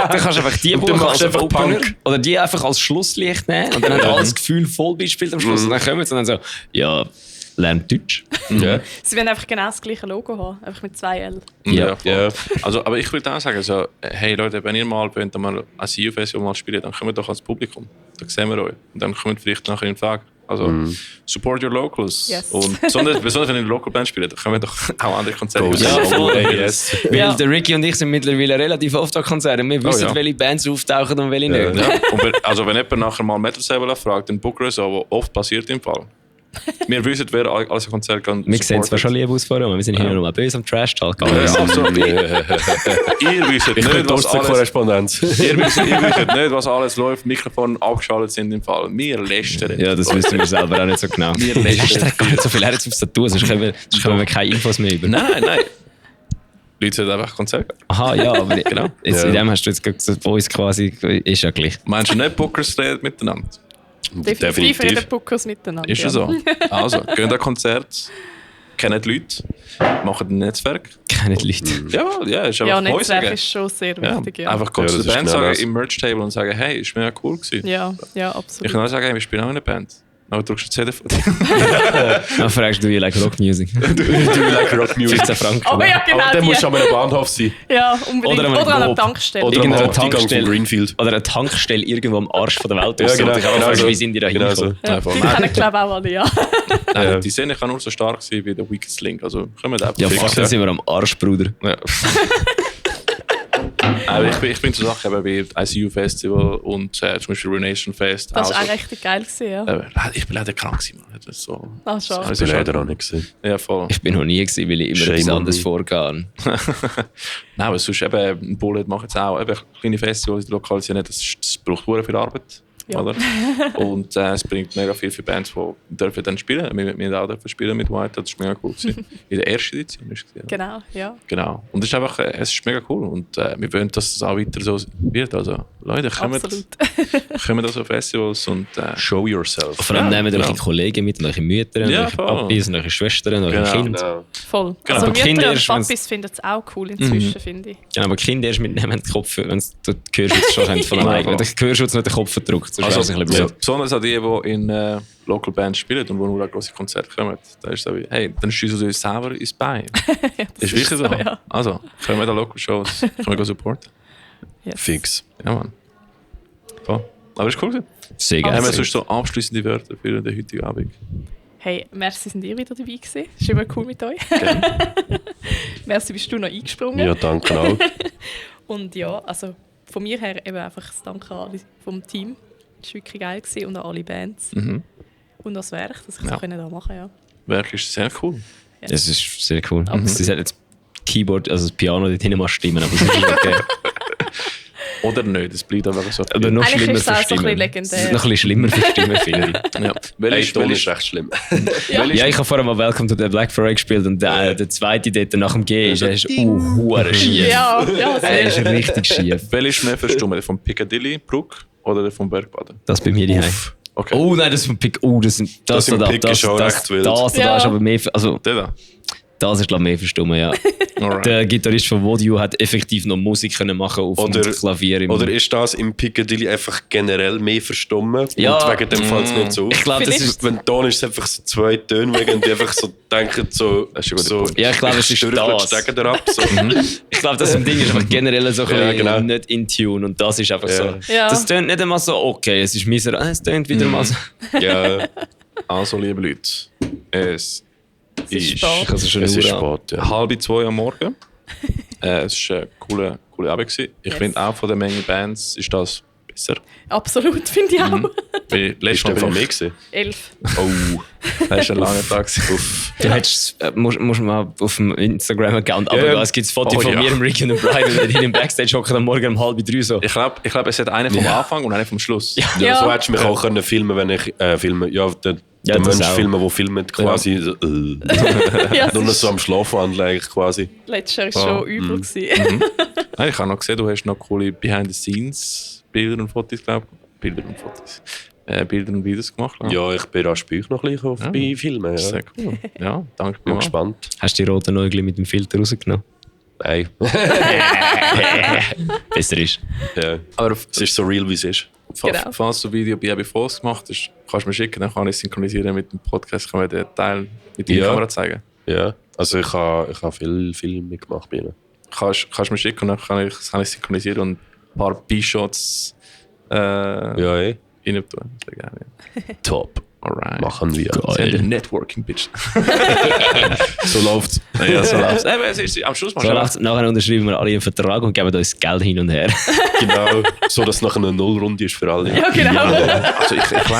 kannst du einfach die buchen machst als einfach Opener. Punk. Oder die einfach als Schlusslicht nehmen. Und dann haben alle das Gefühl, Vollbeat spielt am Schluss. Und dann kommen sie und dann so, ja, lernt Deutsch. Ja. Sie wollen einfach genau das gleiche Logo haben, einfach mit 2 L. Ja. Also, aber ich würde auch sagen, so, hey Leute, wenn ihr mal wollt, mal ein CU-Festival mal spielen, dann kommt doch ans Publikum. Dann sehen wir euch. Und dann kommt vielleicht nachher in Frage. Also, support your locals. Yes. Und besonders wenn ihr eine Local Band spielt, dann können wir doch auch andere Konzerte. Ja, voll. Yes. Weil der Ricky und ich sind mittlerweile relativ oft an Konzerten. Wir wissen, welche Bands auftauchen und welche nicht. Ja. Und wenn jemand nachher mal Metal Saber fragt, dann booker so, was oft passiert im Fall. Wir wissen, wer alles ein Konzert kann. Wir sehen zwar schon lieb aus vorher, wir sind hier noch mal böse am Trash-Talk. Ihr wisst nicht, was alles... Korrespondenz. Ihr wisst nicht, was alles läuft, Mikrofone abgeschaltet sind im Fall. Wir lästern. Ja, das wissen wir selber auch nicht so genau. Wir lästern gar nicht so viel Herz aufs Tattoo, sonst können wir keine Infos mehr über. Nein. Die Leute sollten einfach Konzert gehen. Aha, ja, aber genau. Jetzt, in dem hast du jetzt gesagt, bei uns quasi, ist ja gleich. Meinst du nicht, Bookers reden miteinander? Definitiv reden Bookers miteinander. Ist ja so. Also, gehen an Konzert, kennen die Leute, machen ein Netzwerk. Kennen die Leute. Ja, ist einfach Ja, Netzwerk ist schon sehr wichtig. Ja. Einfach kurz zu der Band sagen, im Merch-Table und sagen, hey, ist mega cool gewesen. Ja, absolut. Ich kann auch sagen, hey, wir spielen auch in einer Band. Aber du drückst die CD von dir. Dann fragst du, do you like rock music? Do you like rock music? 15 Franken. Aber ja, genau. Aber dann musst du an einem Bahnhof sein. Ja, unbedingt. Oder Oder an einer Tankstelle. Oder am Haupteingang von Greenfield. Oder eine Tankstelle irgendwo am Arsch von der Welt. Ja, genau. Wie sind die da hingekommen? Ja, die kennen, glaube ich, auch alle, ja. Nein, die Szene kann nur so stark sein wie der Weakest Link. Also können wir da Ja, fuck, dann sind wir am Arsch, Bruder. Ja. Aber ich bin zur Sache eben wie ICU Festival und zum Beispiel Renation Fest. Das war auch richtig geil gewesen, ja. Ich bin leider krank gewesen, man. Das ist so. Ach, schade. Ich bin leider auch nicht gesehen. Ja, voll. Ich bin noch nie gewesen, weil ich immer etwas anderes vorgehe. Nein, aber sonst eben, ein Bullet macht jetzt auch eben kleine Festivals, die lokalisieren, das braucht sehr viel Arbeit. Ja. Oder? Und es bringt mega viel für Bands, die dürfen dann spielen. Wir auch dürfen spielen mit White, das war mega cool gewesen. In der ersten Edition ist es. Genau, ja. Genau. Und es ist einfach, es ist mega cool und wir wollen, dass es auch weiter so wird. Also Leute, kommen da so Festivals und show yourself. Vor allem nehmen eure Kollegen mit, eure Mütter, eure Papis, eure Schwestern, eure Kinder. Voll. Genau. Also Aber Mütter und Papis finden es auch cool inzwischen, finde ich. Genau, aber Kinder erst mitnehmen den Kopf, wenn sie den Gehörschutz schon haben von alleine. Wenn der Gehörschutz nicht den Kopf verdrückt, also, besonders an die in Local Bands spielen und wo nur große Konzerte kommen, da ist es so wie, hey, dann schießen wir uns selber ins Bein. Ja, das ist wichtig so. Ja. Also, können wir da Local Shows können wir supporten? Yes. Fix. Ja, Mann. So. Aber ist cool. Sehr gerne. Haben wir sonst so abschließende Wörter für den heutigen Abend? Hey, merci, sind ihr wieder dabei gewesen. Ist immer cool mit euch. Merci, bist du noch eingesprungen. Ja, danke auch. Und ja, also von mir her eben einfach das Danke an alle vom Team. Es war wirklich geil gewesen und an alle Bands. Mhm. Und das Werk, dass ich so da machen konnte. Ja. Werk ist sehr cool. Ja. Das ist sehr cool. Sie hat jetzt Keyboard, also das Piano dort hinten mal stimmen, aber das ist okay. Oder nicht, das bleibt einfach so. Aber noch Eigentlich schlimmer ist es auch für so ein Stimmen. bisschen Das legendär. ist noch ein bisschen schlimmer für Stimmen, finde ich. Ja. Welcher Ton ist recht schlimm. Ja. Ja, ich habe vorher mal Welcome to the Black Parade gespielt und der zweite dort nach dem G ist, der ist hure schief. Ja, Er ist richtig schief. Welcher ist mehr verstummt? Vom Piccadilly Brook oder der vom Bergbaden? Das bei mir die Okay. Oh nein, das vom Pick. Oh, das im Pick ist auch recht wild. Das ist aber mehr. Also, Der da? das ist glaube ich mehr verstummen, ja. Der Gitarrist von Vodio hat effektiv noch Musik können machen auf dem Klavier. Oder ist das im Piccadilly einfach generell mehr verstummen? Ja. Und wegen dem fällt es nicht so auf? Ich glaube, das ist. Wenn Ton ist es einfach so 2 Töne, wegen die einfach so denken, so. Ja, ich glaube, es ist das. So. Ich glaube, das Ding ist einfach generell so ein Ja, bisschen genau. nicht in Tune und das ist einfach so. Ja. Das tönt nicht einmal so okay, es ist miserabel, es tönt wieder mal so. Ja, Also, liebe Leute, es ist spät. Also schon es ist Uhr spät, ja. 1:30 am Morgen. Es war ein cooler Abend gewesen. Ich Yes. finde auch von der Menge Bands ist das besser. Absolut, finde ich auch. Weil Ist letztes der Mal von bin mir ich... gewesen? 11. Oh, Das war ein langer Tag. Du hättest, musst mal auf dem Instagram-Account abgehen. Es gibt ein Foto von mir, Ricky und Brian, wenn wir hier im Backstage hocken, am Morgen um 2:30 so. Ich glaube, es hat einen vom Anfang und einen vom Schluss. ja, so hättest du mich auch können filmen, wenn ich filme. Ja, der das Mensch auch. filmen, der filmt quasi. Ja, Nur noch so am Schlafwandel eigentlich quasi. Letztes Jahr war schon übel. Gewesen. Nein, ich habe noch gesehen, du hast noch coole Behind-the-Scenes-Bilder und Fotos, glaube ich. Bilder und Videos gemacht. glaub ich. Ja, ich bin da spüch noch ein bisschen auf bei Filmen. Ja. Sehr cool. Ja, danke. Bin gespannt. Hast du die roten Nägel mit dem Filter rausgenommen? Nein. Besser ist. Ja. Aber Es ist so real, wie es ist. Genau. falls du ein Video bei Falls gemacht hast, kannst du mir schicken, dann kann ich synchronisieren mit dem Podcast, kann man den Teil mit deiner Ja. Kamera zeigen. Ja. Also ich habe viel Filme gemacht bei ihnen. Kannst du mir schicken und dann kann ich synchronisieren und ein paar B-Shots Ja, rein tun. Sehr gerne. Top. Alright. Machen wir. Geil. Networking, bitch. So läuft's. Ja, so läuft's. Es ist, am Schluss So läuft's. Nachher unterschreiben wir alle einen Vertrag und geben uns Geld hin und her. Genau. So, dass es nachher eine Nullrunde ist für alle. Ja, genau. Also ich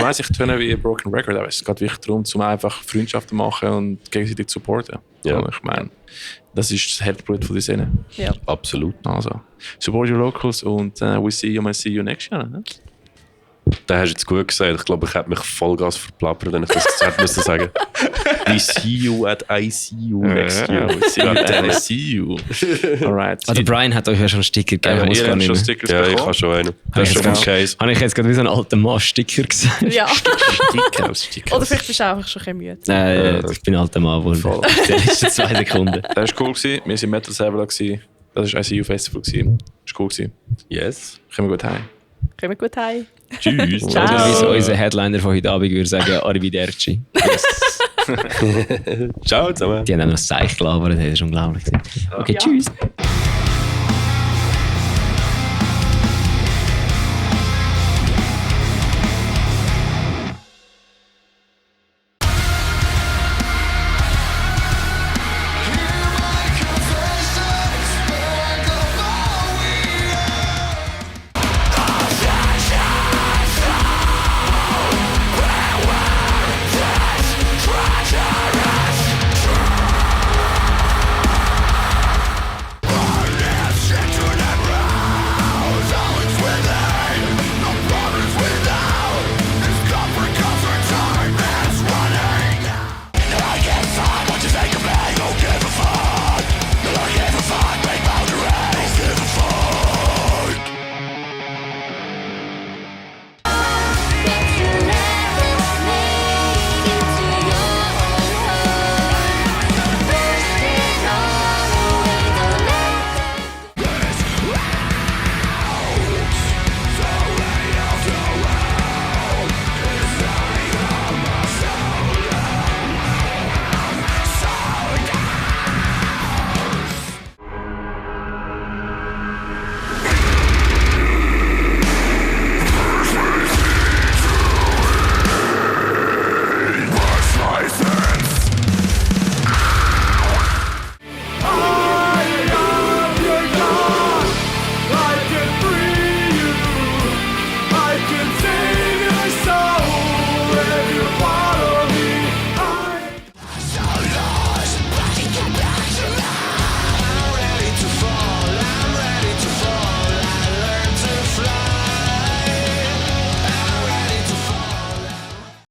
weiss, ich töne wie ein Broken Record, aber es geht wirklich darum, zum einfach Freundschaften machen und gegenseitig zu supporten. Ja. Und ich meine, das ist das Herzblut von der Szene. Ja. Absolut. Also, support your locals und we see you next year. Ne? Das hast du jetzt gut gesagt. Ich glaube, ich hätte mich Vollgas verplappert, wenn ich das gesagt müsste sagen. We see you at ICU next year. We see you at ICU. Alright. Also Brian hat euch ja schon einen Sticker gegeben. Ihr muss gar habt nicht schon mehr. Stickers Ja, ich bekommen. habe schon einen. Habe Das ich ist jetzt schon ein Case. Habe ich jetzt gerade wie so einen alten Mann-Sticker gesagt? Ja. Stickers. Oder vielleicht bist du einfach schon ein bisschen müde. Nein, ich bin ein alter Mann wohl. Voll. Die letzten 2 Sekunden. Das war cool. Wir waren Metal Server. Das war ICU Festival. Das war cool. Yes. Kommen wir gut heim. Kommen wir gut heim. Tschüss. Ciao. Oder wie so unser Headliner von heute Abend würde sagen, Arrivederci. Ciao zusammen. Die haben auch noch das Seich gelabert, das ist unglaublich. Okay, Ja. tschüss.